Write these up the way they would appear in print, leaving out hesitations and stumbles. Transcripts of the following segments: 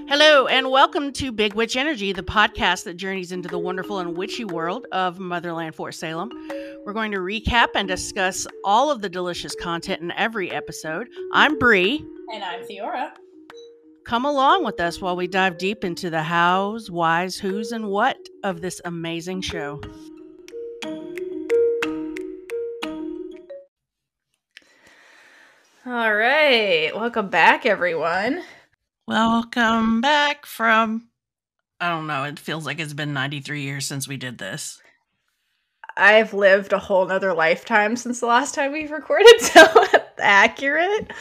Hello, and welcome to Big Witch Energy, the podcast that journeys into the wonderful and witchy world of Motherland for Salem. We're going to recap and discuss all of the delicious content in every episode. I'm Bree. And I'm Theora. Come along with us while we dive deep into the hows, whys, whos, and what of this amazing show. All right. Welcome back, everyone. Welcome back from, I don't know, it feels like it's been 93 years since we did this. I've lived a whole nother lifetime since the last time we've recorded, so accurate.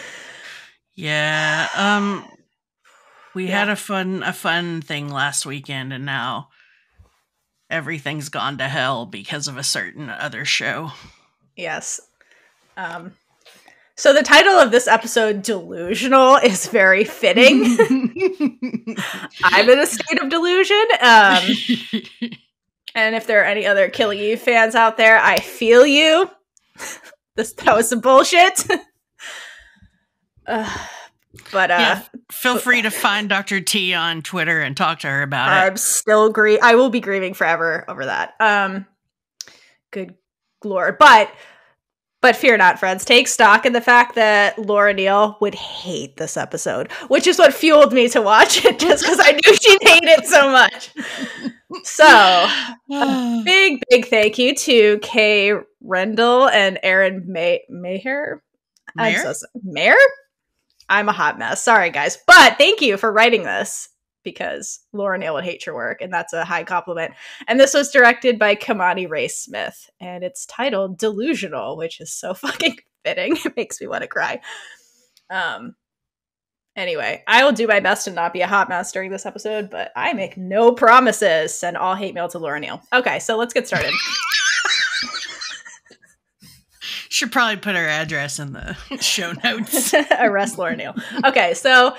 Yeah, we had a fun thing last weekend, and now everything's gone to hell because of a certain other show. Yes. So the title of this episode, Delusional, is very fitting. I'm in a state of delusion. And if there are any other Killing Eve fans out there, I feel you. That was some bullshit. Feel free to find Dr. T on Twitter and talk to her about it. I'm still I will be grieving forever over that. Good lord. But fear not, friends. Take stock in the fact that Laura Neal would hate this episode, which is what fueled me to watch it, just because I knew she'd hate it so much. So, a big thank you to Kay Rendell and Aaron Mayer. Mayer? I'm a hot mess. Sorry, guys. But thank you for writing this, because Laura Neal would hate your work, and that's a high compliment. And this was directed by Kamani Ray Smith, and it's titled Delusional, which is so fucking fitting. It makes me want to cry. Anyway, I will do my best to not be a hot mess during this episode, but I make no promises. Send all hate mail to Laura Neal. Okay, so let's get started. Should probably put her address in the show notes. Arrest Laura Neal. Okay, so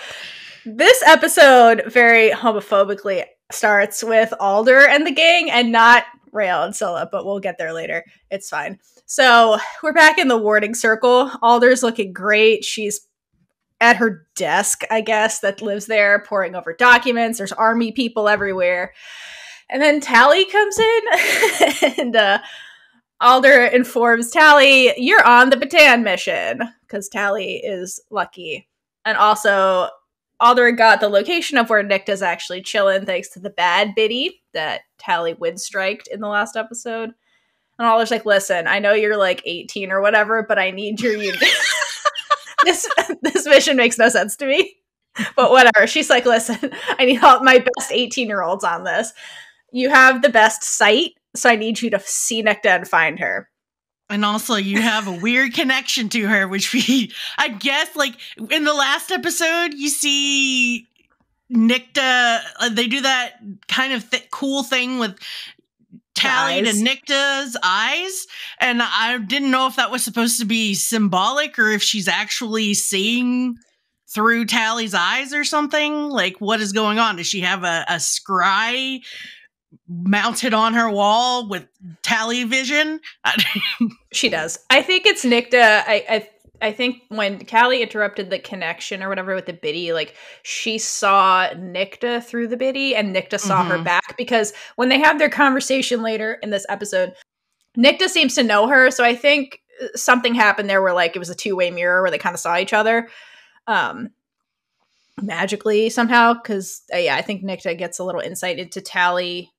this episode very homophobically starts with Alder and the gang, and not Raelle and Scylla, but we'll get there later. It's fine. So we're back in the warding circle. Alder's looking great. She's at her desk, I guess, that lives there, poring over documents. There's army people everywhere. And then Tally comes in, and Alder informs Tally, "You're on the Bataan mission," because Tally is lucky. And also, Alder got the location of where Nicta's actually chilling, thanks to the bad biddy that Tally windstriked in the last episode. And Alder's like, "Listen, I know you're like 18 or whatever, but I need your unit." This mission makes no sense to me, but whatever. She's like, "Listen, I need all my best 18-year-olds on this. You have the best sight, so I need you to see Nicta and find her. And also, you have a weird connection to her, which I guess, like, in the last episode, you see Nicta, they do that kind of cool thing with Tally to Nicta's eyes, and I didn't know if that was supposed to be symbolic or if she's actually seeing through Tally's eyes or something. Like, what is going on? Does she have a scry mounted on her wall with Tally vision? She does. I think it's Nicta. I think when Callie interrupted the connection or whatever with the biddy, like, she saw Nicta through the biddy, and Nicta saw her back, because when they have their conversation later in this episode, Nicta seems to know her. So I think something happened there where, like, it was a two-way mirror where they kind of saw each other magically somehow. Because I think Nicta gets a little insight into Tally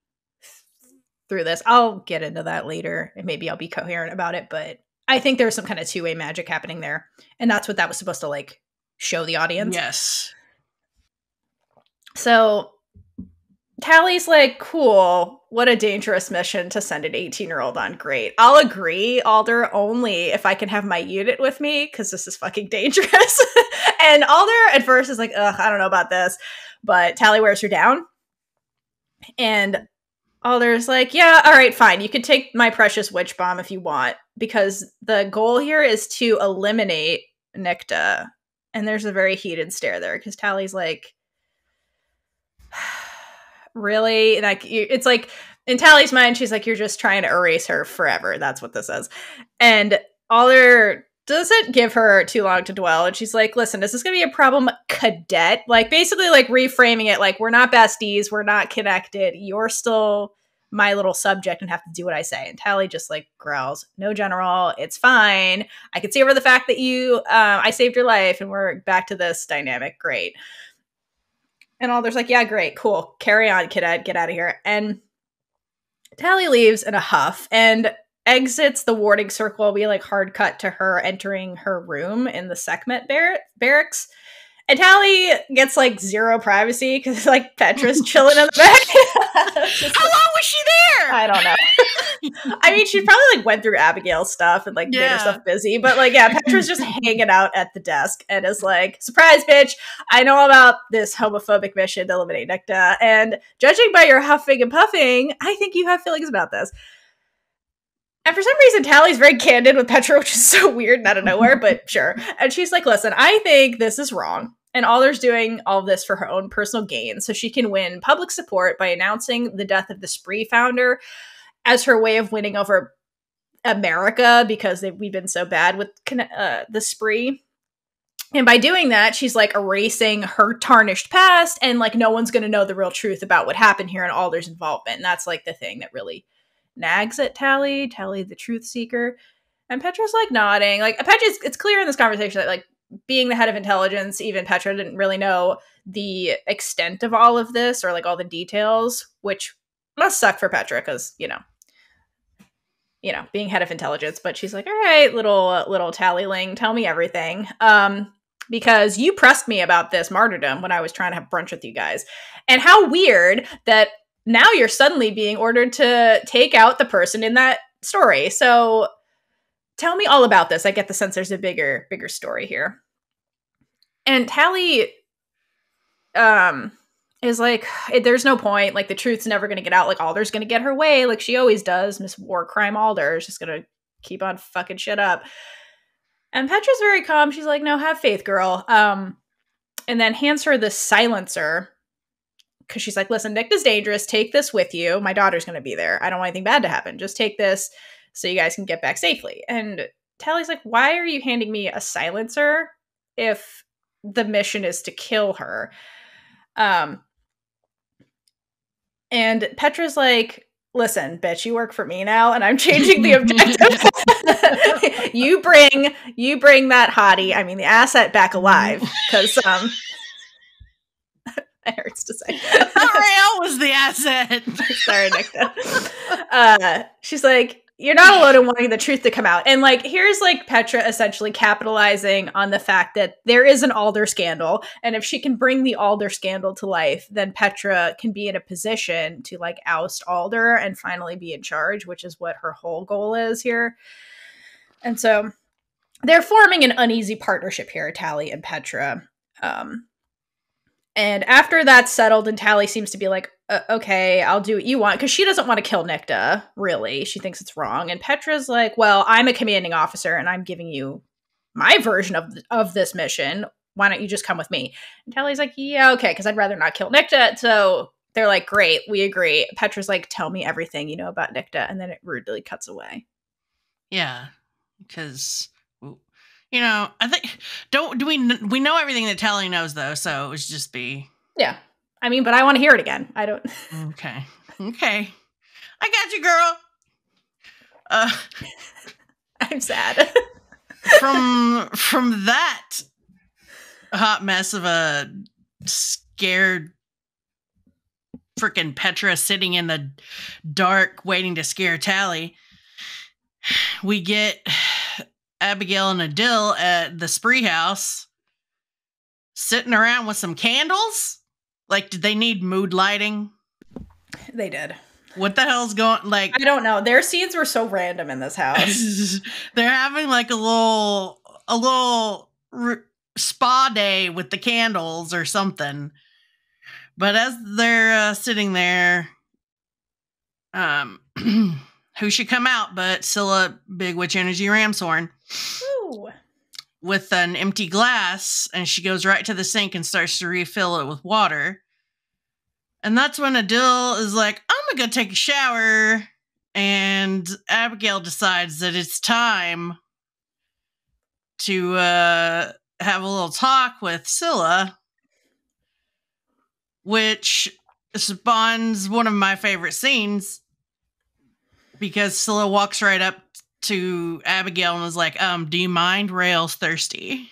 through this. I'll get into that later, and maybe I'll be coherent about it, but I think there's some kind of two-way magic happening there, and that's what that was supposed to, like, show the audience. Yes. So Tally's like, "Cool, what a dangerous mission to send an 18-year-old on. Great. I'll agree, Alder, only if I can have my unit with me, because this is fucking dangerous." And Alder at first is like, "Ugh, I don't know about this," but Tally wears her down, and Alder's like, "Yeah, all right, fine. You can take my precious witch bomb if you want, because the goal here is to eliminate Nicta." And there's a very heated stare there, because Tally's like, "Really?" Like, it's like, in Tally's mind, she's like, "You're just trying to erase her forever. That's what this is." And Alder doesn't give her too long to dwell. And she's like, listen, is this going to be a problem, cadet? Like, basically, like, reframing it like, we're not besties, we're not connected, you're still my little subject and have to do what I say. And Tally just, like, growls, no, General, it's fine. I can see over the fact that I saved your life, and we're back to this dynamic. Great. And Alder's like, yeah, great, cool. Carry on, cadet, get out of here. And Tally leaves in a huff and exits the warding circle. We like hard cut to her entering her room in the Sekhmet barracks. And Tally gets like zero privacy because like Petra's chilling in the back. How long was she there? I don't know. I mean, she probably like went through Abigail's stuff and like made herself busy. But like, yeah, Petra's just hanging out at the desk and is like, surprise, bitch, I know about this homophobic mission to eliminate Nicta. And judging by your huffing and puffing, I think you have feelings about this. And for some reason, Tally's very candid with Petra, which is so weird and out of nowhere, but sure. And she's like, listen, I think this is wrong. And Alder's doing all of this for her own personal gain, so she can win public support by announcing the death of the Spree founder as her way of winning over America, because we've been so bad with the Spree. And by doing that, she's like erasing her tarnished past, and like no one's going to know the real truth about what happened here and Alder's involvement. And that's like the thing that really nags at Tally, the truth seeker. And Petra's like nodding. Like it's clear in this conversation that like being the head of intelligence, even Petra didn't really know the extent of all of this or like all the details, which must suck for Petra because, you know, being head of intelligence. But she's like, all right, little Tallyling, tell me everything. Because you pressed me about this martyrdom when I was trying to have brunch with you guys. And how weird that now you're suddenly being ordered to take out the person in that story. So tell me all about this. I get the sense there's a bigger story here. And Tally is like, there's no point. Like, the truth's never going to get out. Like, Alder's going to get her way like she always does. Miss War Crime Alder is just going to keep on fucking shit up. And Petra's very calm. She's like, no, have faith, girl. And then hands her this silencer because she's like, listen, Nicta's dangerous. Take this with you. My daughter's going to be there. I don't want anything bad to happen. Just take this so you guys can get back safely. And Tally's like, why are you handing me a silencer if the mission is to kill her? And Petra's like, listen, bitch, you work for me now, and I'm changing the objective. you bring that hottie, I mean the asset, back alive. Because it hurts to say. Raelle was the asset. Sorry, Nicta. She's like, you're not alone in wanting the truth to come out. And like, here's like Petra essentially capitalizing on the fact that there is an Alder scandal. And if she can bring the Alder scandal to life, then Petra can be in a position to like oust Alder and finally be in charge, which is what her whole goal is here. And so they're forming an uneasy partnership here, Tally and Petra. And after that's settled, and Tally seems to be like, okay, I'll do what you want. Because she doesn't want to kill Nicta, really. She thinks it's wrong. And Petra's like, well, I'm a commanding officer, and I'm giving you my version of this mission. Why don't you just come with me? And Tally's like, yeah, okay, because I'd rather not kill Nicta. So they're like, great, we agree. Petra's like, tell me everything you know about Nicta. And then it rudely cuts away. Yeah, because... You know, I think we know everything that Tally knows though, so it would just be I mean, but I want to hear it again. I don't. Okay, I got you, girl. I'm sad. from that hot mess of a scared freaking Petra sitting in the dark waiting to scare Tally, we get Abigail and Adil at the Spree house sitting around with some candles. Like, did they need mood lighting? They did. What the hell's going, like, I don't know. Their scenes were so random in this house. They're having like a little spa day with the candles or something. But as they're sitting there, who should come out but Scylla Big Witch Energy Ramshorn. Ooh. With an empty glass, and she goes right to the sink and starts to refill it with water. And that's when Adil is like, I'm gonna go take a shower. And Abigail decides that it's time to have a little talk with Scylla, which spawns one of my favorite scenes because Scylla walks right up to Abigail and is like, do you mind? Raelle's thirsty.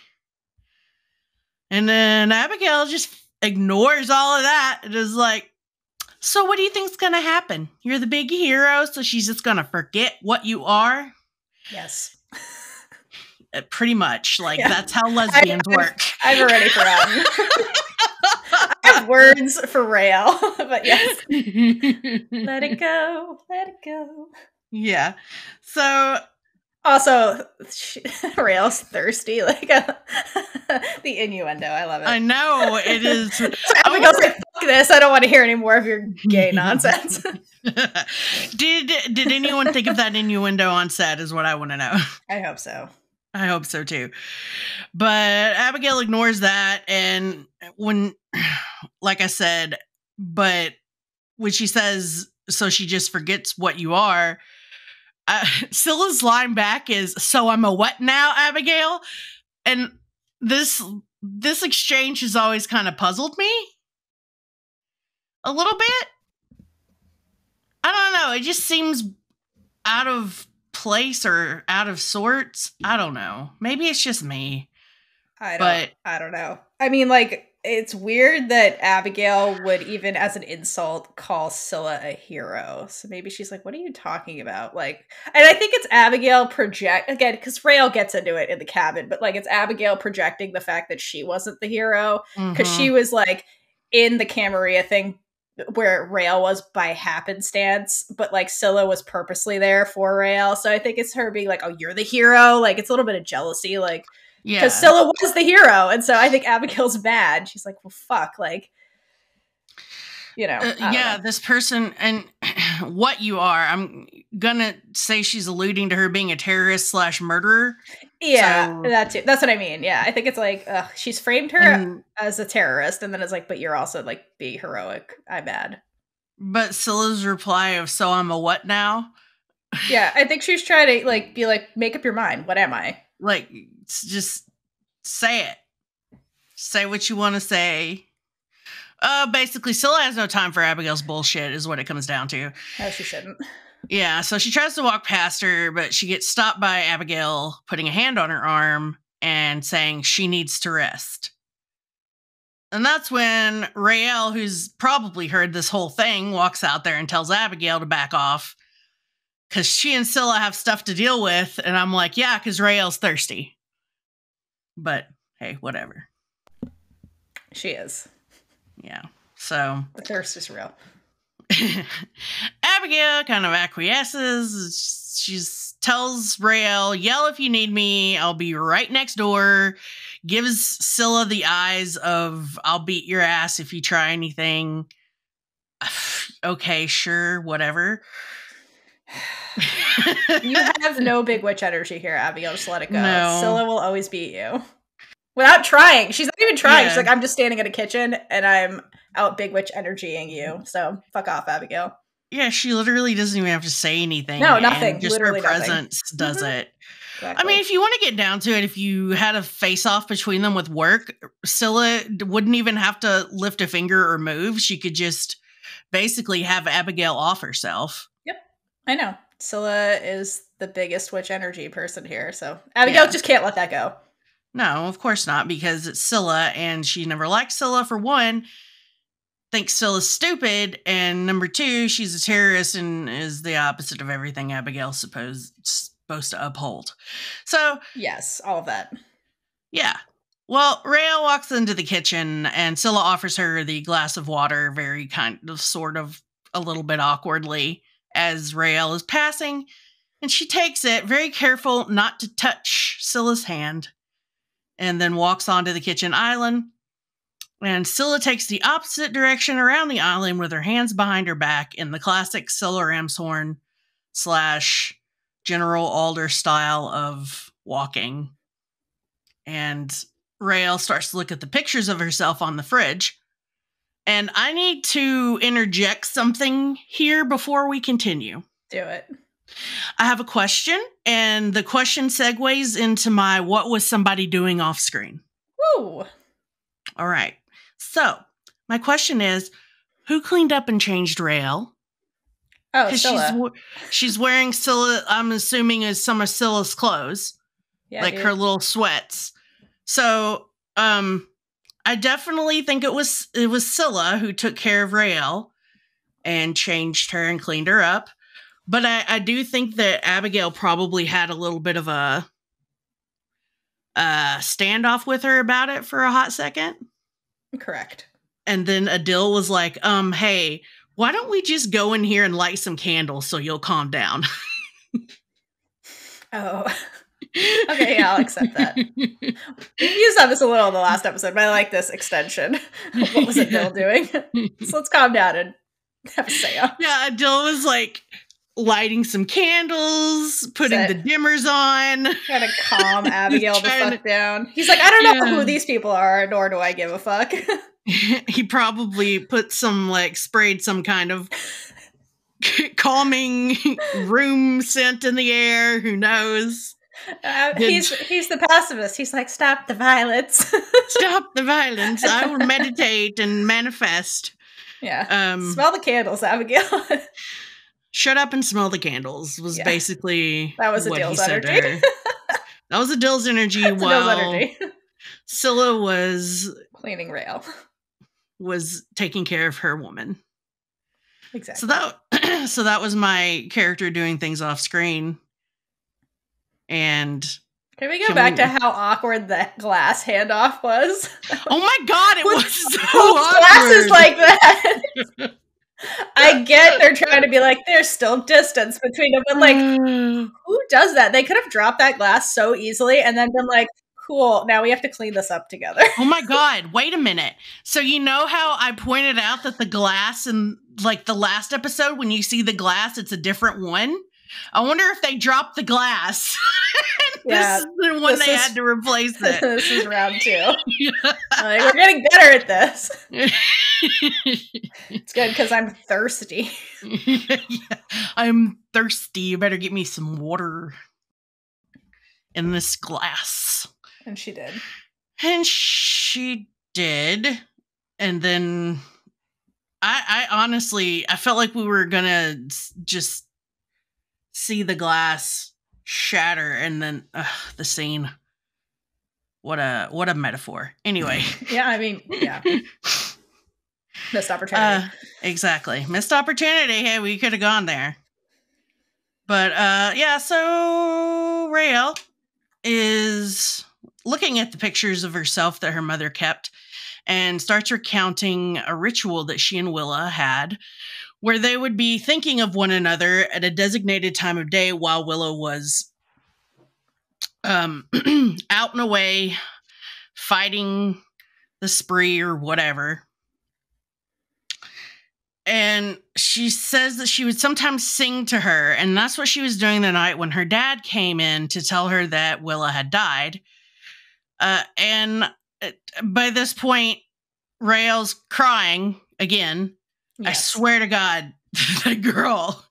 And then Abigail just ignores all of that and is like, so what do you think's gonna happen? You're the big hero, so she's just gonna forget what you are? Yes. Pretty much. Like, that's how lesbians work. I've already forgotten. I have words for Raelle, but yes. Let it go. Let it go. Yeah. So... Also, Raelle's thirsty. Like, the innuendo. I love it. I know. It is... So Abigail's like, fuck this. I don't want to hear any more of your gay nonsense. Did anyone think of that innuendo on set is what I want to know. I hope so. I hope so too. But Abigail ignores that, and when, like I said, but when she says, so she just forgets what you are, Scylla's line back is, so I'm a what now, Abigail? And this exchange has always kind of puzzled me a little bit. I don't know. It just seems out of place or out of sorts. I don't know. Maybe it's just me. I don't know. I mean, like, it's weird that Abigail would even as an insult call Scylla a hero. So maybe she's like, what are you talking about? Like, and I think it's Abigail again, because Raelle gets into it in the cabin, but like, it's Abigail projecting the fact that she wasn't the hero because she was like in the Camarilla thing where Raelle was by happenstance, but like Scylla was purposely there for Raelle. So I think it's her being like, oh, you're the hero. Like, it's a little bit of jealousy, like, because Scylla was the hero. And so I think Abigail's mad. She's like, well, fuck, like, you know. Yeah, this person and what you are, I'm gonna say she's alluding to her being a terrorist / murderer. Yeah, so, that's what I mean. Yeah, I think it's like, she's framed her as a terrorist, and then it's like, but you're also like, be heroic. I'm mad. But Scylla's reply of, so I'm a what now? Yeah, I think she's trying to like be like, make up your mind. What am I? Like, just say it. Say what you want to say. Basically, Scylla has no time for Abigail's bullshit, is what it comes down to. No, she shouldn't. Yeah, so she tries to walk past her, but she gets stopped by Abigail putting a hand on her arm and saying she needs to rest. And that's when Raelle, who's probably heard this whole thing, walks out there and tells Abigail to back off because she and Scylla have stuff to deal with. And I'm like, yeah, because Raelle's thirsty. But hey, whatever. She is. Yeah, so... the thirst is real. Abigail kind of acquiesces. She tells Raelle, yell if you need me. I'll be right next door. Gives Scylla the eyes of, I'll beat your ass if you try anything. Okay, sure, whatever. You have no big witch energy here, Abigail. Just let it go. No. Scylla will always beat you. Without trying. She's not even trying. Yeah. She's like, I'm just standing in a kitchen and I'm out big witch energying you. So fuck off, Abigail. Yeah, she literally doesn't even have to say anything. No, nothing. Just literally her presence does it. Exactly. I mean, if you want to get down to it, if you had a face-off between them with work, Scylla wouldn't even have to lift a finger or move. She could just basically have Abigail off herself. Yep, I know. Scylla is the biggest witch energy person here, so Abigail just can't let that go. No, of course not, because it's Scylla, and she never liked Scylla, for one, thinks Scylla's stupid, and number two, she's a terrorist and is the opposite of everything Abigail's supposed to uphold. So... yes, all of that. Yeah. Well, Raelle walks into the kitchen, and Scylla offers her the glass of water very kind of, sort of, a little bit awkwardly, as Raelle is passing, and she takes it, very careful not to touch Scylla's hand, and then walks onto the kitchen island. And Scylla takes the opposite direction around the island with her hands behind her back in the classic Scylla Ramshorn / General Alder style of walking. And Raelle starts to look at the pictures of herself on the fridge. And I need to interject something here before we continue. Do it. I have a question, and the question segues into my what was somebody doing off screen? Woo! All right. So, my question is, who cleaned up and changed Raelle? Oh, Because Scylla. she's wearing Scylla, I'm assuming is some of Scylla's clothes. Yeah, like dude. her little sweats. So, I definitely think it was Scylla who took care of Raelle and changed her and cleaned her up. But I do think that Abigail probably had a little bit of a standoff with her about it for a hot second. Correct. And then Adil was like, hey, why don't we just go in here and light some candles so you'll calm down? Oh. Okay, yeah, I'll accept that. We used that a little in the last episode, but I like this extension. What was Adil doing? So let's calm down and have a seance. Yeah, Adil was like lighting some candles, putting the dimmers on. Trying to calm Abigail the fuck down. He's like, I don't know who these people are, nor do I give a fuck. He probably put some, like, sprayed some kind of calming room scent in the air. Who knows? He's the pacifist. He's like, stop the violence. Stop the violence. I will meditate and manifest. Yeah. Smell the candles, Abigail. Shut up and smell the candles was basically that was what Adil's he said energy. to her. That was Adil's energy while Scylla was cleaning Raelle. Was taking care of her woman. Exactly. So that was my character doing things off screen. And can we go back to how awkward the glass handoff was? Oh my god, it was so awkward. Glasses like that. I get they're trying to be like, there's still distance between them, but like, who does that? They could have dropped that glass so easily and then been like, cool, now we have to clean this up together. Oh my god, wait a minute. So you know how I pointed out that the glass in like the last episode, when you see the glass, it's a different one? I wonder if they dropped the glass. This is the one they had to replace it. This is round 2. Like, we're getting better at this. It's good because I'm thirsty. Yeah, I'm thirsty. You better get me some water in this glass. And she did. And she did. And then I honestly, I felt like we were gonna just see the glass shatter and then the scene. What a metaphor. Anyway. Yeah, I mean, yeah. Missed opportunity. Exactly. Missed opportunity. Hey, we could have gone there. But yeah, so Raelle is looking at the pictures of herself that her mother kept and starts recounting a ritual that she and Willa had where they would be thinking of one another at a designated time of day while Willa was out and away fighting the spree or whatever. And she says that she would sometimes sing to her, and that's what she was doing the night when her dad came in to tell her that Willa had died. And by this point, Raelle's crying again. Yes. I swear to God, the girl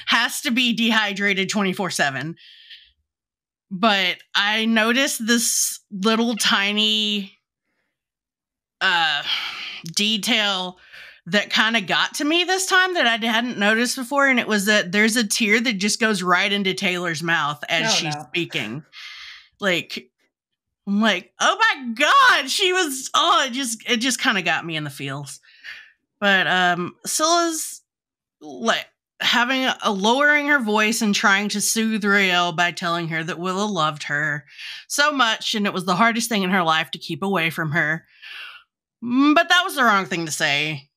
has to be dehydrated 24/7. But I noticed this little tiny detail that kind of got to me this time that I hadn't noticed before, and it was that there's a tear that just goes right into Taylor's mouth as she's speaking. Like, I'm like, oh my God, she was, it just kind of got me in the feels. But Scylla's like having lowering her voice and trying to soothe Raelle by telling her that Willa loved her so much, and it was the hardest thing in her life to keep away from her. But that was the wrong thing to say.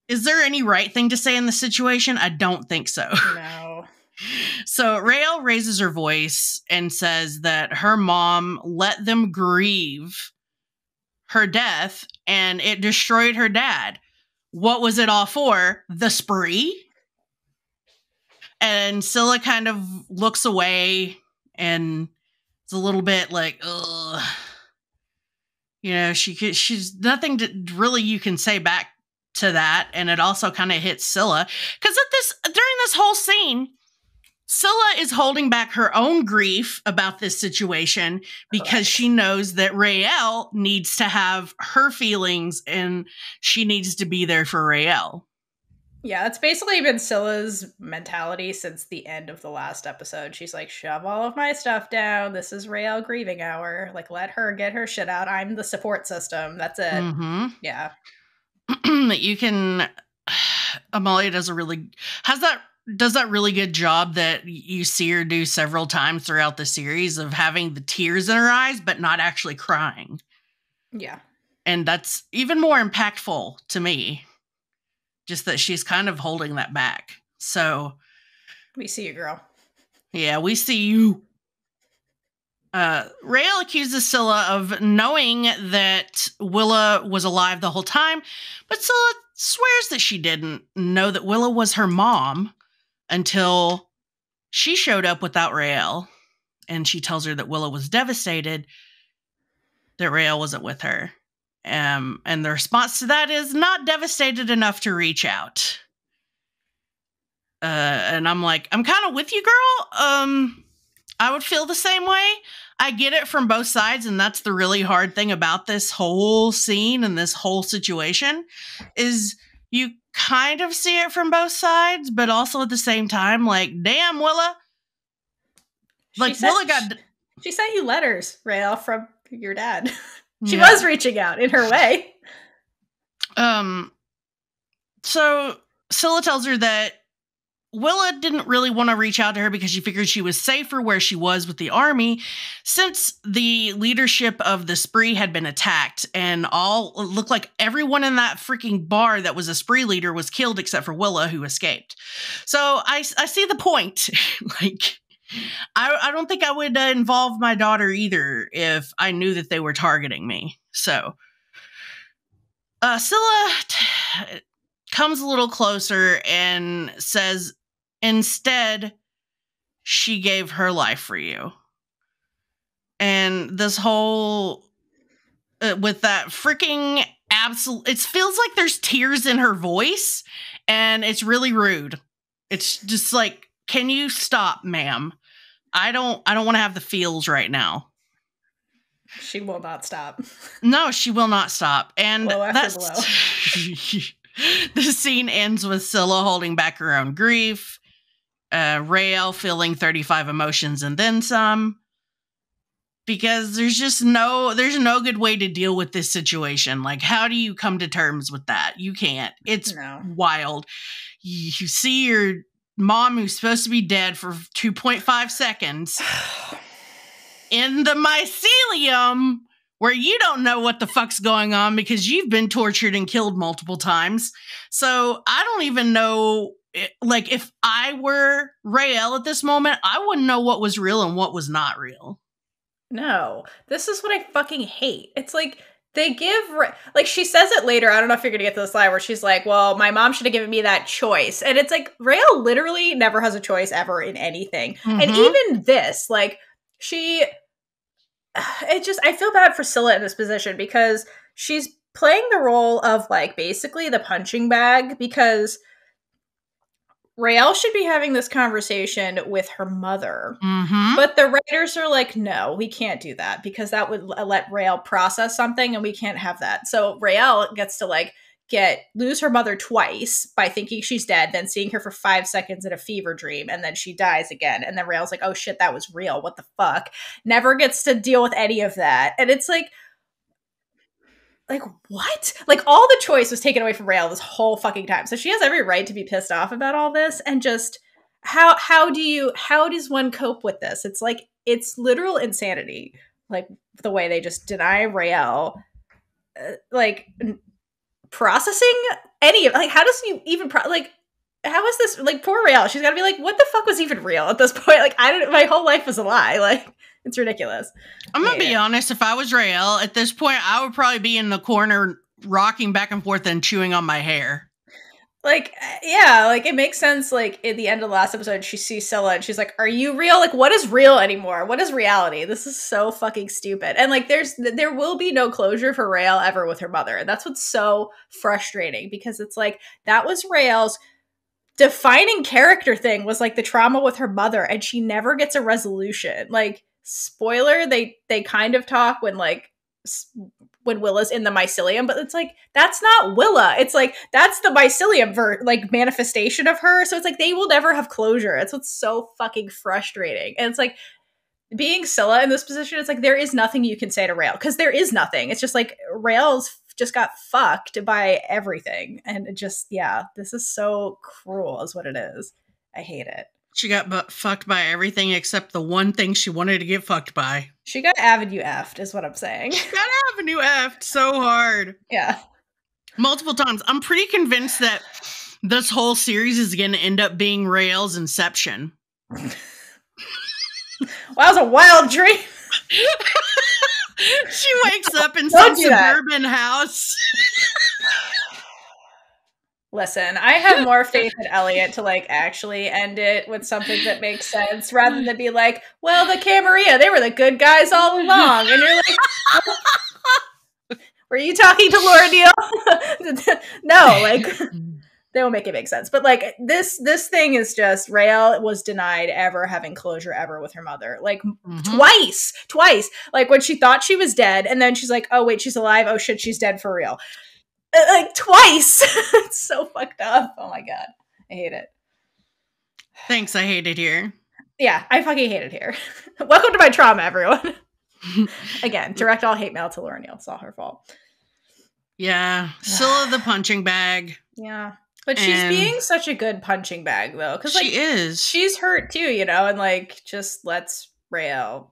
Is there any right thing to say in this situation? I don't think so. No. So Raelle raises her voice and says that her mom let them grieve her death and it destroyed her dad. What was it all for? The spree? And Scylla kind of looks away and it's a little bit like, ugh. You know, she's nothing to really you can say back to that, and it also kind of hits Scylla because during this whole scene, Scylla is holding back her own grief about this situation because she knows that Raelle needs to have her feelings and she needs to be there for Raelle. Yeah, that's basically been Scylla's mentality since the end of the last episode. She's like, shove all of my stuff down. This is Raelle grieving hour. Like, let her get her shit out. I'm the support system. That's it. Mm-hmm. Yeah. You can... Amalia does that really good job that you see her do several times throughout the series of having the tears in her eyes, but not actually crying. Yeah. And that's even more impactful to me. Just that she's kind of holding that back. So. We see you, girl. Yeah, we see you. Raelle accuses Scylla of knowing that Willa was alive the whole time, but Scylla swears that she didn't know that Willa was her mom until she showed up without Raelle, and she tells her that Willa was devastated that Raelle wasn't with her. And the response to that is not devastated enough to reach out. And I'm like, I'm kind of with you, girl. I would feel the same way. I get it from both sides, and that's the really hard thing about this whole scene and this whole situation is you kind of see it from both sides, but also at the same time, like, damn, Willa. Like, Willa got... She sent you letters, Raelle, from your dad. She was reaching out in her way. So Scylla tells her that Willa didn't really want to reach out to her because she figured she was safer where she was with the army since the leadership of the spree had been attacked and it looked like everyone in that freaking bar that was a spree leader was killed except for Willa, who escaped. So I see the point. Like, I don't think I would involve my daughter either if I knew that they were targeting me. So Scylla comes a little closer and says, instead, she gave her life for you. And this whole, with that freaking absolute, it feels like there's tears in her voice, and it's really rude. It's just like, can you stop, ma'am? I don't want to have the feels right now. She will not stop. No, she will not stop. And blow after that's blow. The scene ends with Scylla holding back her own grief, Raelle feeling 35 emotions and then some, because there's no good way to deal with this situation. Like, how do you come to terms with that? You can't. It's wild. You see your mom, who's supposed to be dead for 2.5 seconds, in the mycelium, where you don't know what the fuck's going on because you've been tortured and killed multiple times. So I don't even know, like, if I were Raelle at this moment, I wouldn't know what was real and what was not real. No, this is what I fucking hate. It's like, they give, like, she says it later, I don't know if you're gonna get to the slide, where she's like, well, my mom should have given me that choice. And it's like, Raelle literally never has a choice ever in anything. Mm-hmm. And even this, like, I feel bad for Scylla in this position because she's playing the role of, like, basically the punching bag, because Raelle should be having this conversation with her mother. Mm-hmm. But the writers are like, no, we can't do that because that would let Raelle process something and we can't have that. So Raelle gets to, like, lose her mother twice by thinking she's dead, then seeing her for 5 seconds in a fever dream, and then she dies again. And then Raelle's like, oh shit, that was real. What the fuck? Never gets to deal with any of that. And it's like, what? Like, all the choice was taken away from Raelle this whole fucking time. So she has every right to be pissed off about all this. And just how does one cope with this? It's like, it's literal insanity. Like, the way they just deny Raelle, processing any of, like, how does you even how is this, like, poor Raelle, she's gotta be like, what the fuck was even real at this point? Like, my whole life was a lie. Like, it's ridiculous. I'm gonna be honest, if I was Raelle at this point, I would probably be in the corner rocking back and forth and chewing on my hair. Like, yeah, like, it makes sense. Like, at the end of the last episode, she sees Scylla and she's like, are you real? Like, what is real anymore? What is reality? This is so fucking stupid. And, like, there will be no closure for Raelle ever with her mother. And that's what's so frustrating, because it's like, that was Raelle's defining character thing was like the trauma with her mother, and she never gets a resolution. Like, spoiler, they kind of talk when Willa's in the mycelium, but it's like, that's not Willa. It's like, that's the mycelium like manifestation of her. So it's like, they will never have closure. It's what's so fucking frustrating. And it's like, being Scylla in this position, it's like, there is nothing you can say to Raelle, because there is nothing. It's just like, Raelle's just got fucked by everything. And it just, yeah, this is so cruel is what it is. I hate it. She got fucked by everything except the one thing she wanted to get fucked by. She got Avenue F'd is what I'm saying. She got Avenue F'd so hard. Yeah. Multiple times. I'm pretty convinced that this whole series is going to end up being Raelle's Inception. Well, that was a wild dream. She wakes up in some suburban house. Listen, I have more faith in Elliot to like actually end it with something that makes sense rather than be like, well, the Camarilla, they were the good guys all along. And you're like, were you talking to Laura Neal? No, like, they will make it make sense. But like, this thing is just, Raelle was denied ever having closure ever with her mother. Like, twice. Like, when she thought she was dead, and then she's like, oh wait, she's alive. Oh shit, she's dead for real. Like, twice. It's so fucked up. Oh my god. I hate it. Thanks, I hate it here. Yeah, I fucking hate it here. Welcome to my trauma, everyone. Again, direct all hate mail to Laura Neal. It's all her fault. Yeah. Scylla the punching bag. Yeah. But she's being such a good punching bag, though. Because like, she is. She's hurt, too, you know? And, like, just lets Raelle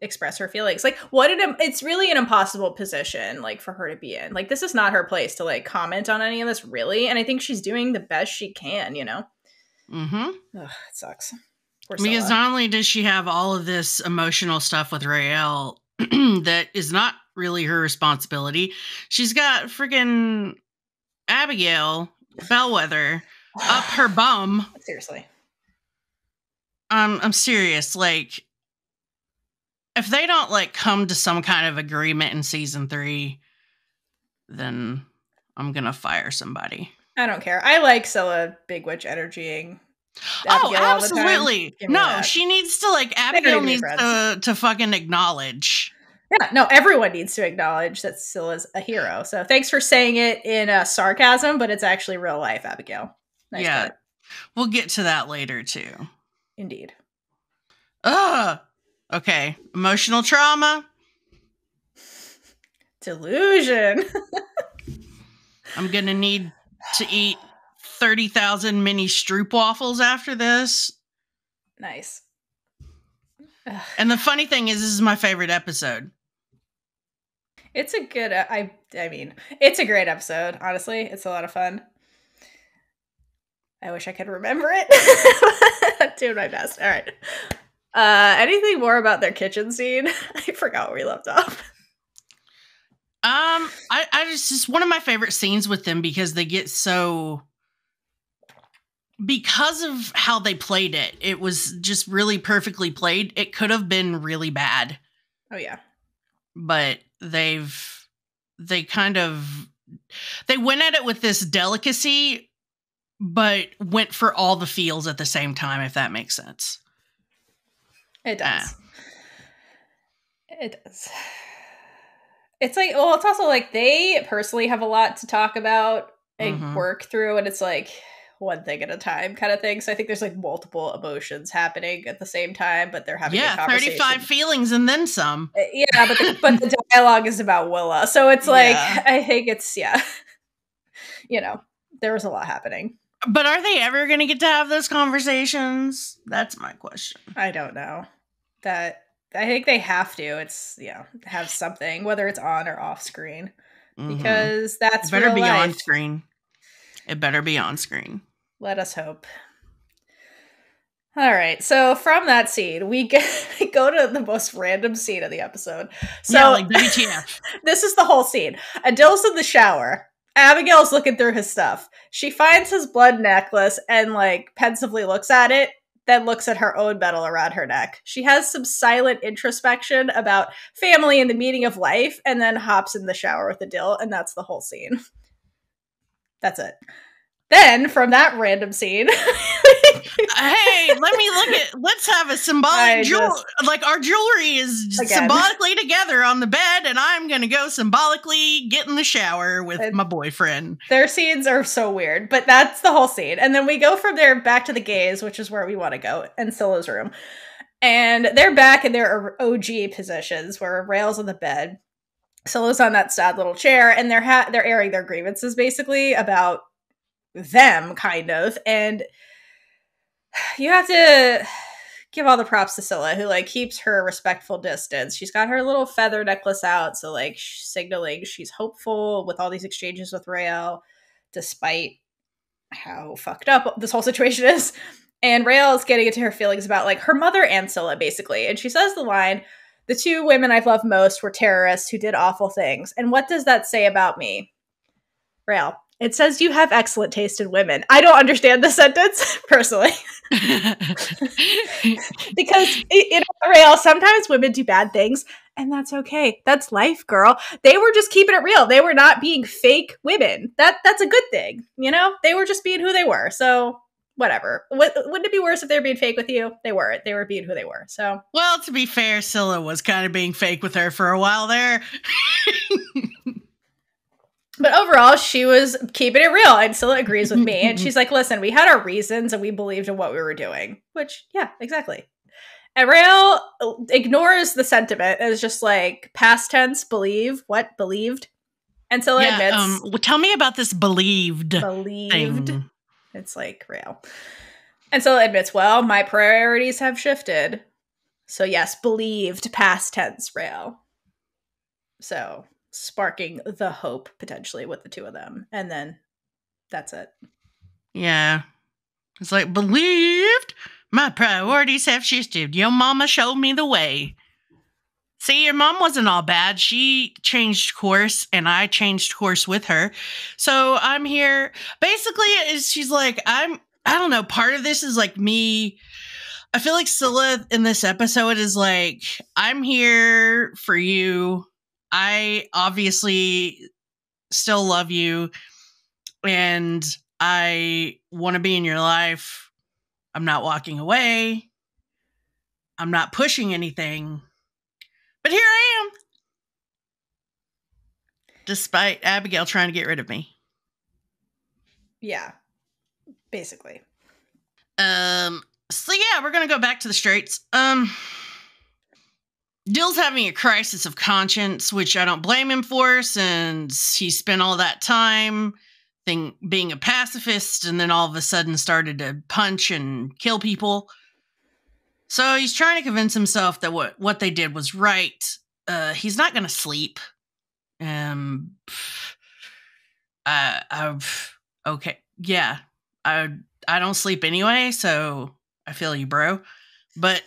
express her feelings. Like, it's really an impossible position, like, for her to be in. Like, this is not her place to, like, comment on any of this, really. And I think she's doing the best she can, you know? Ugh, it sucks. Because not only does she have all of this emotional stuff with Raelle that is not really her responsibility, she's got freaking Abigail Bellwether up her bum. Seriously. I'm serious. Like, if they don't like come to some kind of agreement in season 3, then I'm gonna fire somebody. I don't care. I like Scylla big witch energying. Oh, absolutely. No, she needs to like, Abigail needs to fucking acknowledge. Yeah, no, everyone needs to acknowledge that Scylla's a hero. So thanks for saying it in sarcasm, but it's actually real life, Abigail. Nice cut. We'll get to that later too. Indeed. Okay. Emotional trauma. Delusion. I'm gonna need to eat 30,000 mini Stroop waffles after this. Nice. And the funny thing is, this is my favorite episode. It's a good, I mean, it's a great episode, honestly. It's a lot of fun. I wish I could remember it. I'm doing my best. All right. Anything more about their kitchen scene? I forgot where we left off. It's just one of my favorite scenes with them because they get so... Because of how they played it, it was just really perfectly played. It could have been really bad. Oh, yeah. But they went at it with this delicacy, but went for all the feels at the same time, if that makes sense. It does. It does. It's like, well, it's also like they personally have a lot to talk about and work through, and it's like one thing at a time kind of thing. So I think there's like multiple emotions happening at the same time, but they're having a conversation. 35 feelings and then some. Yeah, but the dialogue is about Willa. So it's like, I think it's, you know, there was a lot happening. But are they ever going to get to have those conversations? That's my question. I don't know. I think they have to. It's, have something, whether it's on or off screen. Because that's better real be life. on screen. It better be on screen. Let us hope. All right. So from that scene, we go to the most random scene of the episode. So like WTF. This is the whole scene. Adil's in the shower. Abigail's looking through his stuff. She finds his blood necklace and like pensively looks at it, then looks at her own medal around her neck. She has some silent introspection about family and the meaning of life, and then hops in the shower with Adil, and that's the whole scene. That's it. Yeah. Then from that random scene, Hey, let's have a symbolic like our jewelry is symbolically together on the bed, and I'm gonna go symbolically get in the shower with my boyfriend. Their scenes are so weird, but that's the whole scene. And then we go from there back to the gays, which is where we want to go, and Scylla's room. And they're back in their OG positions where Raelle's on the bed, Scylla's on that sad little chair, and they're airing their grievances basically about them, kind of. And you have to give all the props to Scylla, who like keeps her respectful distance. She's got her little feather necklace out, so like signaling she's hopeful with all these exchanges with Raelle, despite how fucked up this whole situation is. And Raelle is getting into her feelings about like her mother and Scylla, basically. And she says the line, "The two women I've loved most were terrorists who did awful things. And what does that say about me?" Raelle, it says you have excellent taste in women. I don't understand the sentence, personally. Because, Raelle, sometimes women do bad things, and that's okay. That's life, girl. They were just keeping it real. They were not being fake women. That's a good thing, you know? They were just being who they were, so whatever. Wouldn't it be worse if they were being fake with you? They weren't. They were being who they were, so. Well, to be fair, Scylla was kind of being fake with her for a while there. But overall, she was keeping it real, and Scylla agrees with me. And she's like, listen, we had our reasons, and we believed in what we were doing. Which, yeah, exactly. And Raelle ignores the sentiment. It's just like, past tense, believe. What? Believed? And Scylla admits... tell me about this believed thing. It's like, Raelle. And Scylla admits, well, my priorities have shifted. So yes, believed, past tense, Raelle. So... sparking the hope potentially with the two of them, and then that's it. Yeah, it's like, believed, my priorities have shifted. Your mama showed me the way. See, your mom wasn't all bad. She changed course, and I changed course with her. So I'm here. Basically, she's like, I don't know. Part of this is like me. I feel like Scylla in this episode is like, I'm here for you. I obviously still love you, and I want to be in your life. I'm not walking away. I'm not pushing anything. But here I am. Despite Abigail trying to get rid of me. Yeah. Basically. So yeah, we're going to go back to the straights. Dill's having a crisis of conscience, which I don't blame him for, since he spent all that time being a pacifist and then all of a sudden started to punch and kill people. So he's trying to convince himself that what they did was right. He's not going to sleep. Okay. Yeah. I don't sleep anyway, so I feel you, bro. But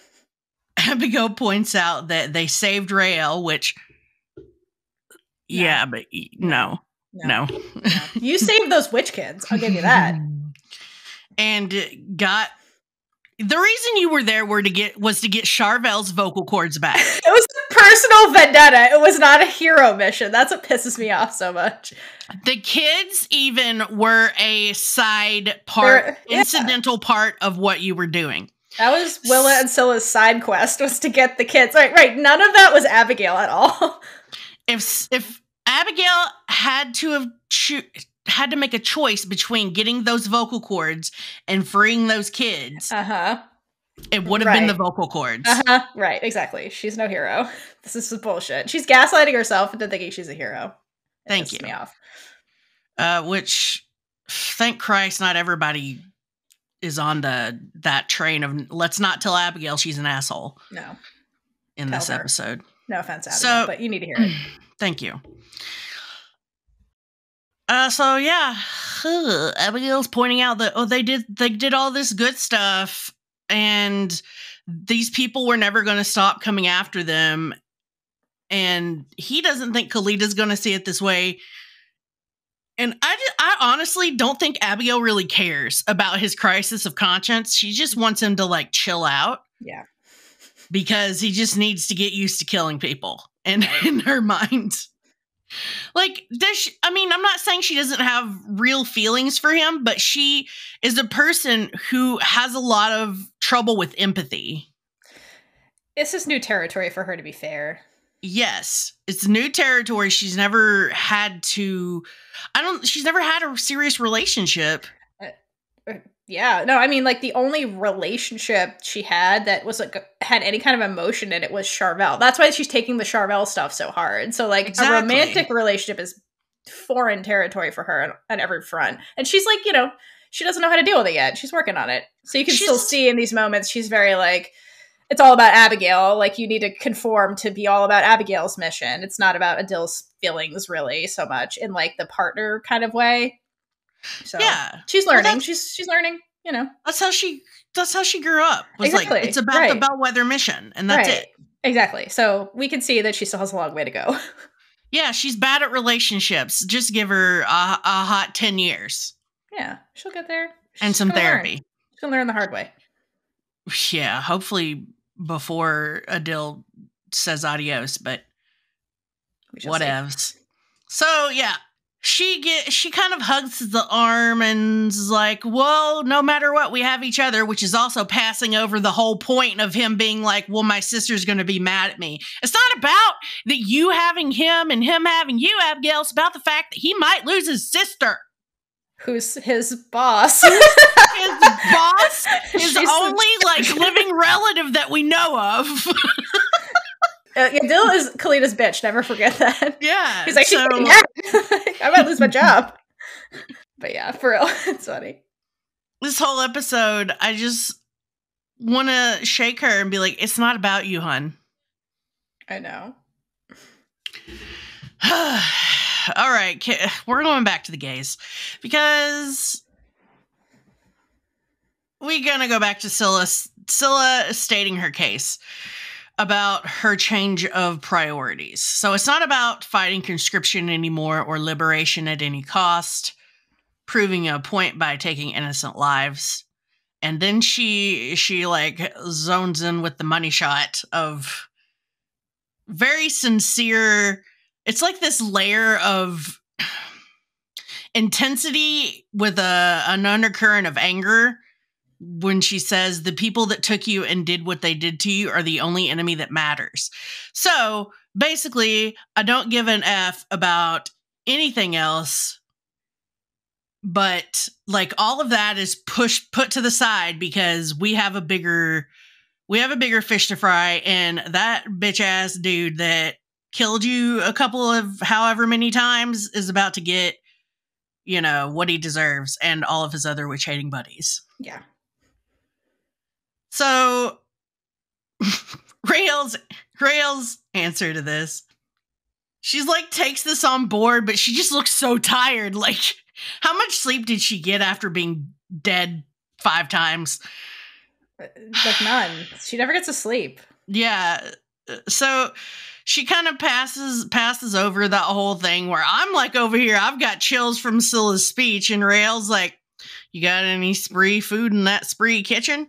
Abigail points out that they saved Raelle, which, yeah, but no. You saved those witch kids. I'll give you that. And got the reason you were there was to get Charvel's vocal cords back. It was a personal vendetta. It was not a hero mission. That's what pisses me off so much. The kids even were a side part, incidental part of what you were doing. That was Willa and Scylla's side quest, was to get the kids. Right. None of that was Abigail at all. If Abigail had to make a choice between getting those vocal cords and freeing those kids, it would have been the vocal cords. Right, exactly. She's no hero. This is bullshit. She's gaslighting herself into thinking she's a hero. Thank you. Me off. Which, thank Christ, not everybody is on that train of let's not tell Abigail she's an asshole. No. In this episode. No offense, Abigail, but you need to hear it. Thank you. So yeah, Abigail's pointing out that they did all this good stuff, and these people were never going to stop coming after them, and he doesn't think Kalita's going to see it this way. And I honestly don't think Abigail really cares about his crisis of conscience. She just wants him to like chill out. Yeah. Because he just needs to get used to killing people in her mind. Like, I'm not saying she doesn't have real feelings for him, but she is a person who has a lot of trouble with empathy. This is new territory for her, to be fair. Yes, it's new territory. She's never had she's never had a serious relationship. Yeah, no, I mean, like, the only relationship she had that was, like, had any kind of emotion in it was Charvel. That's why she's taking the Charvel stuff so hard. So, like, Exactly. a romantic relationship is foreign territory for her on every front. And she's, like, you know, she doesn't know how to deal with it yet. She's working on it. So you can still see in these moments, she's very, like, it's all about Abigail. Like, you need to conform to be all about Abigail's mission. It's not about Adil's feelings, really, so much in, like, the partner kind of way. So yeah, she's learning. Well, she's learning. You know, that's how she grew up. Was exactly. Like, it's about the Bellwether mission, and that's it. Exactly. So we can see that she still has a long way to go. Yeah, she's bad at relationships. Just give her a hot 10 years. Yeah, she'll get there. And some therapy. She'll learn the hard way. Yeah, hopefully before Adil says adios, but whatevs. So yeah. She kind of hugs the arm and is like, well, no matter what, we have each other, which is also passing over the whole point of him being like, well, my sister's going to be mad at me. It's not about that you having him and him having you, Abigail. It's about the fact that he might lose his sister. Who's his boss? His boss is the only, like, living relative that we know of. Dill is Kalita's bitch. Never forget that. Yeah. He's like, I might lose my job. But yeah, for real, it's funny. This whole episode, I just want to shake her and be like, it's not about you, hun. I know. All right. We're going back to the gays. Because we're going to go back to Scylla stating her case about her change of priorities. So it's not about fighting conscription anymore or liberation at any cost, proving a point by taking innocent lives. And then she like zones in with the money shot of very sincere. It's like this layer of intensity with an undercurrent of anger. When she says the people that took you and did what they did to you are the only enemy that matters. So basically, I don't give an F about anything else, but like all of that is put to the side because we have a bigger fish to fry, and that bitch ass dude that killed you a couple of however many times is about to get, you know, what he deserves and all of his other witch hating buddies. Yeah. So, Raelle's answer to this, she's like, takes this on board, but she just looks so tired. Like, how much sleep did she get after being dead 5 times? Like none. She never gets to sleep. Yeah. So she kind of passes over that whole thing where I'm like over here, I've got chills from Scylla's speech, and Raelle's like, you got any spree food in that spree kitchen?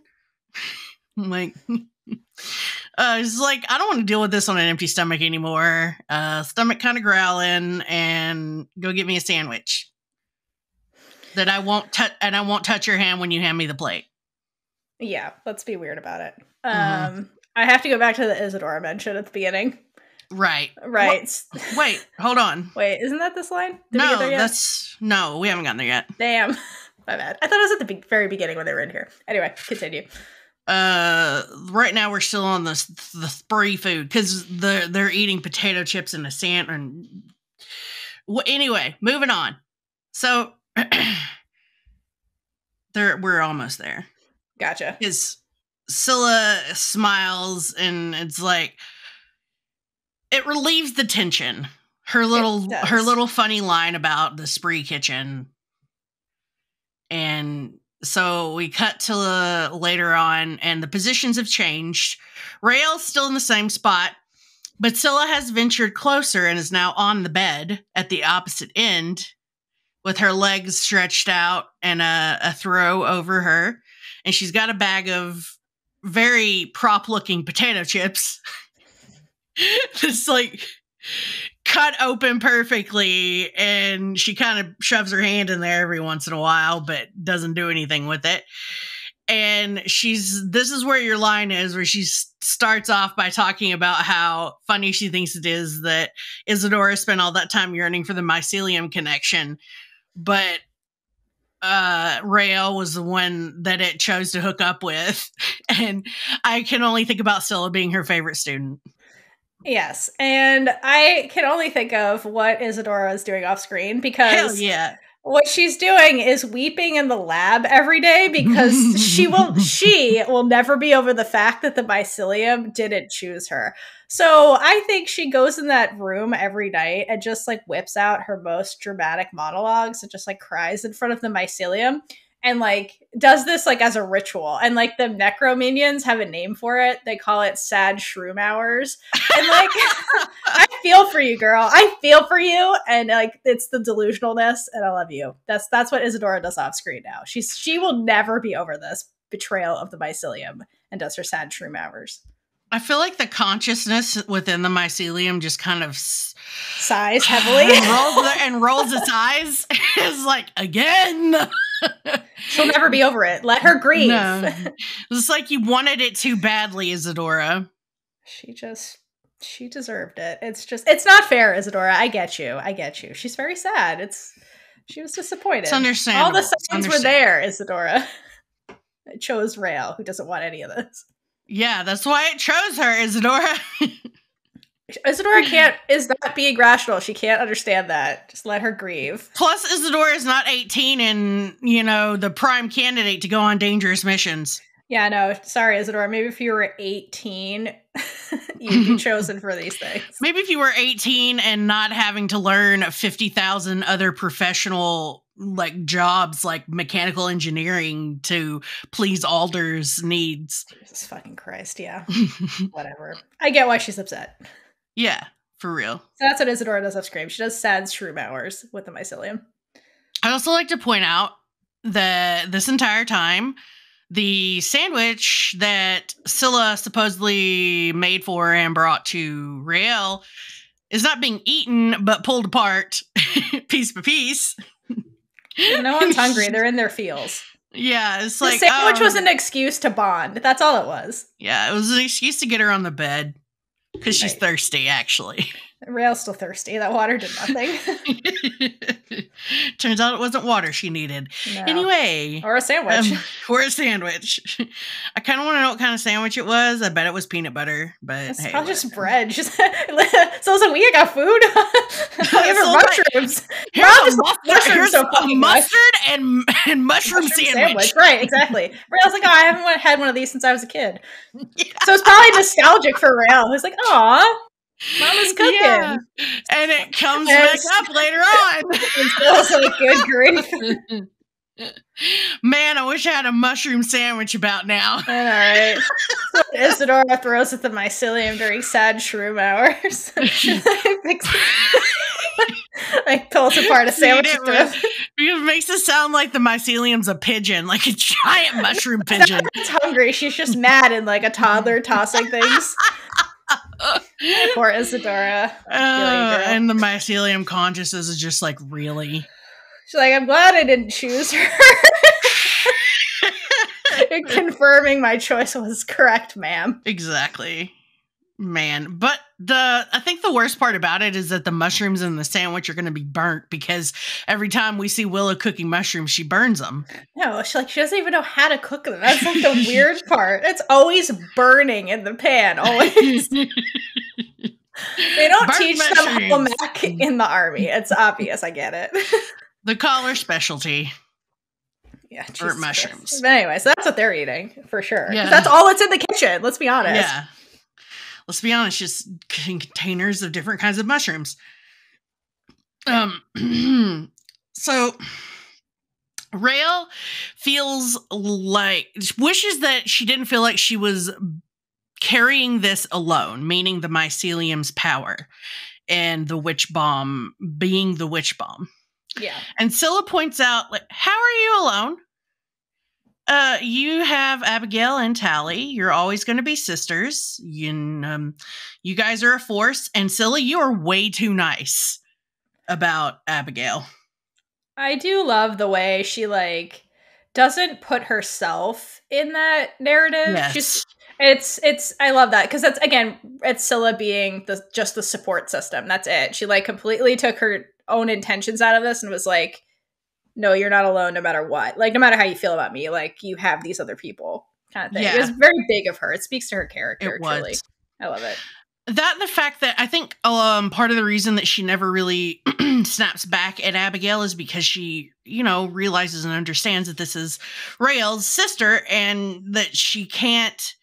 I'm like, it's like, I don't want to deal with this on an empty stomach anymore. Stomach kind of growling, and go get me a sandwich. That I won't touch, and I won't touch your hand when you hand me the plate. Yeah, let's be weird about it. I have to go back to the Isadora mention at the beginning. Right. Wait, hold on. Wait, isn't that this line? Did we get there yet? No, we haven't gotten there yet. Damn. My bad. I thought it was at the very beginning when they were in here. Anyway, continue. Right now we're still on the spree food because they're eating potato chips and a sand. And anyway, moving on. So we're almost there. Gotcha. Because Scylla smiles, and it's like it relieves the tension. Her little funny line about the spree kitchen. And so we cut to later on, and the positions have changed. Raelle's still in the same spot, but Scylla has ventured closer and is now on the bed at the opposite end with her legs stretched out and a throw over her. And she's got a bag of very prop-looking potato chips. It's like cut open perfectly, and she kind of shoves her hand in there every once in a while, but doesn't do anything with it. And this is where your line is, where she starts off by talking about how funny she thinks it is that Isadora spent all that time yearning for the mycelium connection, but Raelle was the one that it chose to hook up with. And I can only think about Scylla being her favorite student. Yes, and I can only think of what Isadora is doing off screen, because Hell yeah. What she's doing is weeping in the lab every day because she will never be over the fact that the mycelium didn't choose her. So I think she goes in that room every night and just like whips out her most dramatic monologues and just like cries in front of the mycelium and like does this like as a ritual. And like the necro minions have a name for it. They call it sad shroom hours. And like I feel for you, girl. I feel for you. And like it's the delusionalness, and I love you. That's what Isadora does off screen now. She will never be over this betrayal of the mycelium and does her sad shroom hours. I feel like the consciousness within the mycelium just kind of sighs heavily and rolls its eyes. It's like, again. She'll never be over it. Let her grieve. No. It's like you wanted it too badly, Isadora. She deserved it. It's not fair, Isadora. I get you. She's very sad. She was disappointed. It's understandable. All the signs were there, Isadora. It chose Raelle, who doesn't want any of this. Yeah, that's why it chose her, Isadora. Isadora is not being rational. She can't understand that. Just let her grieve. Plus, Isadora is not 18 and, the prime candidate to go on dangerous missions. Yeah, no, sorry, Isadora. Maybe if you were 18, you'd be chosen for these things. Maybe if you were 18 and not having to learn 50,000 other professional jobs like mechanical engineering to please Alder's needs. Jesus fucking Christ, yeah. Whatever. I get why she's upset. Yeah, for real. So that's what Isadora does off screen. She does sad shroom hours with the mycelium. I'd also like to point out that this entire time, the sandwich that Scylla supposedly made for and brought to Raelle is not being eaten, but pulled apart piece by piece. No one's hungry. They're in their feels. Yeah, it's the sandwich was an excuse to bond. That's all it was. Yeah, it was an excuse to get her on the bed. Because she's thirsty, actually. Raelle's still thirsty. That water did nothing. Turns out it wasn't water she needed. No. Anyway. Or a sandwich. Or a sandwich. I kind of want to know what kind of sandwich it was. I bet it was peanut butter. But it's hey, probably just bread. So it's like, we got food. Give her mushrooms. Here's a mustard and mushroom sandwich. Right, exactly. Raelle's like, I haven't had one of these since I was a kid. Yeah. So it's probably nostalgic for Raelle. Who's like, aw. Mama's cooking. Yeah. And it comes back up later on. It's also like, good grief. Man, I wish I had a mushroom sandwich about now. All right. So Isadora throws at the mycelium during sad shroom hours. Like pulls apart a sandwich. Because it makes it sound like the mycelium's a pigeon, like a giant mushroom pigeon. It's hungry. She's just mad and like a toddler tossing things. Poor Isadora. And the mycelium consciousness is just like, really? She's like, I'm glad I didn't choose her. You're confirming my choice was correct, ma'am. Exactly. Man. But I think the worst part about it is that the mushrooms in the sandwich are going to be burnt, because every time we see Willow cooking mushrooms, she burns them. No, she doesn't even know how to cook them. That's like the weird part. It's always burning in the pan. Always. They don't teach them Mac in the army. It's obvious. I get it. The collar specialty. Yeah, burnt mushrooms. Christ. But anyway, so that's what they're eating for sure. Yeah. That's all that's in the kitchen. Let's be honest. Yeah. Let's be honest, just containers of different kinds of mushrooms. So Raelle wishes that she didn't feel like she was carrying this alone, meaning the mycelium's power and the witch bomb being the witch bomb. Yeah. And Scylla points out, how are you alone? You have Abigail and Tally. You're always going to be sisters. You guys are a force. And Scylla, you are way too nice about Abigail. I do love the way she like doesn't put herself in that narrative. Yes. It's I love that because that's again it's Scylla being just the support system. That's it. She like completely took her own intentions out of this and was like, no, you're not alone no matter what. Like no matter how you feel about me, like you have these other people kind of thing. Yeah. It was very big of her. It speaks to her character. It was. Truly. I love it. That and the fact that I think part of the reason that she never really snaps back at Abigail is because she, realizes and understands that this is Raelle's sister and that she can't,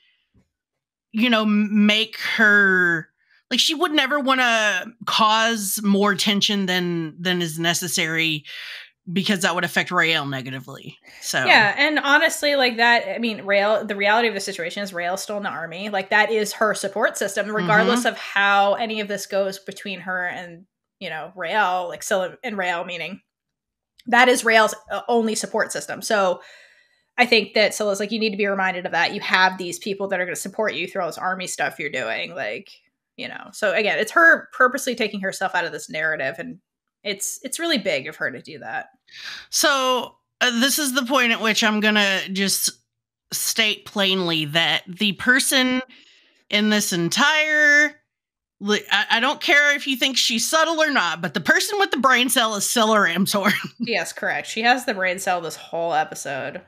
make her like she would never want to cause more tension than is necessary because that would affect Raelle negatively. So yeah, and honestly, like that, I mean, Raelle, the reality of the situation is Raelle's still in the army. Like that is her support system, regardless of how any of this goes between her and Raelle, like Scylla and Raelle, meaning that is Raelle's only support system. So I think that Scylla's like, you need to be reminded of that. You have these people that are going to support you through all this army stuff you're doing, like So again, it's her purposely taking herself out of this narrative, and it's really big of her to do that. So this is the point at which I'm going to just state plainly that the person in this entire... I don't care if you think she's subtle or not, but the person with the brain cell is Scylla Ramshorn. Yes, correct. She has the brain cell this whole episode.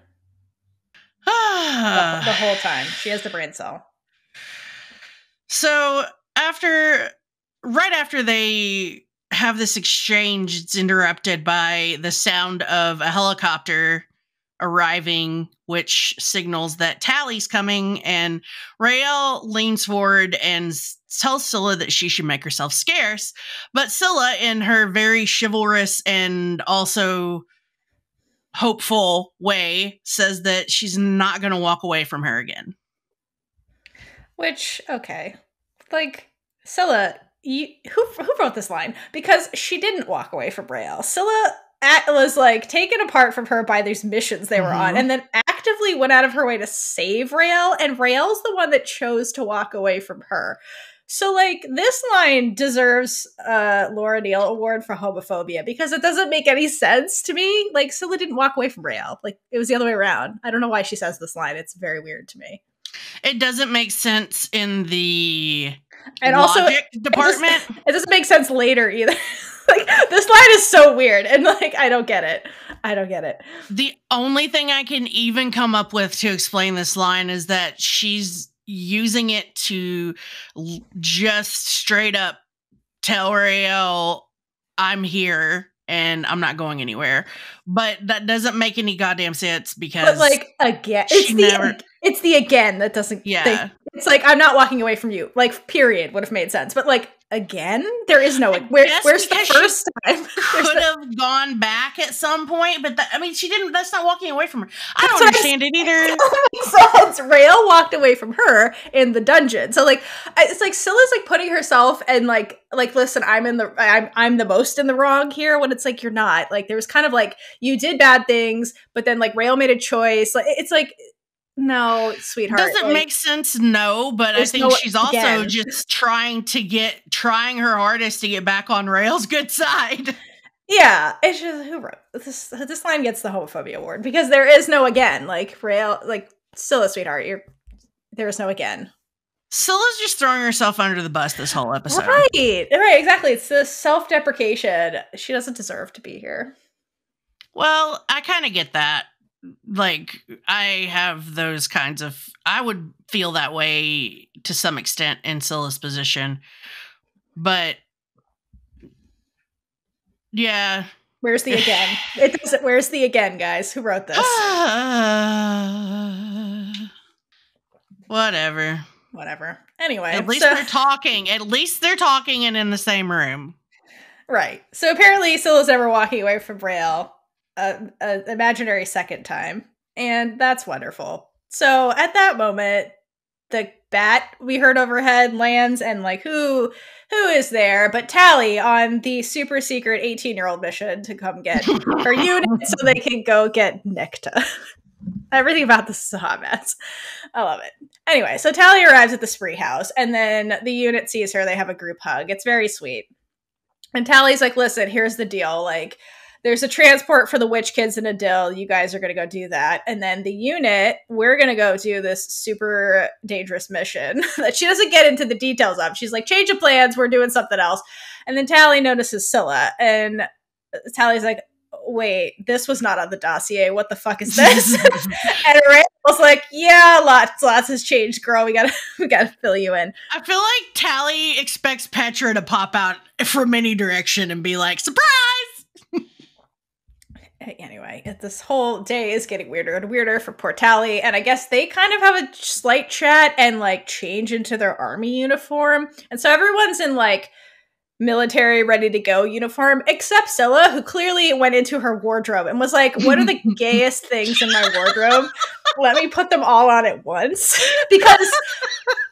The whole time. She has the brain cell. So right after they have this exchange, it's interrupted by the sound of a helicopter arriving, which signals that Tally's coming, and Raelle leans forward and tells Scylla that she should make herself scarce, but Scylla, in her very chivalrous and also hopeful way, says that she's not going to walk away from her again. Which, okay, like, Scylla, who wrote this line? Because she didn't walk away from Raelle. Scylla was like taken apart from her by these missions they were on, and then actively went out of her way to save Raelle, and Raelle's the one that chose to walk away from her. So like this line deserves a Laura Neal award for homophobia because it doesn't make any sense to me. Like Scylla didn't walk away from Raelle. Like it was the other way around. I don't know why she says this line. It's very weird to me. It doesn't make sense in the and logic department. It doesn't make sense later either. Like this line is so weird and like I don't get it. The only thing I can even come up with to explain this line is that she's using it to just straight up tell Raelle, I'm here and I'm not going anywhere. But that doesn't make any goddamn sense because... But like, again, it's the again that doesn't... Yeah. It's like, I'm not walking away from you. Like, period would have made sense. But like, again, there is no... Where's the first time? Could have gone back at some point, but she didn't... That's not walking away from her. I don't understand it either. Raelle walked away from her in the dungeon. So like, it's like Scylla's like putting herself and like, listen, I'm the most in the wrong here, when it's like, you're not. Like, there was kind of like, you did bad things, but then like Raelle made a choice. Like, it's like, no, sweetheart. Doesn't make sense, no, but I think she's also just trying her hardest to get back on Raelle's good side. Yeah, it's just, who wrote this? This line gets the homophobia award because there is no again. Like Raelle, like Scylla, sweetheart, there is no again. Scylla's just throwing herself under the bus this whole episode. Right, exactly. It's the self-deprecation. She doesn't deserve to be here. Well, I kind of get that. Like, I have those kinds of... I would feel that way to some extent in Scylla's position. But... yeah. Where's the again? Where's the again, guys? Who wrote this? Whatever. Anyway. At least they're talking. At least they're talking and in the same room. Right. So apparently Scylla's ever walking away from Raelle. An imaginary second time, and that's wonderful. So at that moment, the bat we heard overhead lands, and like who is there but Tally on the super secret 18-year-old mission to come get her unit so they can go get Nicta. Everything about this is a hot mess. I love it. Anyway, so Tally arrives at the spree house, and then the unit sees her. They have a group hug. It's very sweet. And Tally's like, listen, here's the deal. Like, there's a transport for the witch kids in a dill. You guys are going to go do that. And then the unit, we're going to go do this super dangerous mission that she doesn't get into the details of. She's like, change of plans. We're doing something else. And then Tally notices Scylla. And Tally's like, wait, this was not on the dossier. What the fuck is this? And Raelle was like, yeah, lots has changed, girl. We gotta fill you in. I feel like Tally expects Petra to pop out from any direction and be like, surprise! Anyway, this whole day is getting weirder and weirder for poor Tally, and I guess they kind of have a slight chat and like change into their army uniform. And so everyone's in like military ready to go uniform except Scylla, who clearly went into her wardrobe and was like, what are the gayest things in my wardrobe? Let me put them all on at once. Because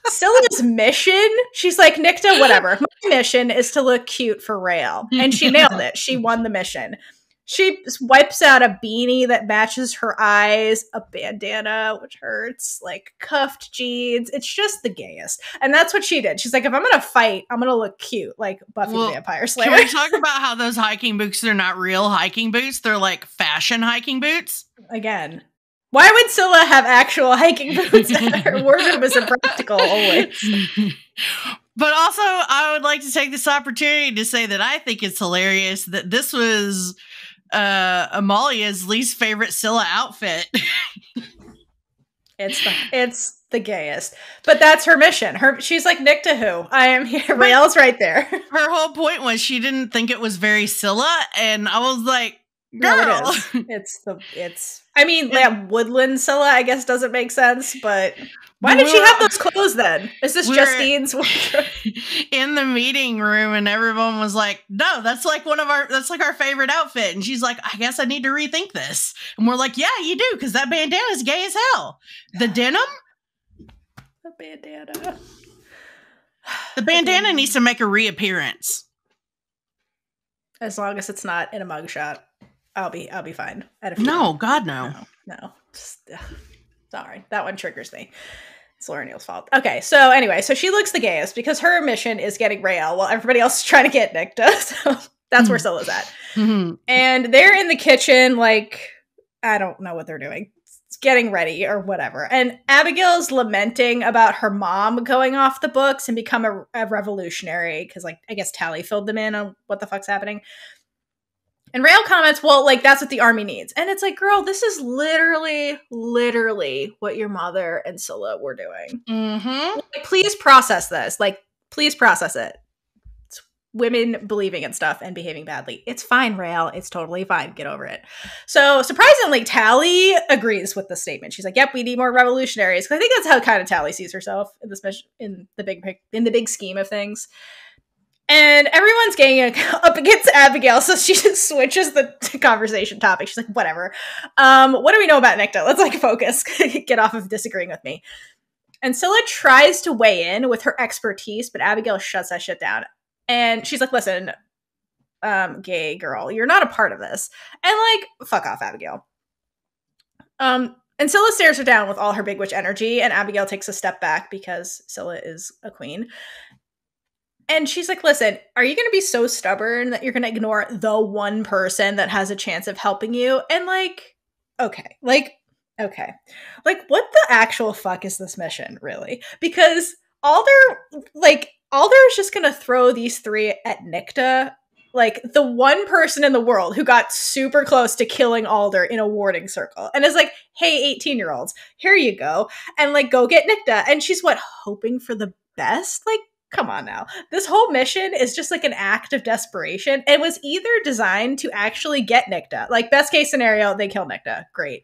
Scylla's mission, she's like, Nicta, whatever, my mission is to look cute for Raelle, and she nailed it. She won the mission. She wipes out a beanie that matches her eyes, a bandana, which hurts, like cuffed jeans. It's just the gayest. And that's what she did. She's like, if I'm going to fight, I'm going to look cute, like Buffy the Vampire Slayer. Can we talk about how those hiking boots are not real hiking boots? They're like fashion hiking boots. Again, why would Scylla have actual hiking boots? Her wardrobe is impractical always. But also, I would like to take this opportunity to say that I think it's hilarious that this was Amalia's least favorite Scylla outfit. It's the gayest, but that's her mission. She's like, Nicta who? I am here. Raelle's right there. Her whole point was she didn't think it was very Scylla, and I was like, girl, no, it's. I mean, yeah, woodland Scylla, I guess, doesn't make sense, but why did she have those clothes then? Is this Justine's wardrobe? In the meeting room, and everyone was like, no, that's like our favorite outfit. And she's like, I guess I need to rethink this. And we're like, yeah, you do, because that bandana's gay as hell. The denim? The bandana. The bandana needs to make a reappearance. As long as it's not in a mugshot, I'll be fine. No, God, no. No. Just, sorry, that one triggers me. It's Laura Neal's fault. Okay, so anyway, so she looks the gayest because her mission is getting Raelle while everybody else is trying to get Nicta. So that's where Scylla's at. Mm-hmm. And they're in the kitchen, like, I don't know what they're doing. It's getting ready or whatever. And Abigail's lamenting about her mom going off the books and become a revolutionary because, like, I guess Tally filled them in on what the fuck's happening. And Raelle comments, well, like, that's what the army needs. And it's like, girl, this is literally what your mother and Scylla were doing. Mm-hmm. Like, please process this. Like, please process it. It's women believing in stuff and behaving badly. It's fine, Raelle. It's totally fine. Get over it. So, surprisingly, Tally agrees with the statement. She's like, yep, we need more revolutionaries. Because I think that's how kind of Tally sees herself in this mission, in the big scheme of things. And everyone's getting up against Abigail, so she just switches the conversation topic. She's like, whatever. What do we know about Nicta? Let's, like, focus. Get off of disagreeing with me. And Scylla tries to weigh in with her expertise, but Abigail shuts that shit down. And she's like, listen, gay girl, you're not a part of this. And, like, fuck off, Abigail. And Scylla stares her down with all her big witch energy, and Abigail takes a step back because Scylla is a queen. And she's like, listen, are you going to be so stubborn that you're going to ignore the one person that has a chance of helping you? And, like, okay. Like, what the actual fuck is this mission, really? Because Alder is just going to throw these three at Nicta. Like, the one person in the world who got super close to killing Alder in a warding circle. And is like, hey, 18-year-olds, here you go. And, like, go get Nicta. And she's, hoping for the best? Like, come on now. This whole mission is just like an act of desperation. It was either designed to actually get Nicta. Like, best case scenario, they kill Nicta. Great.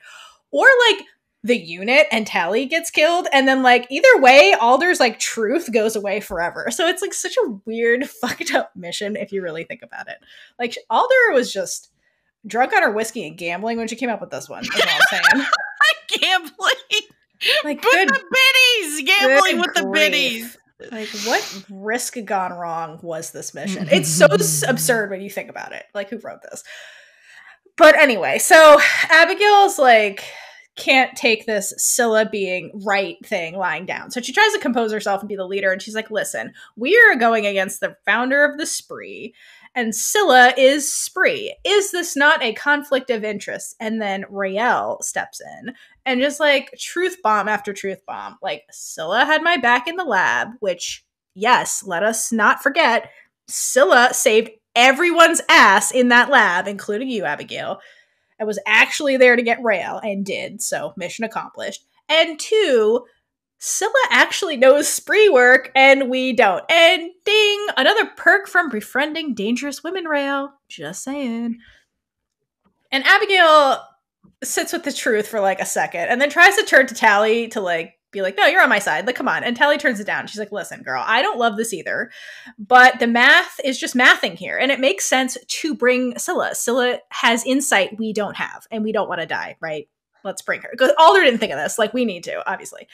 Or, like, the unit and Tally gets killed. And then, like, either way, Alder's, like, truth goes away forever. So it's, like, such a weird, fucked up mission if you really think about it. Like, Alder was just drunk on her whiskey and gambling when she came up with this one. Is all I'm saying. Gambling. Like, with the biddies. Gambling with the biddies. Like, what risk gone wrong was this mission? It's so absurd when you think about it. Like, who wrote this? But anyway, so Abigail's, like, can't take this Scylla being right thing lying down. So she tries to compose herself and be the leader. And she's like, listen, we are going against the founder of the Spree. And Scylla is Spree. Is this not a conflict of interest? And then Raelle steps in and just like truth bomb after truth bomb. Like, Scylla had my back in the lab, which, yes, let us not forget, Scylla saved everyone's ass in that lab, including you, Abigail. I was actually there to get Raelle and did, so mission accomplished. And 2, Scylla actually knows spree work and we don't. And ding, another perk from befriending dangerous women, Raelle. Just saying. And Abigail sits with the truth for like a second and then tries to turn to Tally to like be like, no, you're on my side. Like, come on. And Tally turns it down. She's like, listen, girl, I don't love this either, but the math is just mathing here. And it makes sense to bring Scylla. Scylla has insight we don't have, and we don't want to die, right? Let's bring her. Because Alder didn't think of this. Like, we need to, obviously.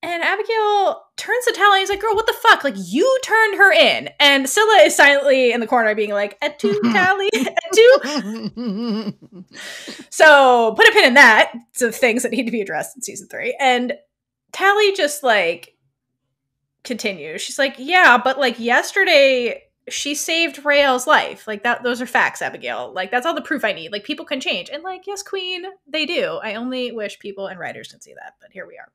And Abigail turns to Tally and he's like, girl, what the fuck? Like, you turned her in. And Scylla is silently in the corner being like, et tu, Tally? Et tu? So put a pin in that. It's the things that need to be addressed in season 3. And Tally just like continues. She's like, yeah, but like yesterday she saved Raelle's life. Like those are facts, Abigail. Like that's all the proof I need. Like people can change. And like, yes, queen, they do. I only wish people and writers can see that, but here we are.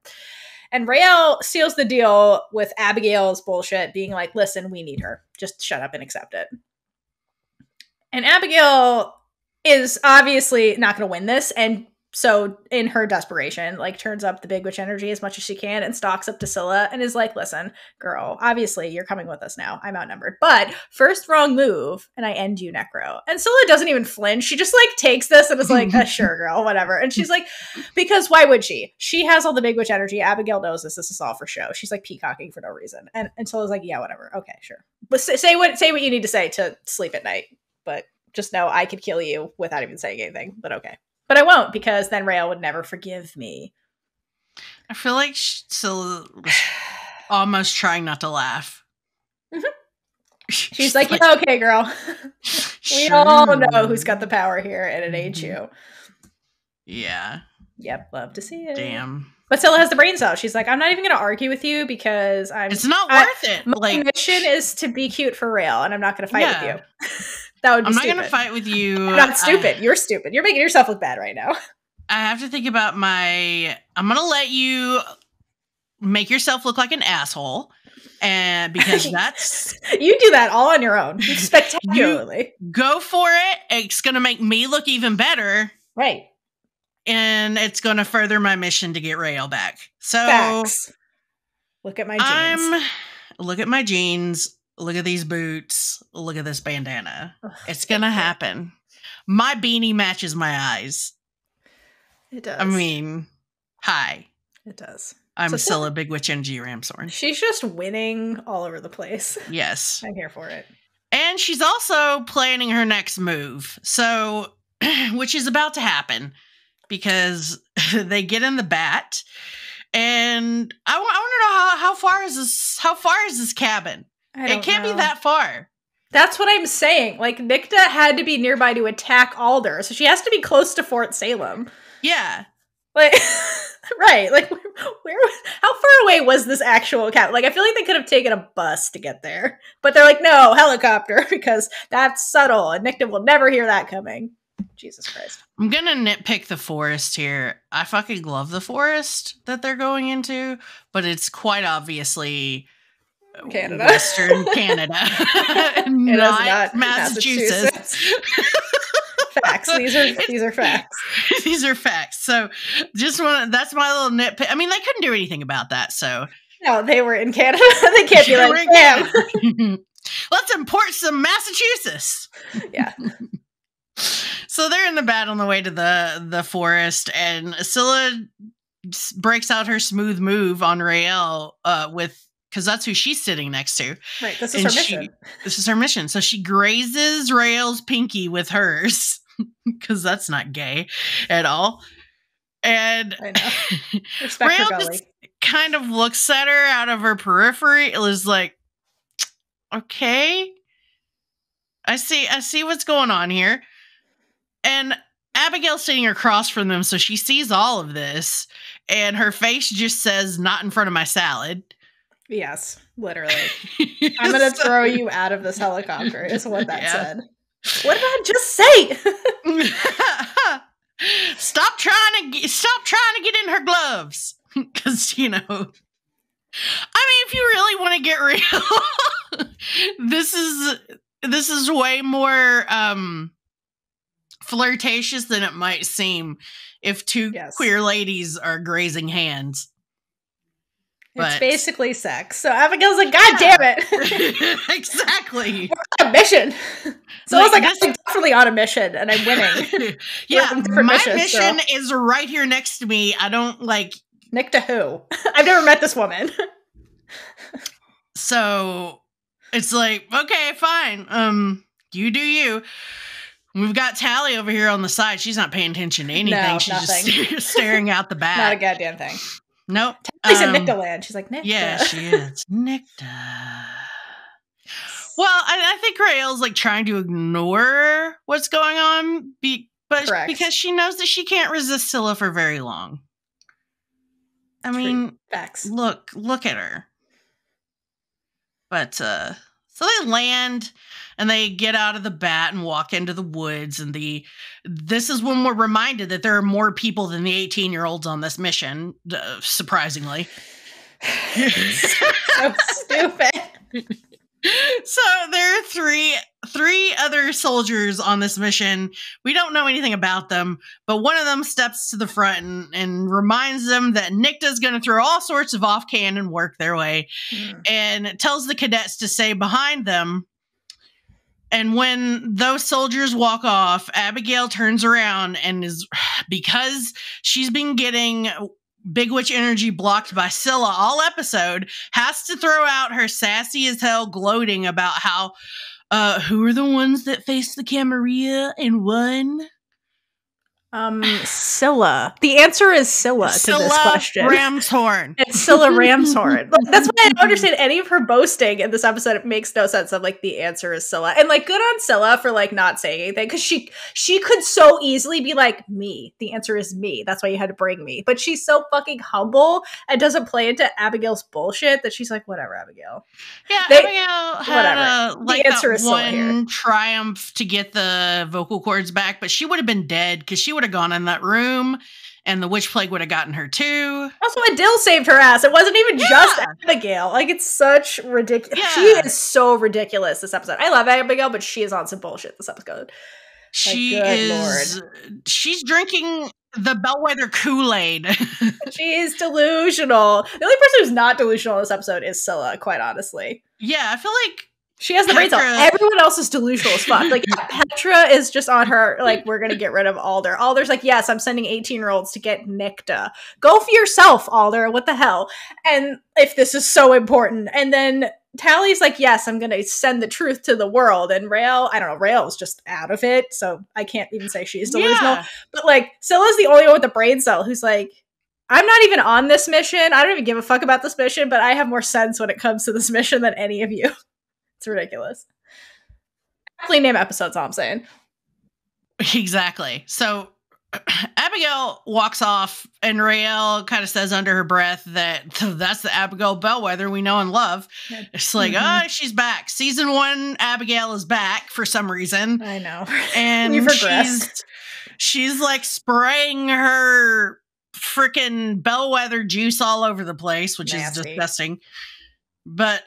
And Raelle seals the deal with Abigail's bullshit being like, listen, we need her. Just shut up and accept it. And Abigail is obviously not going to win this. And so in her desperation, like turns up the big witch energy as much as she can and stalks up to Scylla and is like, listen, girl, obviously you're coming with us now. I'm outnumbered. But first wrong move and I end you, Necro. And Scylla doesn't even flinch. She just like takes this and is like, sure, girl, whatever. And she's like, because why would she? She has all the big witch energy. Abigail knows this. This is all for show. She's like peacocking for no reason. And Scylla's like, yeah, whatever. Okay, sure. But say what you need to say to sleep at night. But just know I could kill you without even saying anything. But okay. But I won't, because then Raelle would never forgive me. I feel like Scylla was almost trying not to laugh. Mm-hmm. She's like, yeah, okay, girl. We all know who's got the power here, and it ain't you. Yeah. Yep, love to see it. Damn. But Scylla has the brain cell. She's like, I'm not even going to argue with you because it's not worth it. My mission is to be cute for Raelle, and I'm not going to fight with you. That would be stupid. I'm not going to fight with you. I'm not stupid. You're stupid. You're making yourself look bad right now. I have to think about I'm going to let you make yourself look like an asshole. And because that's... You do that all on your own. Spectacularly. Go for it. It's going to make me look even better. Right. And it's going to further my mission to get Raelle back. So... Facts. Look at my jeans. Look at my jeans. Look at these boots. Look at this bandana. Ugh, it's going to happen. My beanie matches my eyes. It does. I mean, hi. It does. I'm Scylla, Big Witch Energy Ramsorn. She's just winning all over the place. Yes. I'm here for it. And she's also planning her next move. So, which is about to happen because they get in the bat. And I want to know how far is this cabin? It can't be that far. That's what I'm saying. Like, Nicta had to be nearby to attack Alder, so she has to be close to Fort Salem. Yeah. Like, right. Like, how far away was this actual cabin? Like, I feel like they could have taken a bus to get there. But they're like, no, helicopter, because that's subtle, and Nicta will never hear that coming. Jesus Christ. I'm gonna nitpick the forest here. I fucking love the forest that they're going into, but it's quite obviously... Canada. Western Canada. not Massachusetts. Facts. These are facts. These are facts. So that's my little nitpick. I mean, they couldn't do anything about that, so. No, they were in Canada. They can't be like, damn. Let's import some Massachusetts. Yeah. So they're in the bat on the way to the forest, and Scylla breaks out her smooth move on Raelle because that's who she's sitting next to. Right, this is her mission. This is her mission. So she grazes Raelle's pinky with hers, because that's not gay at all. And I know. Respect her Raelle belly. just kind of looks at her out of her periphery. It was like, okay, I see what's going on here. And Abigail's sitting across from them, so she sees all of this, and her face just says, "Not in front of my salad." Yes, literally. I'm going to throw you out of this helicopter, is what that said. What did I just say? Stop trying to get in her gloves. Because, you know, I mean, if you really want to get real, this is way more flirtatious than it might seem if two queer ladies are grazing hands. It's basically sex. So Abigail's like, God damn it. Exactly. We're on a mission. So I was like, I'm definitely on a mission and I'm winning. My mission is right here next to me. I don't like... Nick to who? I've never met this woman. So it's like, okay, fine. You do you. We've got Tally over here on the side. She's not paying attention to anything. No, She's nothing. just staring out the back. Not a goddamn thing. Nope. Tally's in Nictaland. She's like, Nicta. Yeah, she is. Nicta. Well, I think Raelle's like trying to ignore what's going on, but because she knows that she can't resist Scylla for very long. I mean, facts. Look at her. But so they land and they get out of the bat and walk into the woods, and this is when we're reminded that there are more people than the 18-year-olds on this mission, surprisingly. So stupid. So there are three other soldiers on this mission. We don't know anything about them, but one of them steps to the front and reminds them that Nicta's going to throw all sorts of off-cannon work their way, and tells the cadets to stay behind them. And when those soldiers walk off, Abigail turns around and because she's been getting Big Witch energy blocked by Scylla all episode, has to throw out her sassy as hell gloating about how who are the ones that face the Camarilla and won? Scylla. The answer is Scylla to this question. Ramshorn. It's Scylla Ramshorn. That's why I don't understand any of her boasting in this episode. It makes no sense. Of like, the answer is Scylla. And like, good on Scylla for like not saying anything, because she could so easily be like, me. The answer is me. That's why you had to bring me. But she's so fucking humble and doesn't play into Abigail's bullshit that she's like, whatever, Abigail. Yeah, Abigail had the answer is Scylla here. Triumph to get the vocal cords back, but she would have been dead because she would have gone in that room and the witch plague would have gotten her too. Also, Adil saved her ass. It wasn't even just Abigail. Like, it's such ridiculous. Yeah. She is so ridiculous this episode. I love Abigail, but she is on some bullshit this episode. She's drinking the Bellwether Kool-Aid. She is delusional. The only person who's not delusional in this episode is Scylla, quite honestly. Yeah, I feel like she has the brain cell. Everyone else is delusional as fuck. Like, Petra is just on her, like, we're gonna get rid of Alder. Alder's like, yes, I'm sending 18-year-olds to get Nicta. Go for yourself, Alder. What the hell? And if this is so important. And then Tally's like, yes, I'm gonna send the truth to the world. And Raelle, I don't know, Raelle's just out of it, so I can't even say she's delusional. Yeah. But, like, Scylla's the only one with the brain cell who's like, I'm not even on this mission. I don't even give a fuck about this mission, but I have more sense when it comes to this mission than any of you. It's ridiculous. Definitely name episodes, all I'm saying. Exactly. So Abigail walks off, and Raelle kind of says under her breath that that's the Abigail Bellwether we know and love. It's like, she's back. Season 1 Abigail is back for some reason. I know. And we've regressed. She's like spraying her freaking Bellwether juice all over the place, which is disgusting. But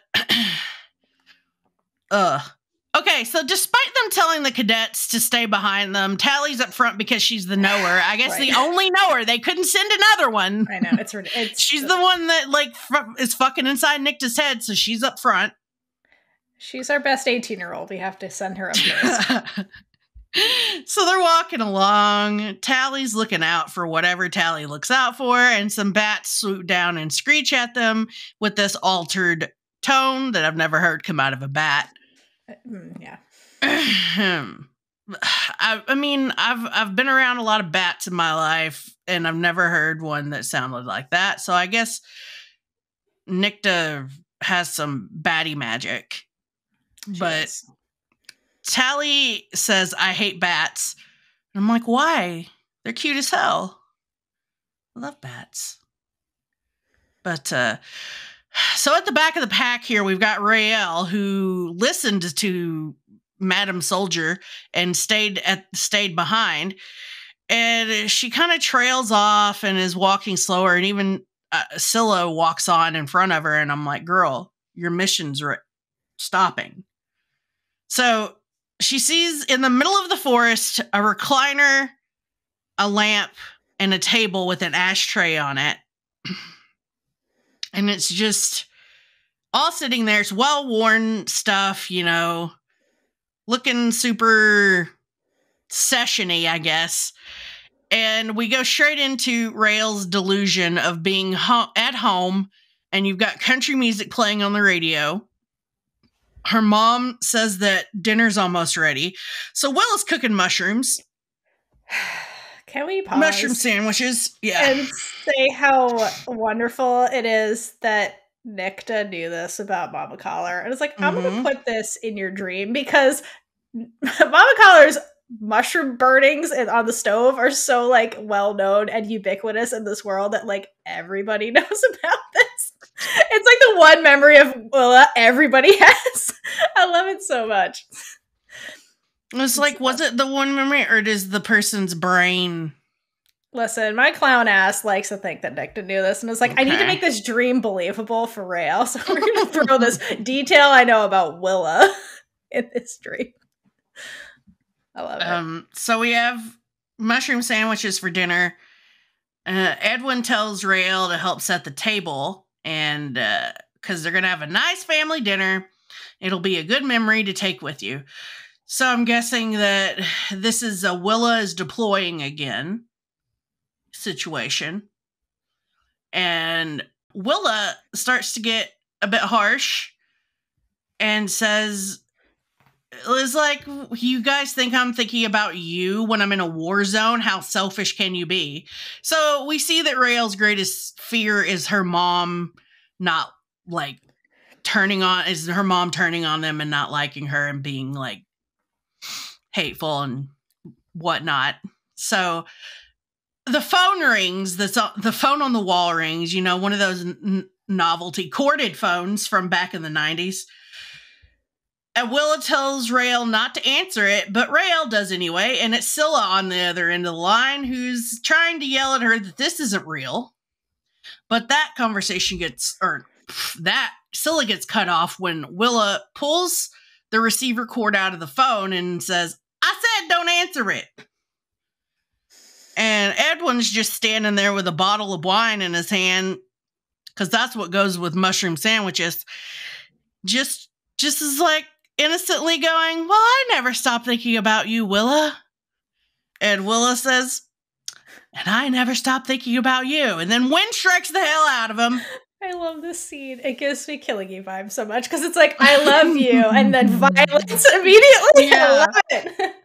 okay, so despite them telling the cadets to stay behind them, Tally's up front because she's the knower. I guess the only knower. They couldn't send another one. I know, she's the one that like is fucking inside Nicta's head, so she's up front. She's our best 18-year-old. We have to send her up first. So they're walking along. Tally's looking out for whatever Tally looks out for, and some bats swoop down and screech at them with this altered tone that I've never heard come out of a bat. Yeah. I mean, I've been around a lot of bats in my life, and I've never heard one that sounded like that. So I guess Nicta has some batty magic. But Tally says, I hate bats. I'm like, why? They're cute as hell. I love bats. But, so at the back of the pack here, we've got Raelle, who listened to Madam Soldier and stayed behind. And she kind of trails off and is walking slower. And even Scylla walks on in front of her. And I'm like, girl, your mission's stopping. So she sees in the middle of the forest a recliner, a lamp, and a table with an ashtray on it. And it's just all sitting there. It's well-worn stuff, you know, looking super session-y, I guess. And we go straight into Raelle's delusion of being at home, and you've got country music playing on the radio. Her mom says that dinner's almost ready. So Willa's cooking mushrooms. Can we pause? Mushroom sandwiches. Yeah. And say how wonderful it is that Nicta knew this about Mama Collar. And it's like, I'm going to put this in your dream, because Mama Collar's mushroom burnings on the stove are so like well known and ubiquitous in this world that like everybody knows about this. It's like the one memory of Willa everybody has. I love it so much. It's like, was it the one memory, or does the person's brain? Listen, my clown ass likes to think that Nicta knew this, and it's like, okay, I need to make this dream believable for Raelle, so we're going to throw this detail I know about Willa in this dream. I love it. So we have mushroom sandwiches for dinner. Edwin tells Raelle to help set the table, and because they're going to have a nice family dinner. It'll be a good memory to take with you. So I'm guessing that this is a Willa is deploying again situation. And Willa starts to get a bit harsh and says, it's like, you guys think I'm thinking about you when I'm in a war zone? How selfish can you be? So we see that Raelle's greatest fear is her mom not like turning on them and not liking her and being like hateful and whatnot. So the phone rings. The phone on the wall rings. You know, one of those novelty corded phones from back in the 90s. And Willa tells Raelle not to answer it, but Raelle does anyway. And it's Scylla on the other end of the line who's trying to yell at her that this isn't real. But that Scylla gets cut off when Willa pulls the receiver cord out of the phone and says, I said don't answer it. And Edwin's just standing there with a bottle of wine in his hand, because that's what goes with mushroom sandwiches. Just is like innocently going, well, I never stopped thinking about you, Willa. And Willa says, and I never stopped thinking about you. And then wind strikes the hell out of him. I love this scene. It gives me Killing Eve vibes so much, because it's like, I love you, and then violence immediately. Yeah. I love it.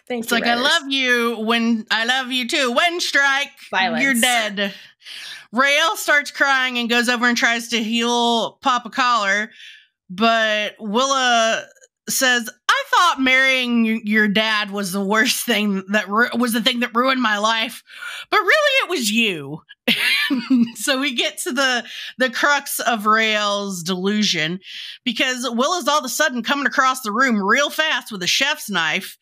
Thank it's you, like, writers. I love you too. Wind strike, violence. You're dead. Raelle starts crying and goes over and tries to heal Papa Collar, but Willa says, I thought marrying your dad was the worst thing was the thing that ruined my life, but really it was you. So we get to the crux of Raelle's delusion, because Willa's all of a sudden coming across the room real fast with a chef's knife,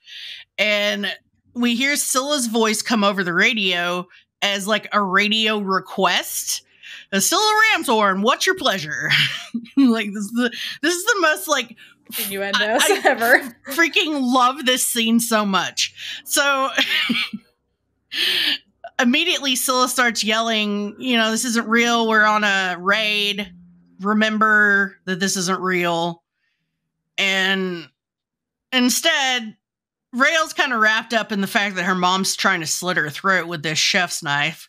and we hear Scylla's voice come over the radio as like a radio request. Scylla Ramshorn, what's your pleasure? Like this is the most like innuendos ever. Freaking love this scene so much. So immediately Scylla starts yelling, you know, this isn't real. We're on a raid. Remember that this isn't real. And instead, Raelle's kind of wrapped up in the fact that her mom's trying to slit her throat with this chef's knife.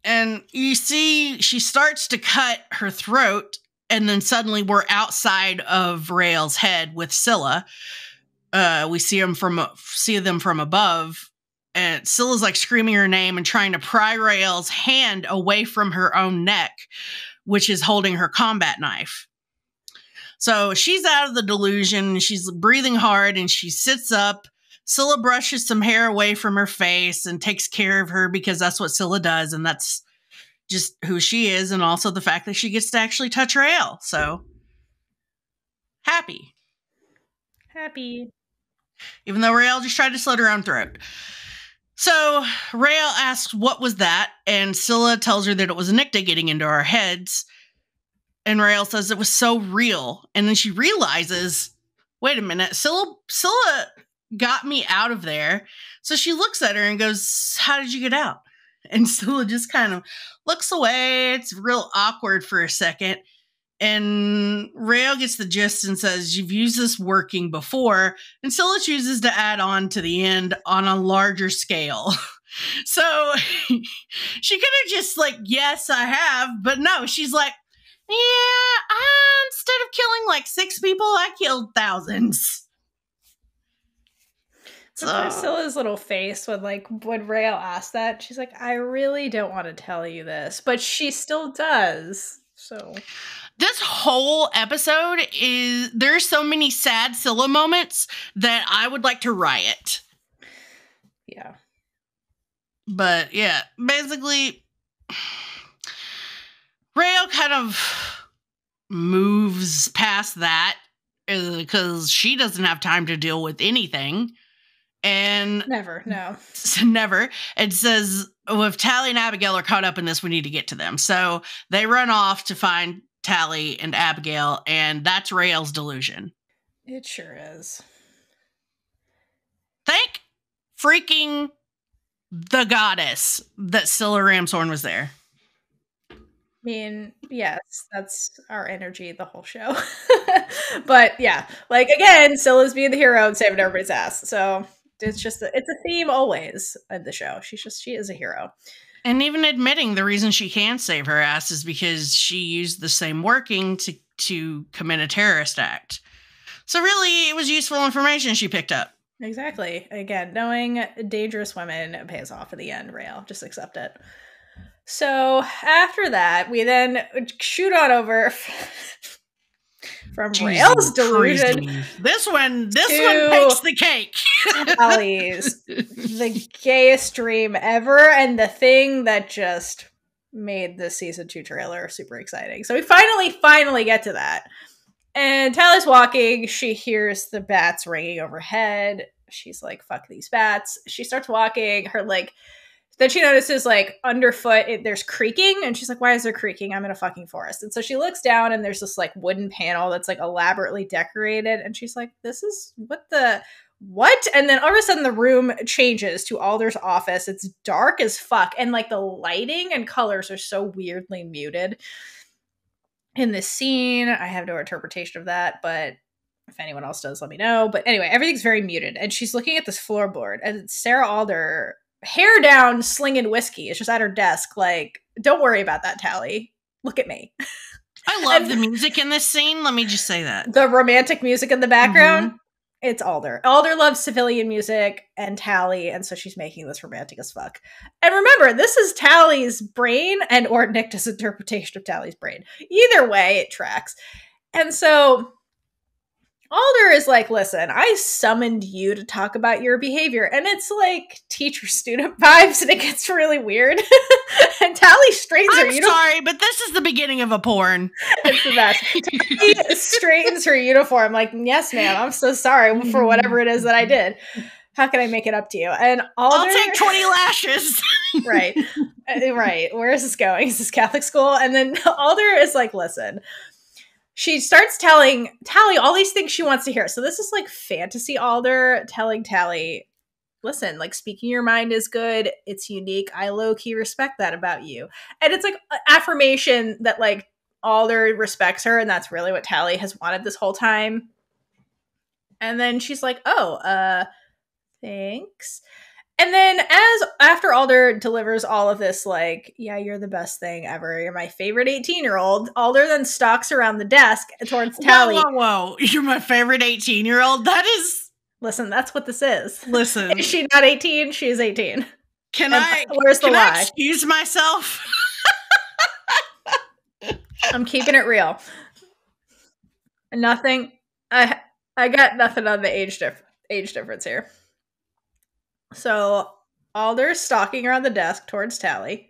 And you see, she starts to cut her throat, and then suddenly we're outside of Raelle's head with Scylla. We see them from above, and Scylla's like screaming her name and trying to pry Raelle's hand away from her own neck, which is holding her combat knife. So she's out of the delusion. She's breathing hard, and she sits up. Scylla brushes some hair away from her face and takes care of her because that's what Scylla does, and that's just who she is, and also the fact that she gets to actually touch Raelle. So, happy. Happy. Even though Raelle just tried to slit her own throat. So, Raelle asks, what was that? And Scylla tells her that it was Nicta getting into our heads. And Raelle says it was so real. And then she realizes, wait a minute, Scylla got me out of there. So she looks at her and goes, how did you get out? And Scylla just kind of looks away. It's real awkward for a second. And Raelle gets the gist and says, you've used this working before. And Scylla chooses to add on to the end on a larger scale. So she could have just like, yes, I have. But no, she's like, yeah, instead of killing like 6 people, I killed thousands. So Scylla's little face when Raelle asked that, she's like, I really don't want to tell you this, but she still does. So this whole episode there's so many sad Scylla moments that I would like to riot. Yeah. But yeah, basically Raelle kind of moves past that because she doesn't have time to deal with anything. And never. And says, well, if Tally and Abigail are caught up in this, we need to get to them. So they run off to find Tally and Abigail, and that's Raelle's delusion. It sure is. Thank freaking the goddess that Scylla Ramshorn was there. I mean, yes, that's our energy the whole show. But yeah, again, Scylla's being the hero and saving everybody's ass. So it's a theme always in the show. She is a hero. And even admitting the reason she can save her ass is because she used the same working to commit a terrorist act. So really, it was useful information she picked up. Exactly. Again, knowing dangerous women pays off in the end, Raelle. Just accept it. So after that, we then shoot on over from Raelle's delusion. Crazy. This one takes the cake. Tally's the gayest dream ever, and the thing that just made the season 2 trailer super exciting. So we finally get to that. And Tally's walking. She hears the bats ringing overhead. She's like, fuck these bats. She starts walking. Then she notices underfoot, there's creaking. And she's like, why is there creaking? I'm in a fucking forest. And so she looks down and there's this wooden panel that's elaborately decorated. And she's like, this is what? And then all of a sudden the room changes to Alder's office. It's dark as fuck. And the lighting and colors are so weirdly muted in this scene. I have no interpretation of that, but if anyone else does, let me know. But anyway, everything's very muted. And she's looking at this floorboard, and it's Sarah Alder, hair down, slinging whiskey. It's just at her desk. Don't worry about that, Tally. Look at me. I love the music in this scene. Let me just say that. The romantic music in the background. Mm-hmm. It's Alder. Alder loves civilian music and Tally, and so she's making this romantic as fuck. And remember, this is Tally's brain or Nicta's interpretation of Tally's brain. Either way, it tracks. And so Alder is like, listen, I summoned you to talk about your behavior. And it's teacher-student vibes, and it gets really weird. And Tally straightens her uniform. I'm sorry, but this is the beginning of a porn. It's the best. Tally straightens her uniform yes, ma'am, I'm so sorry for whatever it is that I did. How can I make it up to you? And Alder, I'll take 20 lashes. Right. Right. Where is this going? Is this Catholic school? And then Alder is like, listen. She starts telling Tally all these things she wants to hear. So this is fantasy Alder telling Tally, listen, speaking your mind is good. It's unique. I low-key respect that about you. And it's affirmation that Alder respects her, and that's really what Tally has wanted this whole time. And then she's like, oh, thanks. And then after Alder delivers all of this, yeah, you're the best thing ever. You're my favorite 18-year-old. Alder then stalks around the desk towards Tally. Whoa. You're my favorite 18-year-old? That is... Listen, that's what this is. Listen. Is she not 18? She is 18. Where's the lie? I excuse myself? I'm keeping it real. Nothing. I got nothing on the age difference here. So Alder's stalking around the desk towards Tally.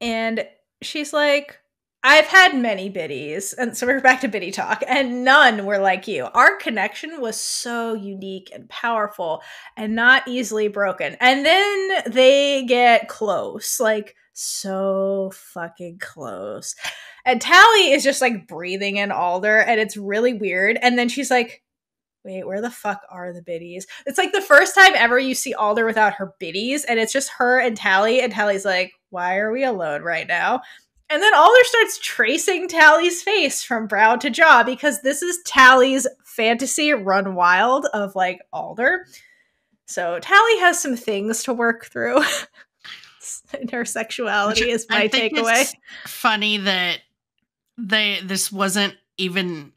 And she's like, I've had many biddies. And so we're back to biddy talk. And none were like you. Our connection was so unique and powerful and not easily broken. And then they get close. Like, so fucking close. And Tally is just like breathing in Alder. And it's really weird. And then she's like, wait, where the fuck are the biddies? It's like the first time ever you see Alder without her biddies, and it's just her and Tally, and Tally's like, why are we alone right now? And then Alder starts tracing Tally's face from brow to jaw, because this is Tally's fantasy run wild of, like, Alder. So Tally has some things to work through. And her sexuality is my takeaway. It's funny that this wasn't even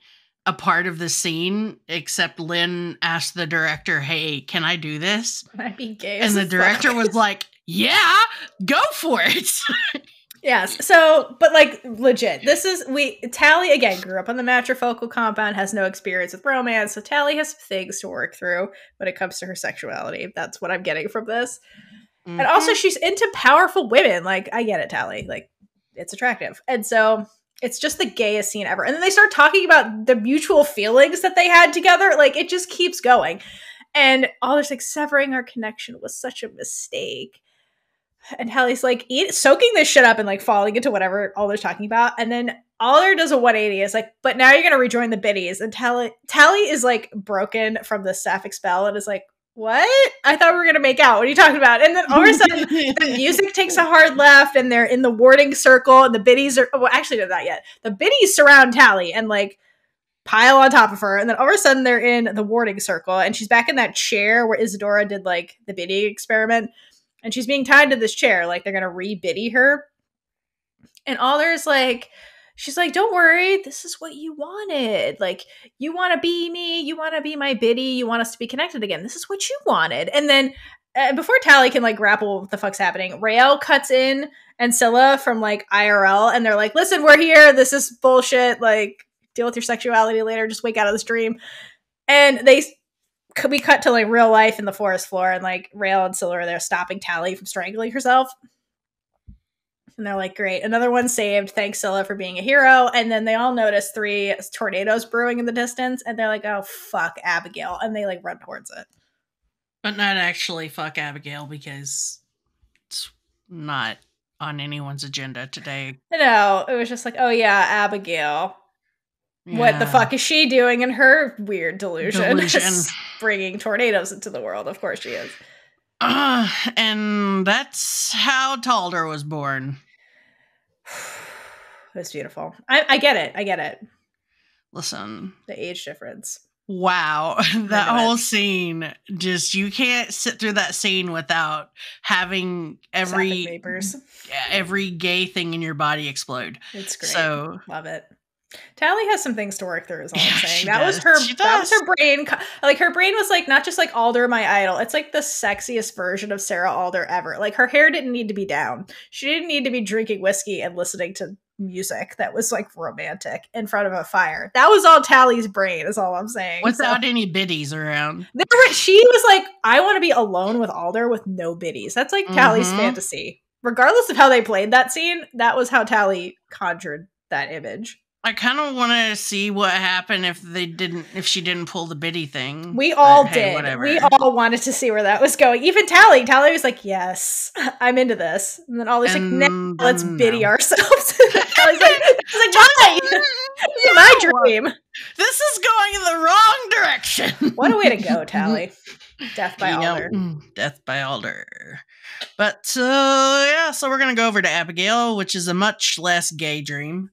a part of the scene, except Lynn asked the director, hey, can I do this? Can I be gay? And the director was like, yeah, go for it. Yes. So, but like legit, Tally again grew up on the matrifocal compound, has no experience with romance. So Tally has things to work through when it comes to her sexuality. That's what I'm getting from this. Mm-hmm. And also she's into powerful women. Like, I get it, Tally. Like, it's attractive. And so it's just the gayest scene ever. And then they start talking about the mutual feelings that they had together. Like, it just keeps going. And Alder's like, severing our connection was such a mistake. And Tally's like, soaking this shit up and like falling into whatever Alder's talking about. And then Alder does a 180. It's like, but now you're going to rejoin the biddies. And Tally is like broken from the sapphic spell and is like, what? I thought we were going to make out. What are you talking about? And then all of a sudden, the music takes a hard left and they're in the warding circle and the biddies are, well, actually, no, not yet. The biddies surround Tally and like pile on top of her. And then all of a sudden, they're in the warding circle and she's back in that chair where Isadora did like the biddy experiment. And she's being tied to this chair. Like they're going to re-biddy her. And Alder's like, she's like, don't worry, this is what you wanted. Like, you want to be me, you want to be my biddy, you want us to be connected again. This is what you wanted. And then before Tally can like grapple with what the fuck's happening, Raelle cuts in and Scylla from like IRL, and they're like, listen, we're here, this is bullshit, like, deal with your sexuality later, just wake out of this dream. And we cut to like real life in the forest floor, and like Raelle and Scylla are there stopping Tally from strangling herself. And they're like, great, another one saved. Thanks, Scylla, for being a hero. And then they all notice 3 tornadoes brewing in the distance. And they're like, oh, fuck Abigail. And they like run towards it. But not actually fuck Abigail, because it's not on anyone's agenda today. No, it was just like, oh yeah, Abigail. Yeah. What the fuck is she doing in her weird delusion? Bringing tornadoes into the world. Of course she is. And that's how Talder was born. It was beautiful. I get it. Listen. The age difference. Wow. That whole scene, just, you can't sit through that scene without having every gay thing in your body explode. It's great. So, love it. Tally has some things to work through, is all I'm saying. That was her brain. Like, her brain was like, not just like Alder, my idol. It's like the sexiest version of Sarah Alder ever. Like, her hair didn't need to be down. She didn't need to be drinking whiskey and listening to music that was like romantic in front of a fire. That was all Tally's brain, is all I'm saying. Without any biddies around. She was like, I want to be alone with Alder with no biddies. That's like Tally's fantasy. Regardless of how they played that scene, that was how Tally conjured that image. I kind of want to see what happened if she didn't pull the biddy thing. We all did. Whatever. We all wanted to see where that was going. Even Tally. Tally was like, yes, I'm into this. And then Ollie's like, no, let's biddy ourselves. Tally's like, why? It's my dream. This is going in the wrong direction. What a way to go, Tally. Death by Alder. Death by Alder. But, so we're going to go over to Abigail, which is a much less gay dream.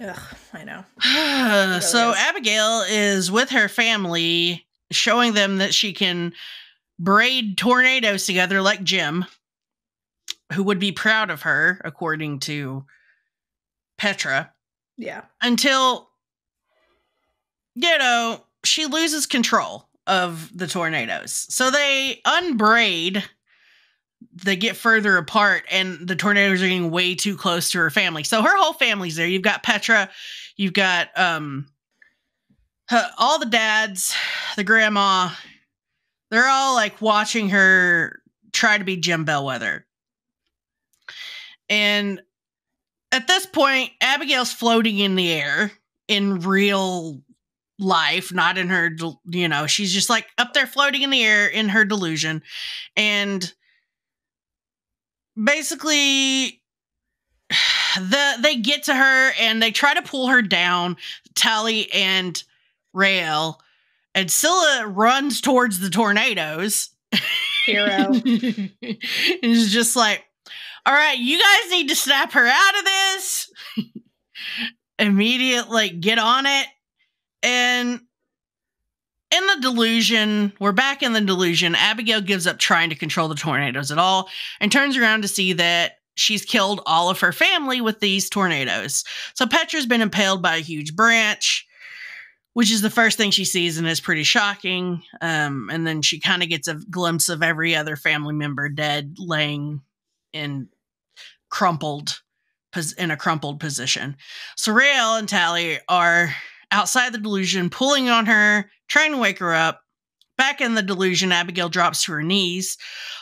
Ugh, I know. Really so is. Abigail is with her family, showing them that she can braid tornadoes together like Jim, who would be proud of her, according to Petra. Yeah. Until, she loses control of the tornadoes. So they unbraid. They get further apart, and the tornadoes are getting way too close to her family. So her whole family's there. You've got Petra, you've got all the dads, the grandma, They're all like watching her try to be Jim Bellwether. And at this point, Abigail's floating in the air in real life, not in her, she's just like up there floating in the air in her delusion. And basically, they get to her and they try to pull her down, Tally and Raelle. And Scylla runs towards the tornadoes. Hero. And is just like, all right, you guys need to snap her out of this. Immediately get on it. And in the delusion, we're back in the delusion. Abigail gives up trying to control the tornadoes at all and turns around to see that she's killed all of her family with these tornadoes. So Petra's been impaled by a huge branch, which is the first thing she sees and is pretty shocking. And then she kind of gets a glimpse of every other family member dead, laying in a crumpled position. So Raelle and Tally are outside the delusion, pulling on her, trying to wake her up. Back in the delusion, Abigail drops to her knees,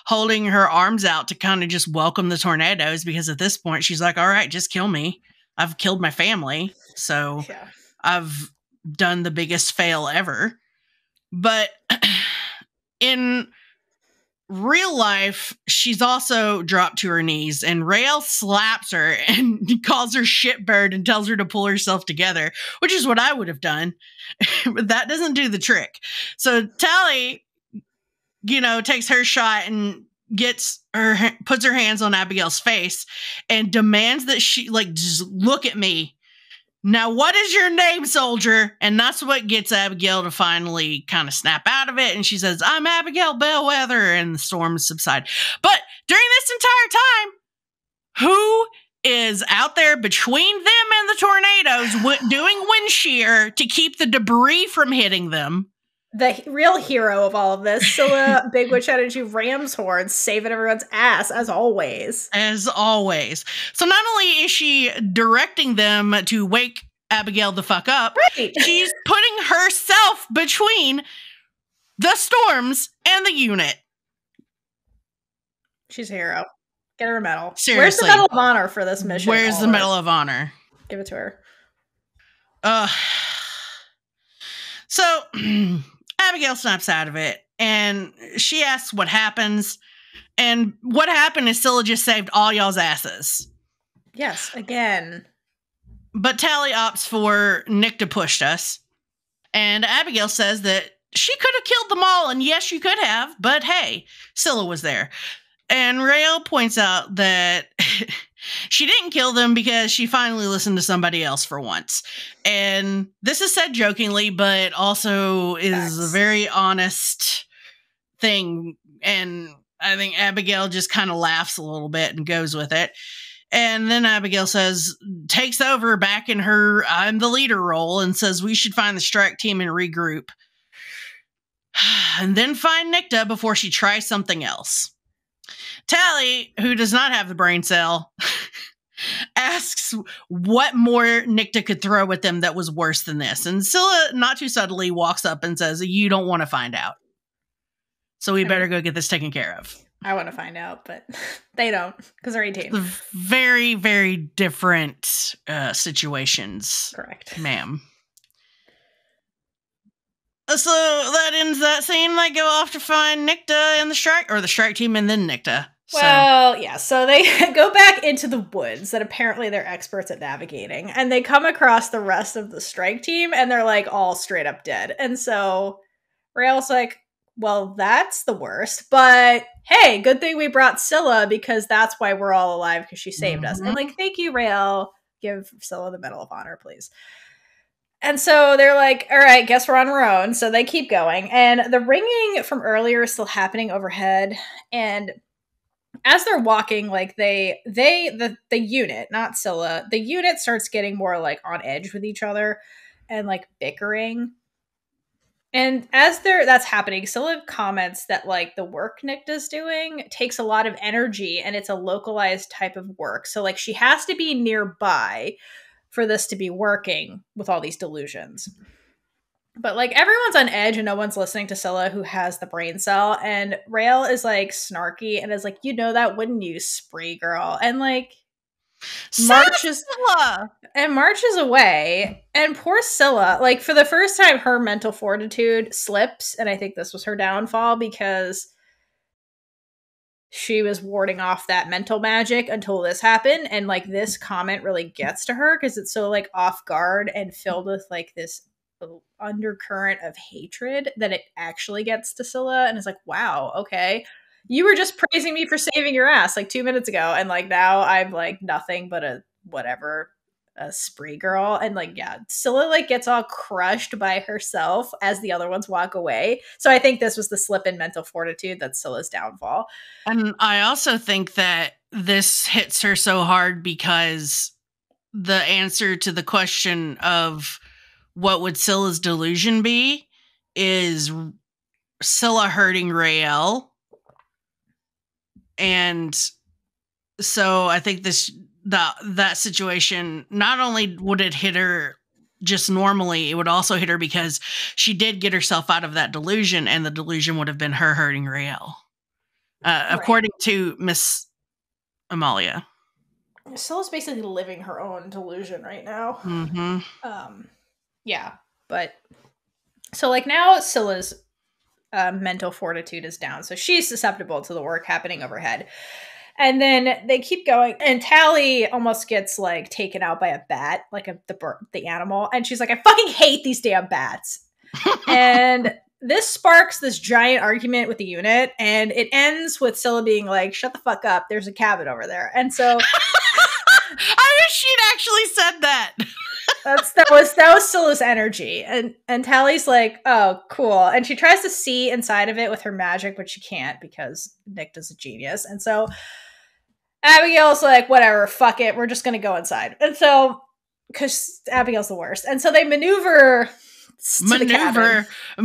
holding her arms out to kind of just welcome the tornadoes, because at this point she's like, all right, just kill me. I've killed my family. So yeah. I've done the biggest fail ever. But in real life, she's also dropped to her knees, and Raelle slaps her and calls her shitbird and tells her to pull herself together, which is what I would have done. But that doesn't do the trick. So Tally, takes her shot and puts her hands on Abigail's face and demands that she just look at me. Now, what is your name, soldier? And that's what gets Abigail to finally kind of snap out of it. And she says, I'm Abigail Bellwether, and the storms subside. But during this entire time, who is out there between them and the tornadoes doing wind shear to keep the debris from hitting them? The real hero of all of this, Scylla, Big Witch Energy, Ram's Horns, saving everyone's ass, as always. As always. So not only is she directing them to wake Abigail the fuck up, right, she's putting herself between the storms and the unit. She's a hero. Get her a medal. Seriously. Where's the Medal of Honor for this mission? Where's the Medal of Honor? Give it to her. So Abigail snaps out of it, and she asks what happens. And what happened is Scylla just saved all y'all's asses. Yes, again. But Tally opts for Nicta pushed us. And Abigail says that she could have killed them all, and yes, you could have, but hey, Scylla was there. And Raelle points out that she didn't kill them because she finally listened to somebody else for once. And this is said jokingly, but also is a very honest thing. And I think Abigail just kind of laughs a little bit and goes with it. And then Abigail takes over back in her I'm the leader role and says we should find the strike team and regroup. And then find Nicta before she tries something else. Tally, who does not have the brain cell, asks what more Nicta could throw at them that was worse than this. And Scylla, not too subtly, walks up and says, you don't want to find out. So we better go get this taken care of. I want to find out, but they don't, because they're 18. Very, very different situations. Correct. Ma'am. So that ends that scene. They go off to find Nicta and the strike team, and then Nicta. Well, yeah, so they go back into the woods that apparently they're experts at navigating, and they come across the rest of the strike team, and they're like all straight up dead. And so Raelle's like, well, that's the worst, but hey, good thing we brought Scylla because that's why we're all alive, because she saved us. And like, thank you, Raelle. Give Scylla the Medal of Honor, please. And so they're like, all right, guess we're on our own. So they keep going. And the ringing from earlier is still happening overhead. And as they're walking, like the unit, not Scylla, the unit starts getting more like on edge with each other and like bickering. And as that's happening, Scylla comments that like the work Nicta's doing takes a lot of energy and it's a localized type of work. So like she has to be nearby for this to be working with all these delusions. But like everyone's on edge and no one's listening to Scylla, who has the brain cell, and Raelle is like snarky and is like, you know that, wouldn't you, spree girl? And like marches away. And poor Scylla, like for the first time, her mental fortitude slips, and I think this was her downfall because she was warding off that mental magic until this happened, and like this comment really gets to her because it's so like off guard and filled with like this undercurrent of hatred that it actually gets to Scylla, and it's like, wow, okay, you were just praising me for saving your ass like 2 minutes ago, and like now I'm like nothing but a whatever, a spree girl. And like, yeah, Scylla like gets all crushed by herself as the other ones walk away. So I think this was the slip in mental fortitude that's Scylla's downfall. And I also think that this hits her so hard because the answer to the question of what would Scylla's delusion be is Scylla hurting Raelle. And so I think that situation, not only would it hit her just normally, it would also hit her because she did get herself out of that delusion, and the delusion would have been her hurting Raelle. Right. According to Miss Amalia. Scylla's basically living her own delusion right now. Mm-hmm. Yeah, but so like now Scylla's mental fortitude is down, so she's susceptible to the work happening overhead. And then they keep going, and Tally almost gets like taken out by a bat, like the animal, and she's like, I fucking hate these damn bats. And this sparks this giant argument with the unit, and it ends with Scylla being like, shut the fuck up, there's a cabin over there. And so I wish she'd actually said that. that was Scylla's energy. And Tally's like, oh, cool. And she tries to see inside of it with her magic, but she can't because Nicta's a genius. And so Abigail's like, whatever, fuck it, we're just gonna go inside. And so, because Abigail's the worst. And so they maneuver,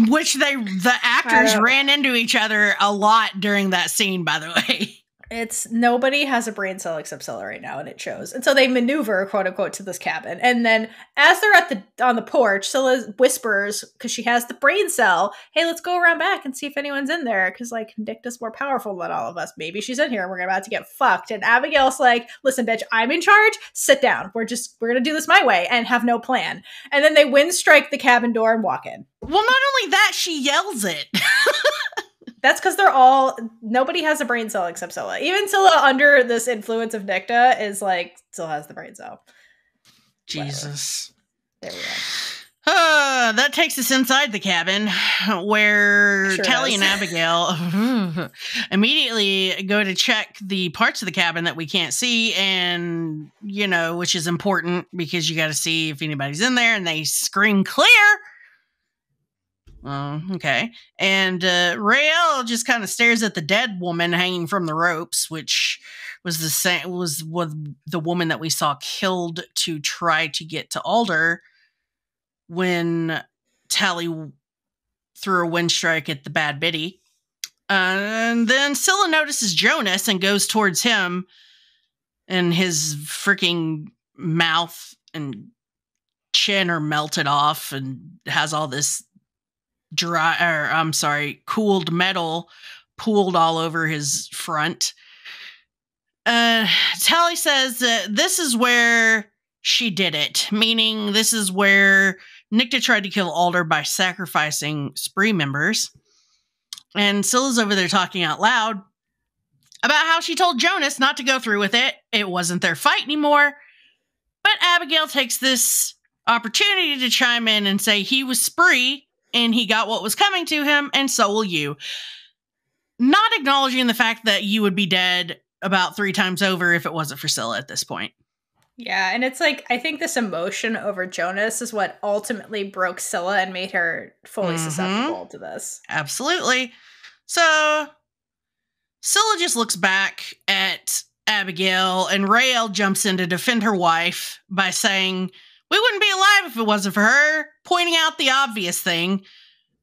which the actors ran into each other a lot during that scene, by the way. It's nobody has a brain cell except Scylla right now, and it shows. And so they maneuver, quote unquote, to this cabin. And then as they're on the porch, Scylla whispers, because she has the brain cell, hey, let's go around back and see if anyone's in there. Because like Nicta's more powerful than all of us. Maybe she's in here and we're about to get fucked. And Abigail's like, listen, bitch, I'm in charge. Sit down. We're gonna do this my way and have no plan. And then they wind strike the cabin door and walk in. Well, not only that, she yells it. That's because nobody has a brain cell except Scylla. Even Scylla, under this influence of Nicta, is like, still has the brain cell. Jesus. Whatever. There we go. That takes us inside the cabin, where Tally and Abigail immediately go to check the parts of the cabin that we can't see, and, which is important because you got to see if anybody's in there, and they scream clear. Oh, okay. And Raelle just kind of stares at the dead woman hanging from the ropes, which was the woman that we saw killed to try to get to Alder when Tally threw a wind strike at the bad biddy. And then Scylla notices Jonas and goes towards him, and his freaking mouth and chin are melted off and has all this cooled metal pooled all over his front. Tally says that this is where she did it, meaning this is where Nicta tried to kill Alder by sacrificing spree members. And Scylla's over there talking out loud about how she told Jonas not to go through with it. It wasn't their fight anymore. But Abigail takes this opportunity to chime in and say he was spree, and he got what was coming to him, and so will you. Not acknowledging the fact that you would be dead about 3 times over if it wasn't for Scylla at this point. Yeah, and it's like, I think this emotion over Jonas is what ultimately broke Scylla and made her fully susceptible to this. Absolutely. So, Scylla just looks back at Abigail, and Raelle jumps in to defend her wife by saying, we wouldn't be alive if it wasn't for her, pointing out the obvious thing.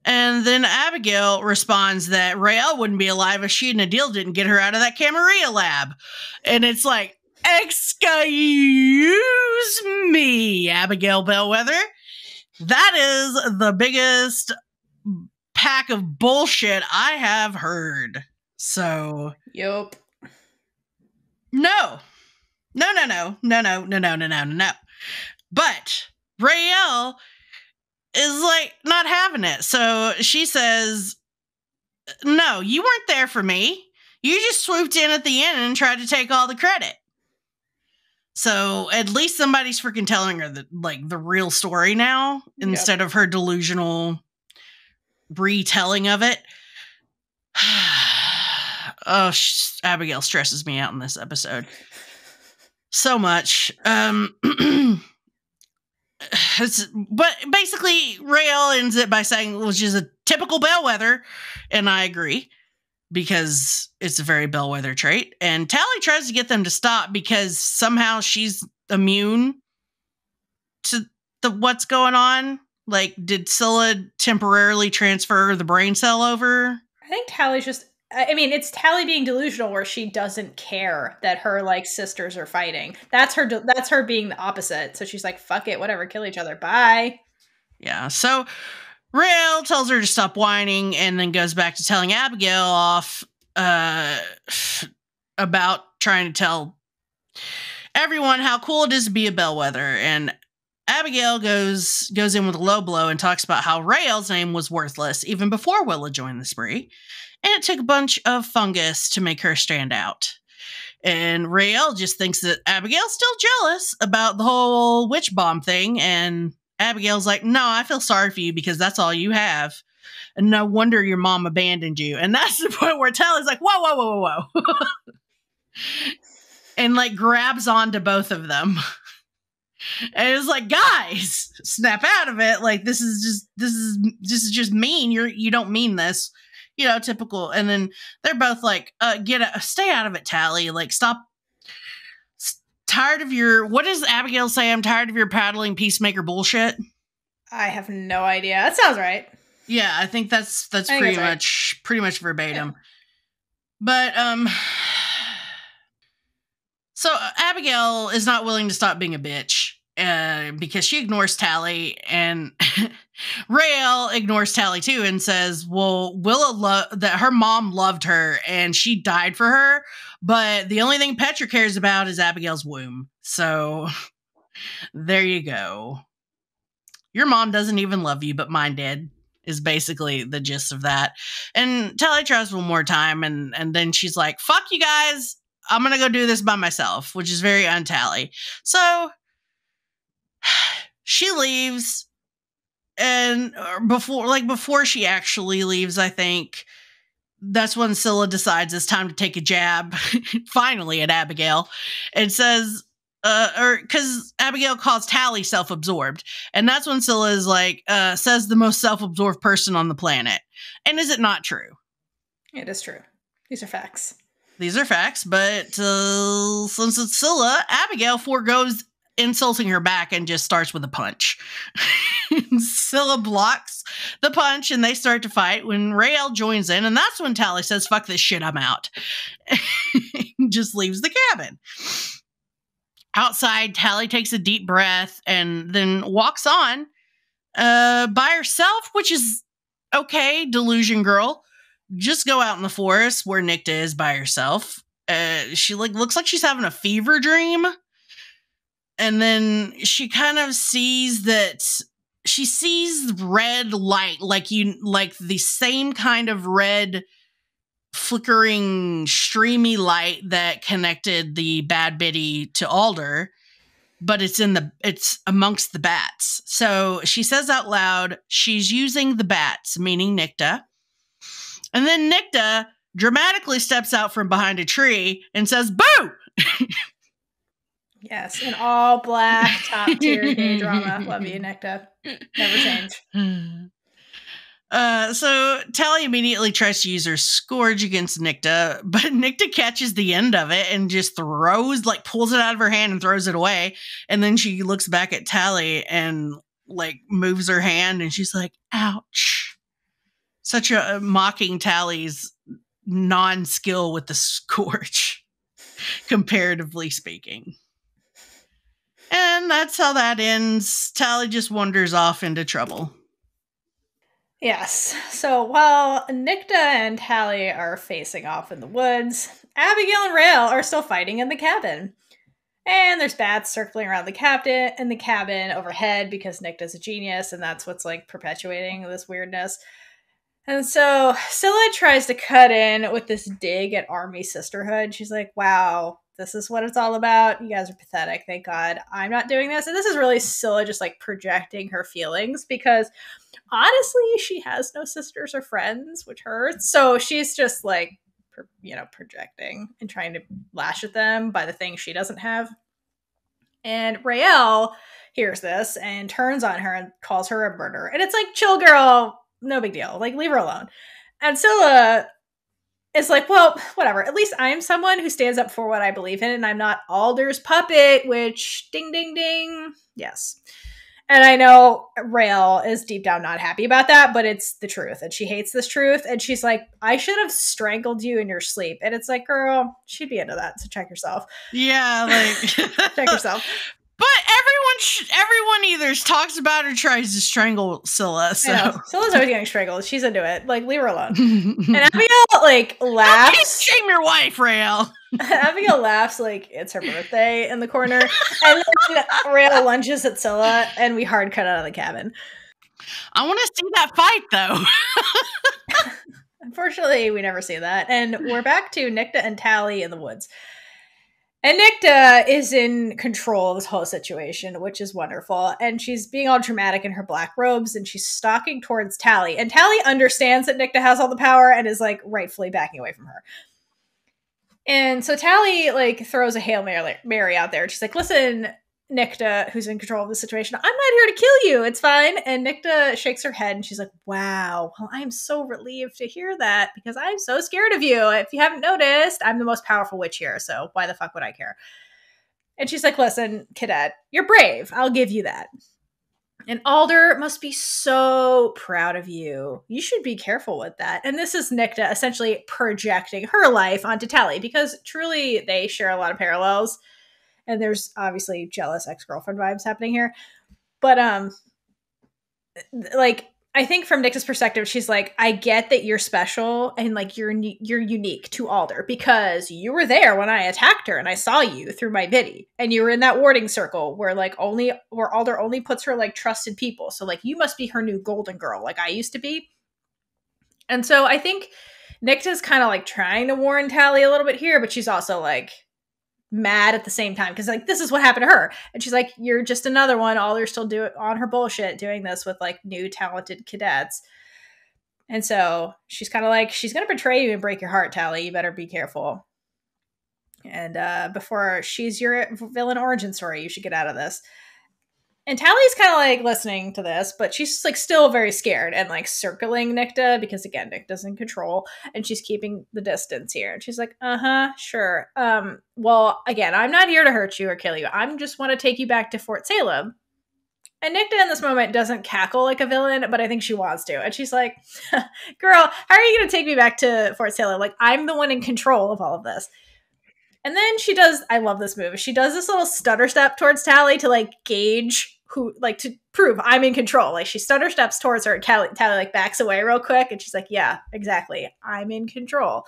And then Abigail responds that Raelle wouldn't be alive if she and Adil didn't get her out of that Camarilla lab. And it's like, excuse me, Abigail Bellwether. That is the biggest pack of bullshit I have heard. So, Yup. no. But Raelle is like not having it. So she says, no, you weren't there for me. You just swooped in at the end and tried to take all the credit. So at least somebody's freaking telling her the real story now instead of her delusional retelling of it. Oh, Abigail stresses me out in this episode so much. But basically, Raelle ends it by saying, which is a typical bellwether, and I agree, because it's a very bellwether trait. And Tally tries to get them to stop because somehow she's immune to what's going on. Like, did Scylla temporarily transfer the brain cell over? I think Tally's just... I mean, it's Tally being delusional where she doesn't care that her, like, sisters are fighting. That's her being the opposite. So she's like, fuck it, whatever, kill each other, bye. Yeah, so Raelle tells her to stop whining and then goes back to telling Abigail off about trying to tell everyone how cool it is to be a bellwether. And Abigail goes in with a low blow and talks about how Raelle's name was worthless even before Willa joined the spree. And it took a bunch of fungus to make her stand out. And Raelle just thinks that Abigail's still jealous about the whole witch bomb thing. And Abigail's like, no, I feel sorry for you because that's all you have. And no wonder your mom abandoned you. And that's the point where Tally's like, whoa. And like grabs onto both of them. And it's like, guys, snap out of it. Like, this is just mean. You don't mean this. You know, typical. And then they're both like, stay out of it, Tally. Like, stop. Tired of your, what does Abigail say? I'm tired of your paddling peacemaker bullshit. I have no idea. That sounds right. Yeah, I think that's pretty much verbatim. Yeah. But, so Abigail is not willing to stop being a bitch. Because she ignores Tally, and Raelle ignores Tally too and says, well, Willa that her mom loved her and she died for her, but the only thing Petra cares about is Abigail's womb. So there you go. Your mom doesn't even love you, but mine did, is basically the gist of that. And Tally tries one more time, and then she's like, fuck you guys, I'm gonna go do this by myself, which is very un-Tally. So she leaves, and before she actually leaves, I think that's when Scylla decides it's time to take a jab, finally, at Abigail, and says, because Abigail calls Tally self-absorbed, and that's when Scylla is like, says the most self-absorbed person on the planet. And is it not true? It is true. These are facts. But since it's Scylla, Abigail forgoes insulting her back and just starts with a punch. Scylla blocks the punch and they start to fight when Raelle joins in, and that's when Tally says, fuck this shit, I'm out. Just leaves the cabin. Outside, Tally takes a deep breath and then walks on by herself, which is okay, delusion girl. Just go out in the forest where Nicta is by herself. She looks like she's having a fever dream. And then she kind of sees red light, like the same kind of red flickering streamy light that connected the bad biddy to Alder, but it's amongst the bats. So she says out loud, she's using the bats, meaning Nicta. And then Nicta dramatically steps out from behind a tree and says, boo! Yes, an all black top tier gay drama. Love you, Nicta. Never change. So Tally immediately tries to use her scourge against Nicta, but Nicta catches the end of it and just pulls it out of her hand and throws it away. And then she looks back at Tally and moves her hand and she's like, ouch. Such a mocking Tally's non-skill with the scourge, comparatively speaking. And that's how that ends. Tally just wanders off into trouble. Yes. So while Nicta and Tally are facing off in the woods, Abigail and Raelle are still fighting in the cabin. And there's bats circling around the cabin overhead because Nicta's a genius, and that's what's like perpetuating this weirdness. And so Scylla tries to cut in with this dig at army sisterhood. She's like, wow, this is what it's all about. You guys are pathetic. Thank God I'm not doing this. And this is really Scylla just like projecting her feelings because honestly, she has no sisters or friends, which hurts. So she's just like, projecting and trying to lash at them by the things she doesn't have. And Raelle hears this and turns on her and calls her a murderer. And it's like, chill, girl. No big deal. Like, leave her alone. And Scylla is like, well, whatever. At least I'm someone who stands up for what I believe in, and I'm not Alder's puppet, which ding, ding, ding. Yes. And I know Raelle is deep down not happy about that, but it's the truth. And she hates this truth. And she's like, I should have strangled you in your sleep. And it's like, girl, she'd be into that. So check yourself. Yeah, like check yourself. But everyone either talks about or tries to strangle Scylla. So Scylla's always getting strangled. She's into it. Like, leave her alone. And Abigail like laughs. Don't shame your wife, Raelle. Abigail laughs like it's her birthday in the corner, and then Raelle lunges at Scylla, and we hard cut out of the cabin. I want to see that fight, though. Unfortunately, we never see that, and we're back to Nicta and Tally in the woods. And Nicta is in control of this whole situation, which is wonderful. And she's being all dramatic in her black robes, and she's stalking towards Tally. And Tally understands that Nicta has all the power and is like rightfully backing away from her. And so Tally like throws a Hail Mary out there. She's like, listen, Nicta, who's in control of the situation, I'm not here to kill you. It's fine. And Nicta shakes her head and she's like, wow, well, I'm so relieved to hear that because I'm so scared of you. If you haven't noticed, I'm the most powerful witch here. So why the fuck would I care? And she's like, listen, cadet, you're brave. I'll give you that. And Alder must be so proud of you. You should be careful with that. And this is Nicta essentially projecting her life onto Tally because truly they share a lot of parallels. And there's obviously jealous ex-girlfriend vibes happening here. But, like, I think from Nicta's perspective, she's like, I get that you're special and, like, you're unique to Alder because you were there when I attacked her and I saw you through my biddy. And you were in that warding circle where, like, where Alder only puts her, like, trusted people. So, like, you must be her new golden girl like I used to be. And so I think Nicta's kind of, like, trying to warn Tally a little bit here, but she's also, like, mad at the same time because like this is what happened to her, and she's like, you're just another one. Alder's still on her bullshit doing this with like new talented cadets. And so she's kind of like, she's gonna betray you and break your heart, Tally. You better be careful. And before she's your villain origin story, you should get out of this. And Tally's kind of like listening to this, but she's like still very scared and like circling Nicta because again, Nicta's in control and she's keeping the distance here. And she's like, sure. Well, again, I'm not here to hurt you or kill you. I just want to take you back to Fort Salem. And Nicta in this moment doesn't cackle like a villain, but I think she wants to. And she's like, girl, how are you going to take me back to Fort Salem? Like, I'm the one in control of all of this. And then she does, I love this move. She does this little stutter step towards Tally to like gauge who, like to prove I'm in control. Like she stutter steps towards her and Tally like backs away real quick. And she's like, yeah, exactly. I'm in control.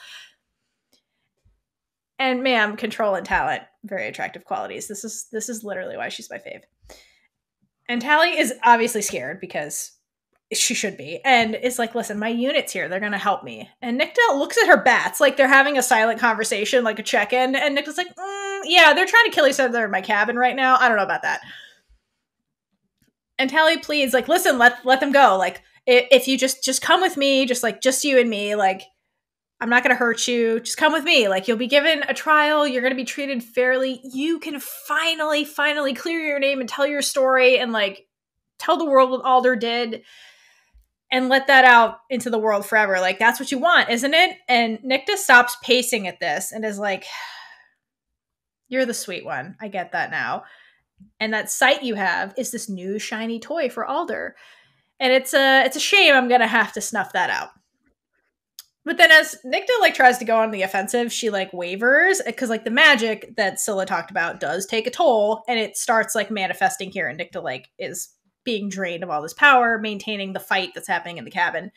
And ma'am, control and talent, very attractive qualities. This is literally why she's my fave. And Tally is obviously scared because she should be. And it's like, listen, my unit's here. They're going to help me. And Nicta looks at her bats like they're having a silent conversation, like a check-in. And Nicta's like, yeah, they're trying to kill each other in my cabin right now. I don't know about that. And Tally pleads, like, listen, let them go. Like, if you just come with me, just you and me, like, I'm not going to hurt you. Just come with me. Like, you'll be given a trial. You're going to be treated fairly. You can finally clear your name and tell your story and, like, tell the world what Alder did and let that out into the world forever. Like, that's what you want, isn't it? And Nicta stops pacing at this and is like, you're the sweet one. I get that now. And that sight you have is this new shiny toy for Alder. And it's a shame I'm going to have to snuff that out. But then as Nicta like tries to go on the offensive, she like wavers because like the magic that Scylla talked about does take a toll, and it starts like manifesting here, and Nicta like is being drained of all this power, maintaining the fight that's happening in the cabin.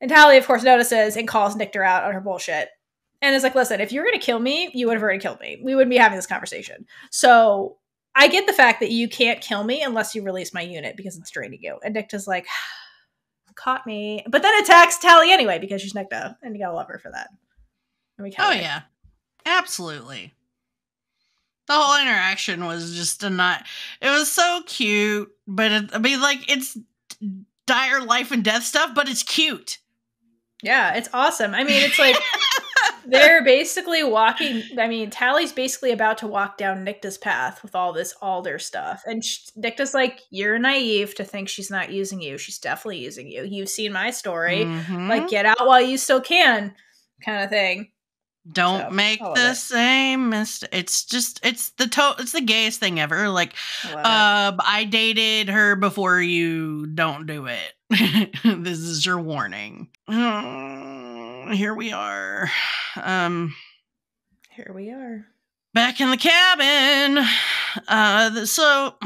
And Tally, of course, notices and calls Nicta out on her bullshit. And is like, listen, if you were going to kill me, you would have already killed me. We wouldn't be having this conversation. So I get the fact that you can't kill me unless you release my unit because it's draining you. And Nicta's like, caught me. But then attacks Tally anyway because she's Nicta. And you gotta love her for that. Yeah. Absolutely. The whole interaction was just it was so cute, but it's dire life and death stuff, but it's cute. Yeah, it's awesome. I mean, it's like they're basically walking. I mean, Tally's basically about to walk down Nicta's path with all this Alder stuff. And Nicta's like, you're naive to think she's not using you. She's definitely using you. You've seen my story. Mm-hmm. Like, get out while you still can, kind of thing. Don't make the same mistake. It's the gayest thing ever. Like, I dated her before you. Don't do it. This is your warning. Here we are. Here we are. Back in the cabin. So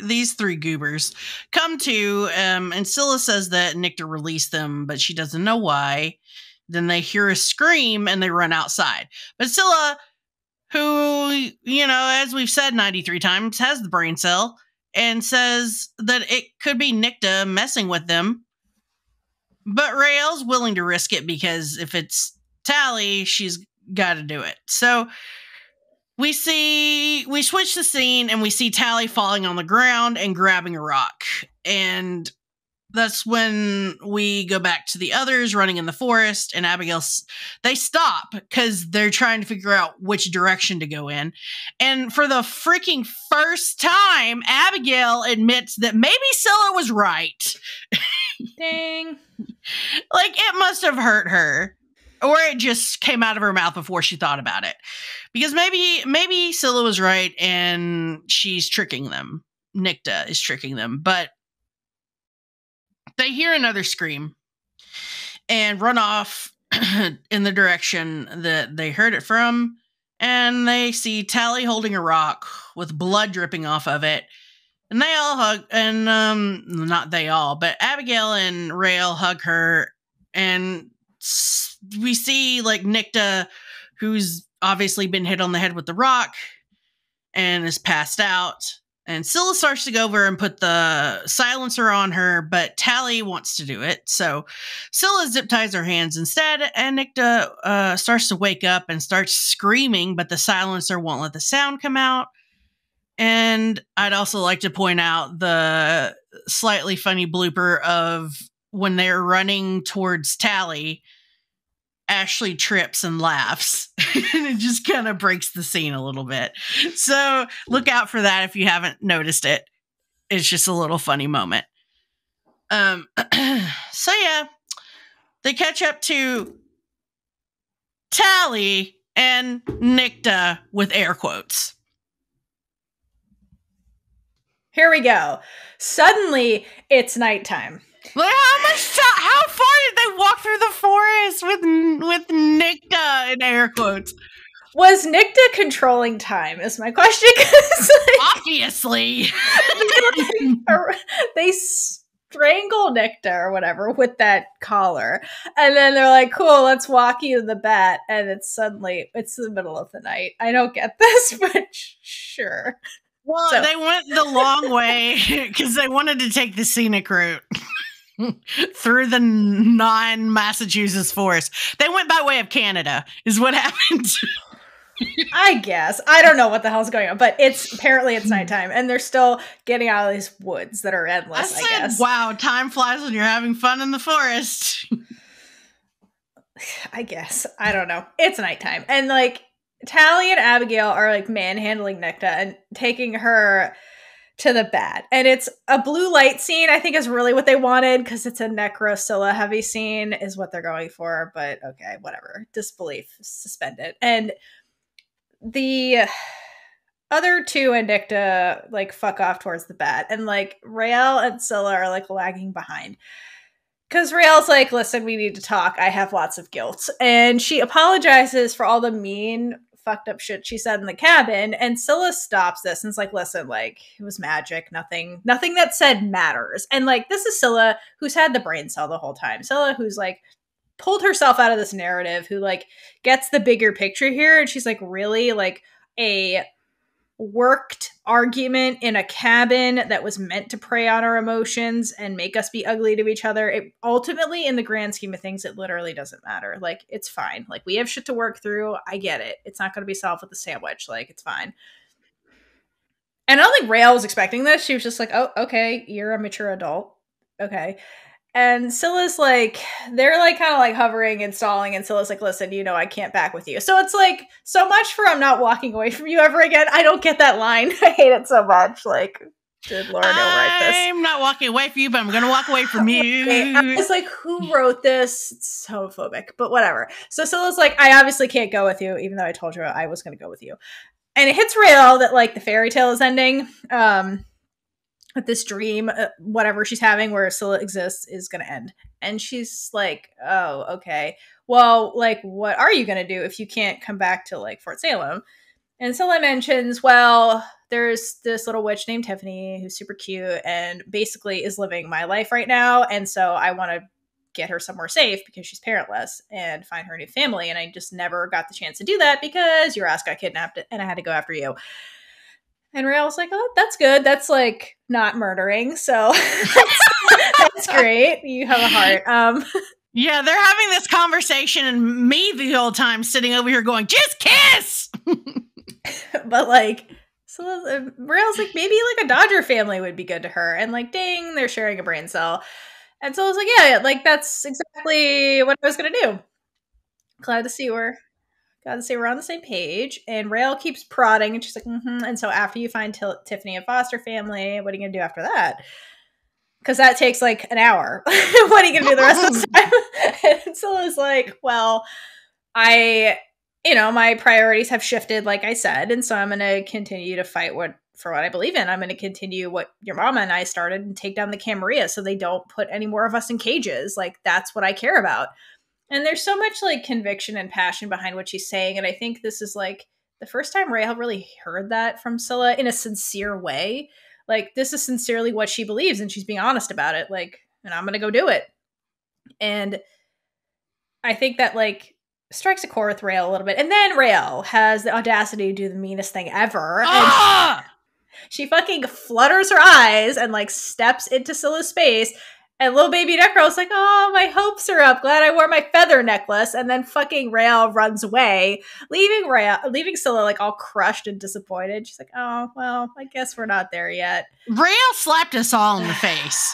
these three goobers come to, and Scylla says that Nicta released them, but she doesn't know why. Then they hear a scream and they run outside. But Scylla, who, as we've said 93 times, has the brain cell, and says that it could be Nicta messing with them. But Raelle's willing to risk it because if it's Tally, she's got to do it. So we switch the scene and we see Tally falling on the ground and grabbing a rock. And that's when we go back to the others running in the forest, and Abigail, they stop because they're trying to figure out which direction to go in. And for the freaking first time, Abigail admits that maybe Scylla was right. Dang. Like, it must have hurt her. Or it just came out of her mouth before she thought about it. Because maybe Scylla was right and she's tricking them. Nicta is tricking them. But they hear another scream and run off in the direction that they heard it from. And they see Tally holding a rock with blood dripping off of it. And they all hug, and not they all, but Abigail and Raelle hug her. And we see like Nicta, who's obviously been hit on the head with the rock and is passed out. And Scylla starts to go over and put the silencer on her, but Tally wants to do it. So Scylla zip ties her hands instead, and Nicta starts to wake up and starts screaming, but the silencer won't let the sound come out. And I'd also like to point out the slightly funny blooper of when they're running towards Tally, Ashley trips and laughs. And it just kind of breaks the scene a little bit. So look out for that if you haven't noticed it. It's just a little funny moment. So yeah, they catch up to Tally and Nicta with air quotes. Here we go. Suddenly, it's nighttime. Like, how far did they walk through the forest with Nicta in air quotes? Was Nicta controlling time is my question. Obviously. They strangle Nicta or whatever with that collar. And then they're like, cool, let's walk you to the bat. And it's the middle of the night. I don't get this, but sure. Well, they went the long way because they wanted to take the scenic route through the non-Massachusetts forest. They went by way of Canada, is what happened. I guess. I don't know what the hell's going on, but apparently it's nighttime, and they're still getting out of these woods that are endless, I guess. Wow, time flies when you're having fun in the forest. I guess. I don't know. It's nighttime. And, like, Tally and Abigail are like manhandling Nicta and taking her to the bat. And it's a blue light scene, I think is really what they wanted because it's a Necro Scylla heavy scene is what they're going for. But okay, whatever. Disbelief suspended. And other two and Nicta like fuck off towards the bed, and like Raelle and Scylla are like lagging behind. Because Raelle's like, listen, we need to talk. I have lots of guilt. And she apologizes for all the mean, fucked up shit she said in the cabin. And Scylla stops this and is like, listen, like, it was magic. Nothing that said matters. And like, this is Scylla who's had the brain cell the whole time. Scylla who's like pulled herself out of this narrative, who like gets the bigger picture here. And she's like, really? Like a worked argument in a cabin that was meant to prey on our emotions and make us be ugly to each other. It ultimately, in the grand scheme of things, it literally doesn't matter. Like, it's fine. Like, we have shit to work through. I get it. It's not going to be solved with a sandwich. Like, it's fine. And I don't think Raelle was expecting this. She was just like, oh, okay, you're a mature adult. Okay. And Scylla's like, they're like kind of like hovering and stalling, and Scylla's like, listen, you know, I can't back with you. So it's like, so much for I'm not walking away from you ever again. I don't get that line. I hate it so much. Like, did Laura Neal write this? I'm not walking away from you, but I'm going to walk away from you. Okay. I was like, who wrote this? It's homophobic, but whatever. So Scylla's like, I obviously can't go with you, even though I told you I was going to go with you. And it hits Raelle that like the fairy tale is ending. That this dream, whatever she's having where Scylla exists, is going to end. And she's like, oh, okay. Well, like, what are you going to do if you can't come back to, like, Fort Salem? And Scylla mentions, well, there's this little witch named Tiffany who's super cute and basically is living my life right now. And so I want to get her somewhere safe because she's parentless and find her a new family. And I just never got the chance to do that because your ass got kidnapped and I had to go after you. And Raelle's like, oh, that's good. That's like not murdering. So that's great. You have a heart. Yeah, they're having this conversation and me the whole time sitting over here going, just kiss! But like, so Raelle's like, maybe like a Dodger family would be good to her. And like, dang, they're sharing a brain cell. And so I was like, yeah, like that's exactly what I was going to do. Glad to see we're on the same page. And Raelle keeps prodding, and she's like, mm-hmm. And so after you find Tiffany and foster family, what are you going to do after that? Because that takes like an hour. What are you going to do the rest of the time? And Scylla's like, well, my priorities have shifted, like I said. And so I'm going to continue to fight for what I believe in. I'm going to continue what your mama and I started and take down the Camarilla so they don't put any more of us in cages. Like, that's what I care about. And there's so much like conviction and passion behind what she's saying. And I think this is like the first time Raelle really heard that from Scylla in a sincere way. Like, this is sincerely what she believes and she's being honest about it. Like, and I'm going to go do it. And I think that like strikes a chord with Raelle a little bit. And then Raelle has the audacity to do the meanest thing ever. And she fucking flutters her eyes and like steps into Scylla's space. And little baby Necro's like, oh, my hopes are up. Glad I wore my feather necklace. And then fucking Raelle runs away, leaving Scylla like all crushed and disappointed. She's like, oh, well, I guess we're not there yet. Raelle slapped us all in the face.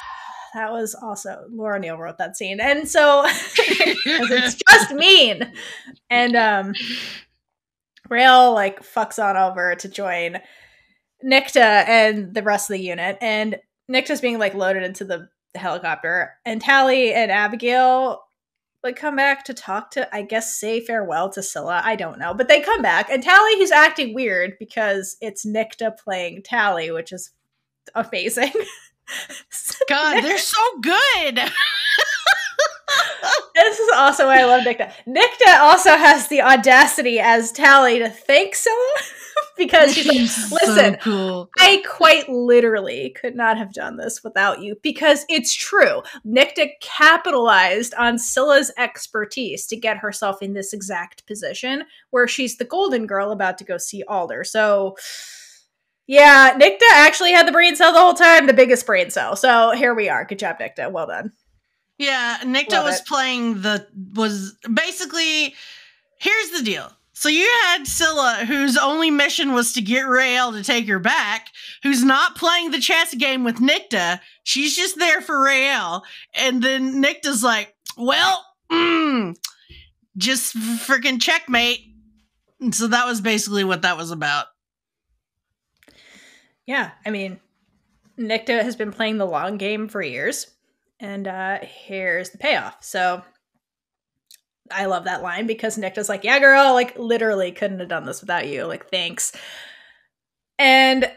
That was also, Laura Neal wrote that scene. And so, it's just mean. And Raelle like fucks on over to join Nicta and the rest of the unit. And Nicta's being like loaded into the helicopter, and Tally and Abigail like come back to talk to, I guess, say farewell to Scylla. I don't know, but they come back, and Tally, who's acting weird because it's Nicta playing Tally, which is amazing. God, they're so good. This is also why I love Nicta. Nicta also has the audacity as Tally to thank Scylla because she's like, listen, so cool. I quite literally could not have done this without you, because it's true. Nicta capitalized on Scylla's expertise to get herself in this exact position where she's the golden girl about to go see Alder. So yeah, Nicta actually had the brain cell the whole time, the biggest brain cell. So here we are. Good job, Nicta. Well done. Yeah, Nicta was basically, here's the deal. So you had Scylla, whose only mission was to get Raelle to take her back, who's not playing the chess game with Nicta. She's just there for Raelle. And then Nicta's like, well, just freaking checkmate. And so that was basically what that was about. Yeah, I mean, Nicta has been playing the long game for years. And here's the payoff. So I love that line because Nicta's like, yeah, girl, like literally couldn't have done this without you. Like, thanks. And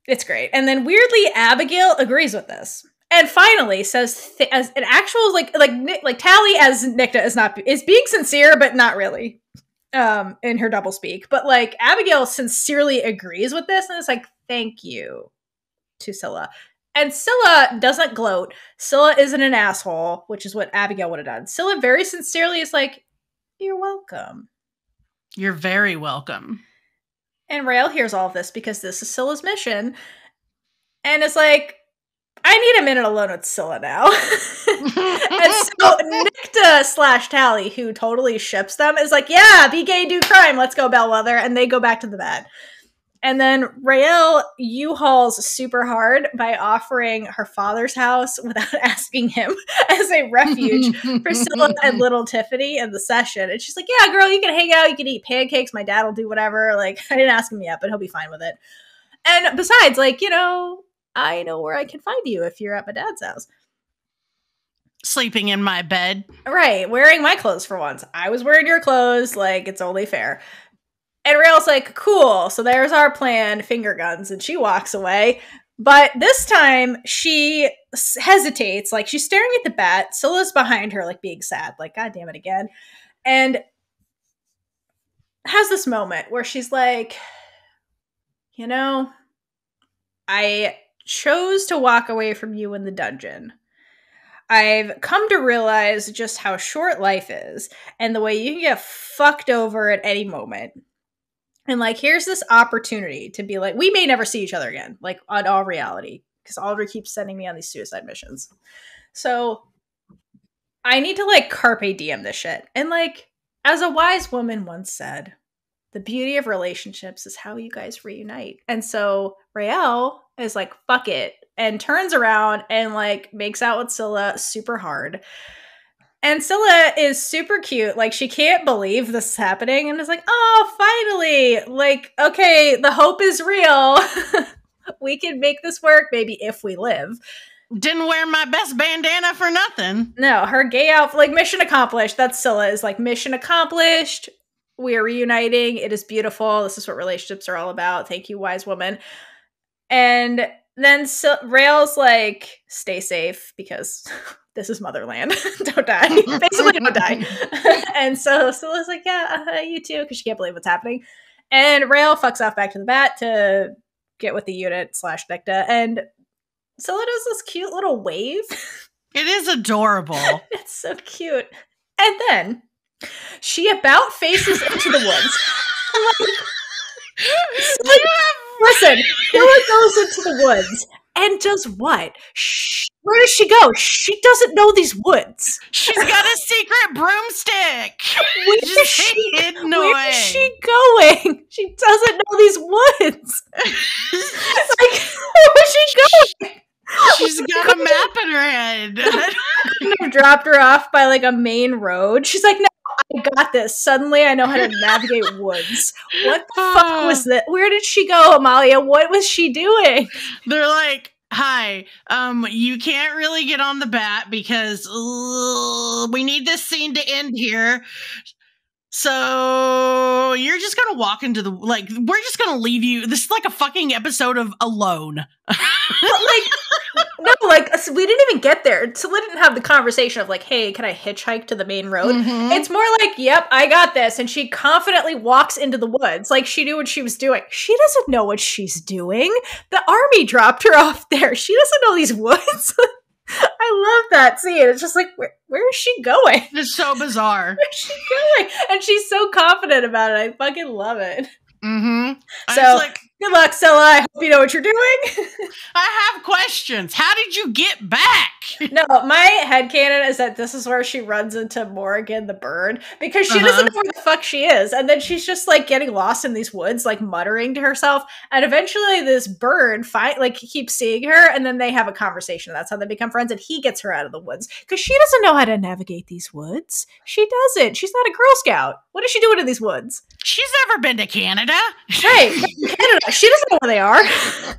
it's great. And then weirdly, Abigail agrees with this. And finally says as an actual like Tally as Nicta is being sincere, but not really. In her double speak. But like Abigail sincerely agrees with this and is like, thank you to Scylla. And Scylla doesn't gloat. Scylla isn't an asshole, which is what Abigail would have done. Scylla very sincerely is like, you're welcome. You're very welcome. And Raelle hears all of this because this is Scylla's mission. And is like, I need a minute alone with Scylla now. And so Nicta / Tally, who totally ships them, is like, yeah, be gay, do crime. Let's go, Bellwether. And they go back to the bed. And then Raelle U-hauls super hard by offering her father's house without asking him as a refuge for Scylla and little Tiffany in the session. And she's like, yeah, girl, you can hang out. You can eat pancakes. My dad will do whatever. Like, I didn't ask him yet, but he'll be fine with it. And besides, like, you know, I know where I can find you if you're at my dad's house. Sleeping in my bed. Right. Wearing my clothes for once. I was wearing your clothes. Like, it's only fair. And Raelle's like, cool. So there's our plan. Finger guns. And she walks away. But this time she hesitates. Like, she's staring at the bat. Scylla's behind her, like, being sad. Like, God damn it again. And has this moment where she's like, you know, I chose to walk away from you in the dungeon. I've come to realize just how short life is and the way you can get fucked over at any moment. And like, here's this opportunity to be like, we may never see each other again, like on all reality, because Oliver keeps sending me on these suicide missions. So I need to like carpe diem this shit. And like, as a wise woman once said, the beauty of relationships is how you guys reunite. And so Raelle is like, fuck it, and turns around and like makes out with Scylla super hard. And Scylla is super cute. Like, she can't believe this is happening and is like, oh, finally. Like, okay, the hope is real. We can make this work, maybe, if we live. Didn't wear my best bandana for nothing. No, her gay outfit, like, mission accomplished. That's Scylla, is like, mission accomplished. We are reuniting. It is beautiful. This is what relationships are all about. Thank you, wise woman. And then Raelle's like, stay safe because this is Motherland. Don't die. Basically, don't die. And so Scylla's like, yeah, you too, because she can't believe what's happening. And Raelle fucks off back to the bat to get with the unit / Nicta. And Scylla does this cute little wave. It is adorable. It's so cute. And then she about faces into the woods. Like, listen, Scylla goes into the woods and does what? Where does she go? She doesn't know these woods. She's got a secret broomstick. Where is she going? She doesn't know these woods. Like, where's she going? She's got a map in her head. Couldn't have dropped her off by like a main road. She's like, no, I got this. Suddenly I know how to navigate woods. What the fuck was that? Where did she go, Amalia? What was she doing? They're like, hi, you can't really get on the bat because we need this scene to end here. So you're just gonna walk into the, like, we're just gonna leave you. This is like a fucking episode of Alone. But like, no, like, we didn't even get there. So we didn't have the conversation of like, hey, can I hitchhike to the main road? Mm-hmm. It's more like, yep, I got this. And she confidently walks into the woods. Like, she knew what she was doing. She doesn't know what she's doing. The army dropped her off there. She doesn't know these woods. I love that scene. It's just like, where is she going? It's so bizarre. Where's she going? And she's so confident about it. I fucking love it. Mm-hmm. So, like, good luck, Scylla. I hope you know what you're doing. I have questions. How did you get back? No, my headcanon is that this is where she runs into Morrigan the bird because she doesn't know where the fuck she is. And then she's just like getting lost in these woods, like muttering to herself. And eventually this bird keeps seeing her, and then they have a conversation. That's how they become friends. And he gets her out of the woods because she doesn't know how to navigate these woods. She doesn't. She's not a Girl Scout. What is she doing in these woods? She's never been to Canada. Right. Canada. She doesn't know where they are.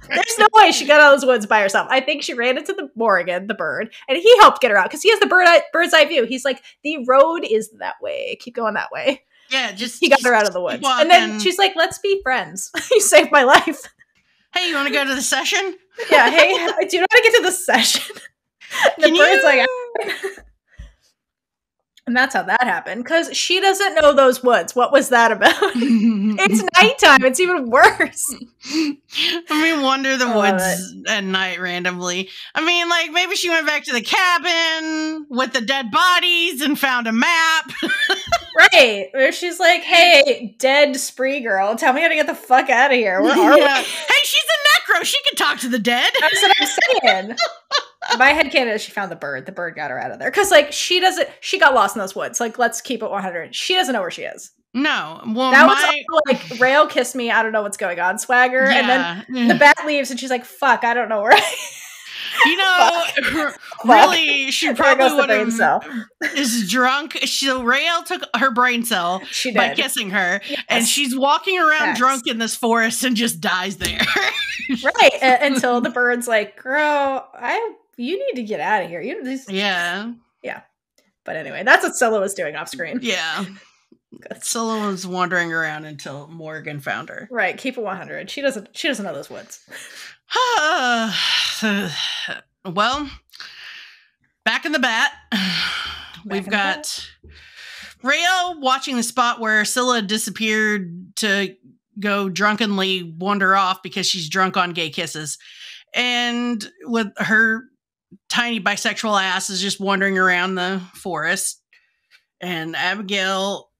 There's no way she got out of those woods by herself. I think she ran into the Morrigan, the bird, and he helped get her out because he has the bird's eye view. He's like, the road is that way. Keep going that way. Yeah, just he got her out of the woods. walking. And then she's like, let's be friends. You saved my life. Hey, you want to go to the session? Yeah, hey, do you know how to get to the session? And the bird's like, and that's how that happened, because she doesn't know those woods. What was that about? It's nighttime. It's even worse. I mean, wander the woods at night randomly. I mean, like, maybe she went back to the cabin with the dead bodies and found a map. Right. Where she's like, hey, dead spree girl, tell me how to get the fuck out of here. Where are we? Hey, she's a necro. She can talk to the dead. That's what I'm saying. My headcanon is she found the bird. The bird got her out of there. Because, like, she got lost in those woods. Like, let's keep it 100. She doesn't know where she is. No. Well, that was also, like, Raelle kissed me, I don't know what's going on, swagger. Yeah. And then the bat leaves and she's like, fuck, I don't know where I am. You know, really, she probably would have is drunk. So Raelle took her brain cell by kissing her, and she's walking around drunk in this forest and just dies there. Right, until the bird's like, girl, you need to get out of here. Yeah. But anyway, that's what Scylla was doing off screen. Yeah. Scylla was wandering around until Morgan found her. Right, keep it 100. She doesn't know those woods. Well, back in the bat, we've got Raelle watching the spot where Scylla disappeared to go drunkenly wander off because she's drunk on gay kisses. And with her tiny bisexual ass is just wandering around the forest. And Abigail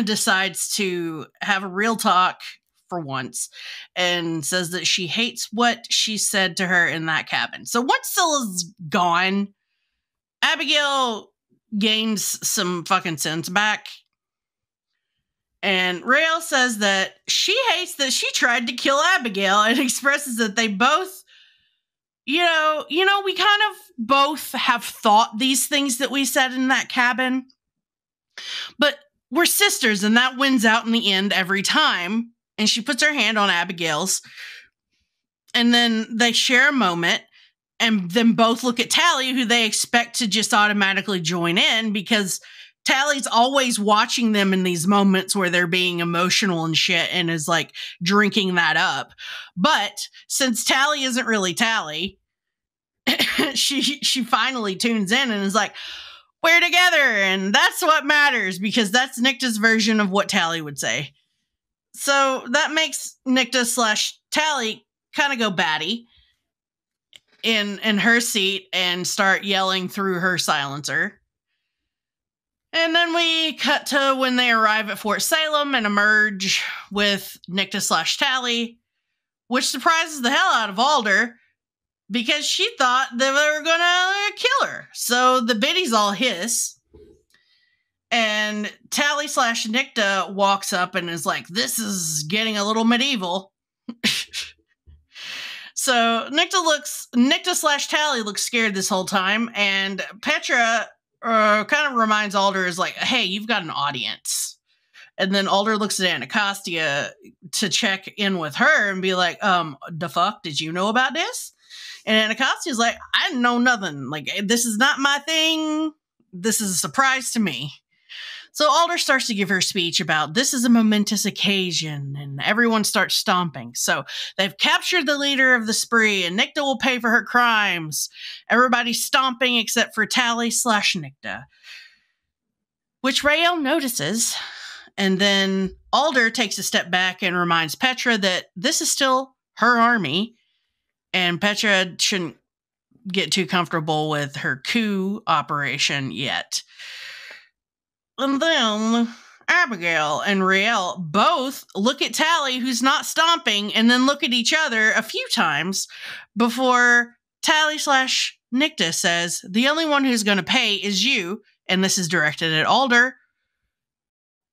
decides to have a real talk for once and says that she hates what she said to her in that cabin. So once Scylla's gone, Abigail gains some fucking sense back. And Raelle says that she hates that she tried to kill Abigail and expresses that they both, we kind of both have thought these things that we said in that cabin, but we're sisters and that wins out in the end every time. And she puts her hand on Abigail's, and then they share a moment, and then both look at Tally, who they expect to just automatically join in because Tally's always watching them in these moments where they're being emotional and shit and is like drinking that up. But since Tally isn't really Tally, she finally tunes in and is like, we're together, and that's what matters, because that's Nicta's version of what Tally would say. So that makes Nicta/Tally kind of go batty in her seat and start yelling through her silencer. And then we cut to when they arrive at Fort Salem and emerge with Nicta/Tally, which surprises the hell out of Alder because she thought they were gonna kill her. So the biddies all hiss. And Tally/Nicta walks up and is like, this is getting a little medieval. So Nicta/Tally looks scared this whole time. And Petra kind of reminds Alder, is like, hey, you've got an audience. And then Alder looks at Anacostia to check in with her and be like, the fuck, did you know about this? And Anacostia's like, I didn't know nothing. Like, this is not my thing. This is a surprise to me. So Alder starts to give her speech about this is a momentous occasion, and everyone starts stomping. So they've captured the leader of the spree, and Nicta will pay for her crimes. Everybody's stomping except for Tally/Nicta, which Raelle notices. And then Alder takes a step back and reminds Petra that this is still her army, and Petra shouldn't get too comfortable with her coup operation yet. And then Abigail and Raelle both look at Tally, who's not stomping, and then look at each other a few times before Tally/Nicta says, the only one who's going to pay is you, and this is directed at Alder.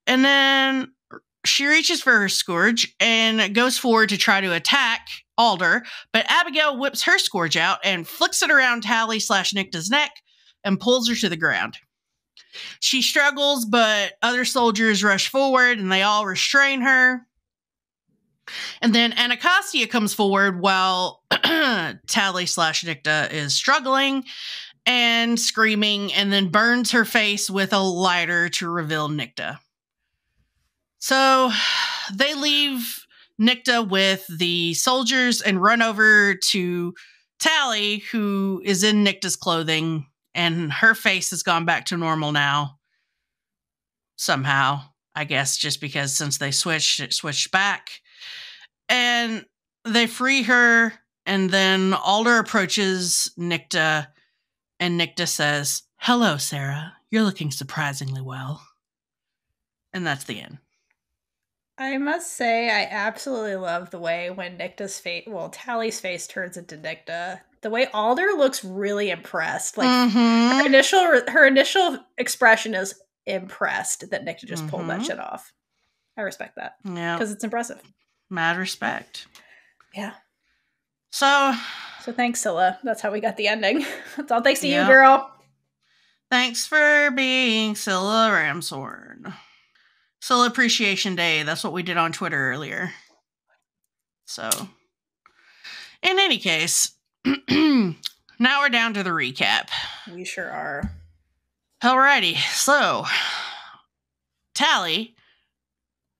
And then she reaches for her scourge and goes forward to try to attack Alder, but Abigail whips her scourge out and flicks it around Tally/Nicta's neck and pulls her to the ground. She struggles, but other soldiers rush forward and they all restrain her. And then Anacostia comes forward while Tally/Nicta is struggling and screaming, and then burns her face with a lighter to reveal Nicta. So they leave Nicta with the soldiers and run over to Tally, who is in Nicta's clothing, and her face has gone back to normal now. Somehow, I guess, just because since they switched, it switched back. And they free her, and then Alder approaches Nicta, and Nicta says, "Hello, Sarah. You're looking surprisingly well." And that's the end. I must say, I absolutely love the way when Tally's face turns into Nicta. The way Alder looks really impressed. Like her initial expression is impressed that Nicta just pulled that shit off. I respect that. Yeah. Because it's impressive. Mad respect. Yeah. So thanks, Scylla. That's how we got the ending. That's all thanks to you, girl. Thanks for being Scylla Ramshorn. Scylla Appreciation Day. That's what we did on Twitter earlier. So, in any case, now we're down to the recap. We sure are. Alrighty, so Tally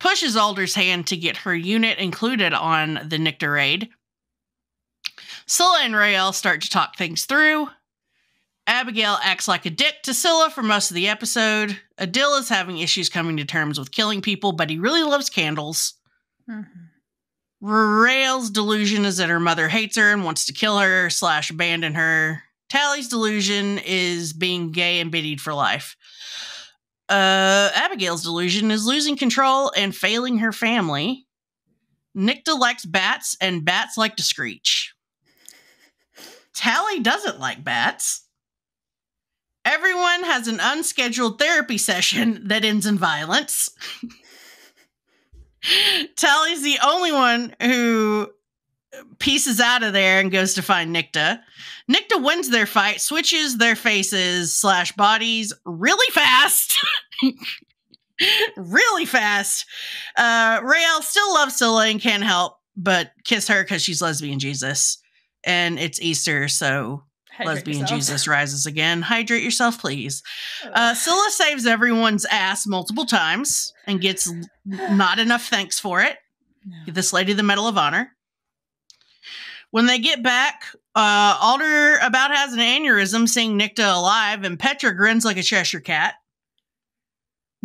pushes Alder's hand to get her unit included on the Nicta raid. Scylla and Raelle start to talk things through. Abigail acts like a dick to Scylla for most of the episode. Adil is having issues coming to terms with killing people, but he really loves candles. Raelle's delusion is that her mother hates her and wants to kill her / abandon her. Tally's delusion is being gay and biddied for life. Abigail's delusion is losing control and failing her family. Nicta likes bats, and bats like to screech. Tally doesn't like bats. Everyone has an unscheduled therapy session that ends in violence. Tally's the only one who pieces out of there and goes to find Nicta. Nicta wins their fight, switches their faces / bodies really fast. Really fast. Raelle still loves Scylla and can't help but kiss her because she's Lesbian Jesus. And it's Easter, so Lesbian Jesus rises again. Hydrate yourself, please. Scylla saves everyone's ass multiple times and gets not enough thanks for it. No. Give this lady the Medal of Honor. When they get back, Alder about has an aneurysm seeing Nicta alive, and Petra grins like a Cheshire cat.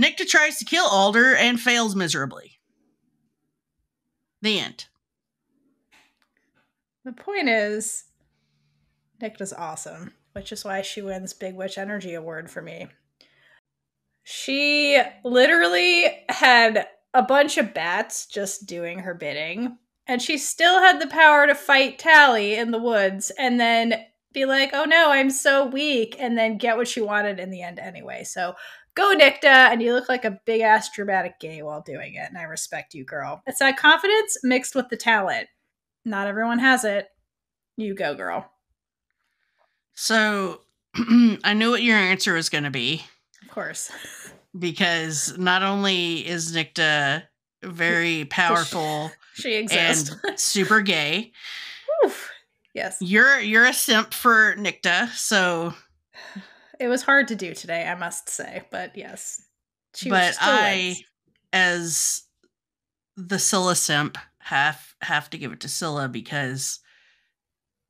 Nicta tries to kill Alder and fails miserably. The end. The point is, Nicta's awesome, which is why she wins Big Witch Energy Award for me. She literally had a bunch of bats just doing her bidding, and she still had the power to fight Tally in the woods and then be like, oh no, I'm so weak, and then get what she wanted in the end anyway. So go, Nicta, and you look like a big-ass dramatic gay while doing it, and I respect you, girl. It's that confidence mixed with the talent. Not everyone has it. You go, girl. So, I knew what your answer was going to be. Of course. Because not only is Nicta very powerful she exists. And super gay. Oof. Yes. You're a simp for Nicta, so... It was hard to do today, I must say, but yes. As the Scylla simp, have to give it to Scylla, because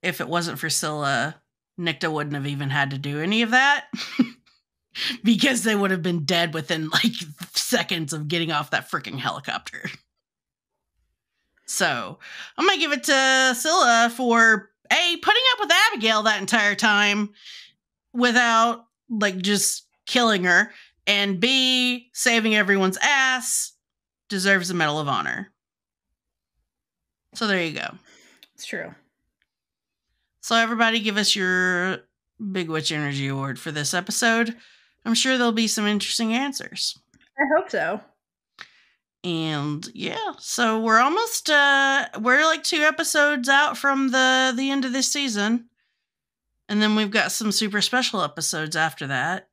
if it wasn't for Scylla, Nicta wouldn't have even had to do any of that. Because they would have been dead within like seconds of getting off that freaking helicopter. So I'm gonna give it to Scylla for putting up with Abigail that entire time without like just killing her, and B, saving everyone's ass. Deserves the Medal of Honor. So there you go. It's true. So everybody give us your Big Witch Energy Award for this episode. I'm sure there'll be some interesting answers. I hope so. And yeah, so we're almost we're like 2 episodes out from the end of this season. And then we've got some super special episodes after that.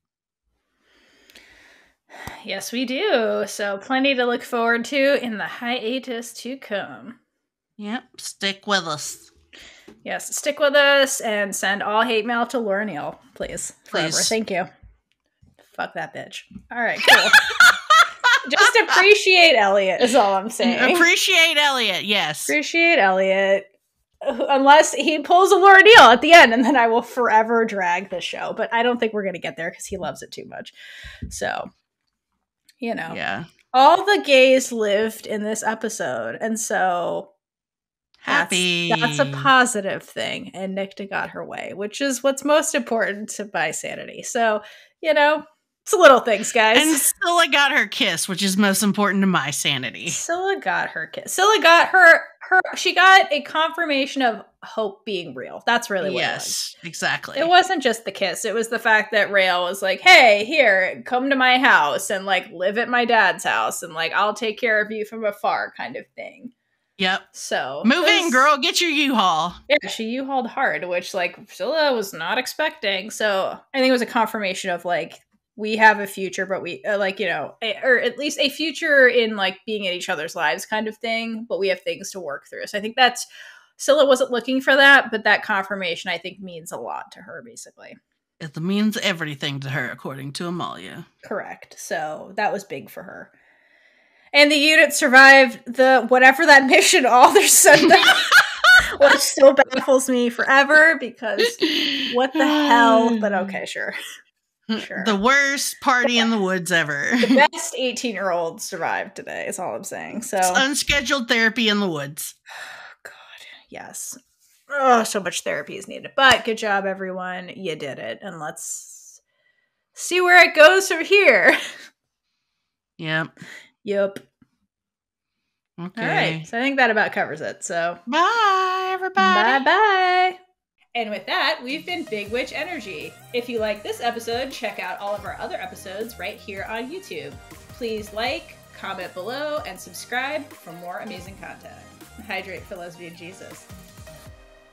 Yes, we do. So plenty to look forward to in the hiatus to come. Yep, stick with us. Yes, stick with us and send all hate mail to Laura Neal, please. Forever. Thank you. Fuck that bitch. All right, cool. Just just appreciate Elliot is all I'm saying. Appreciate Elliot, yes. Appreciate Elliot. Unless he pulls a Laura Neal at the end, and then I will forever drag the show. But I don't think we're going to get there because he loves it too much. So, Yeah. All the gays lived in this episode. And so happy. That's a positive thing. And Nicta got her way, which is what's most important to my sanity. So, it's little things, guys. And Scylla got her kiss, which is most important to my sanity. Scylla got her kiss. Scylla got she got a confirmation of hope being real. That's really what it was. Yes, exactly. It wasn't just the kiss. It was the fact that Raelle was like, hey, here, come to my house and like live at my dad's house and like I'll take care of you from afar kind of thing. Yep. So move in, girl. Get your U-Haul. Yeah, she U-Hauled hard, which like Scylla was not expecting. So I think it was a confirmation of like, we have a future, but we or at least a future in like being in each other's lives kind of thing, but we have things to work through. So I think that's Scylla wasn't looking for that, but that confirmation I think means a lot to her, basically. It means everything to her, according to Amalia. Correct. So that was big for her. And the unit survived whatever that mission Alder sent them, which still baffles me forever because what the hell? But okay, sure. Sure. The worst party in the woods ever. The best 18-year-old survived today is all I'm saying. So it's unscheduled therapy in the woods. God, yes. Oh, so much therapy is needed. But good job, everyone. You did it. And let's see where it goes from here. Yep. Yep. Okay. All right. So I think that about covers it. So bye, everybody. Bye-bye. And with that, we've been Big Witch Energy. If you like this episode, check out all of our other episodes right here on YouTube. Please like, comment below, and subscribe for more amazing content. Hydrate for Lesbian Jesus.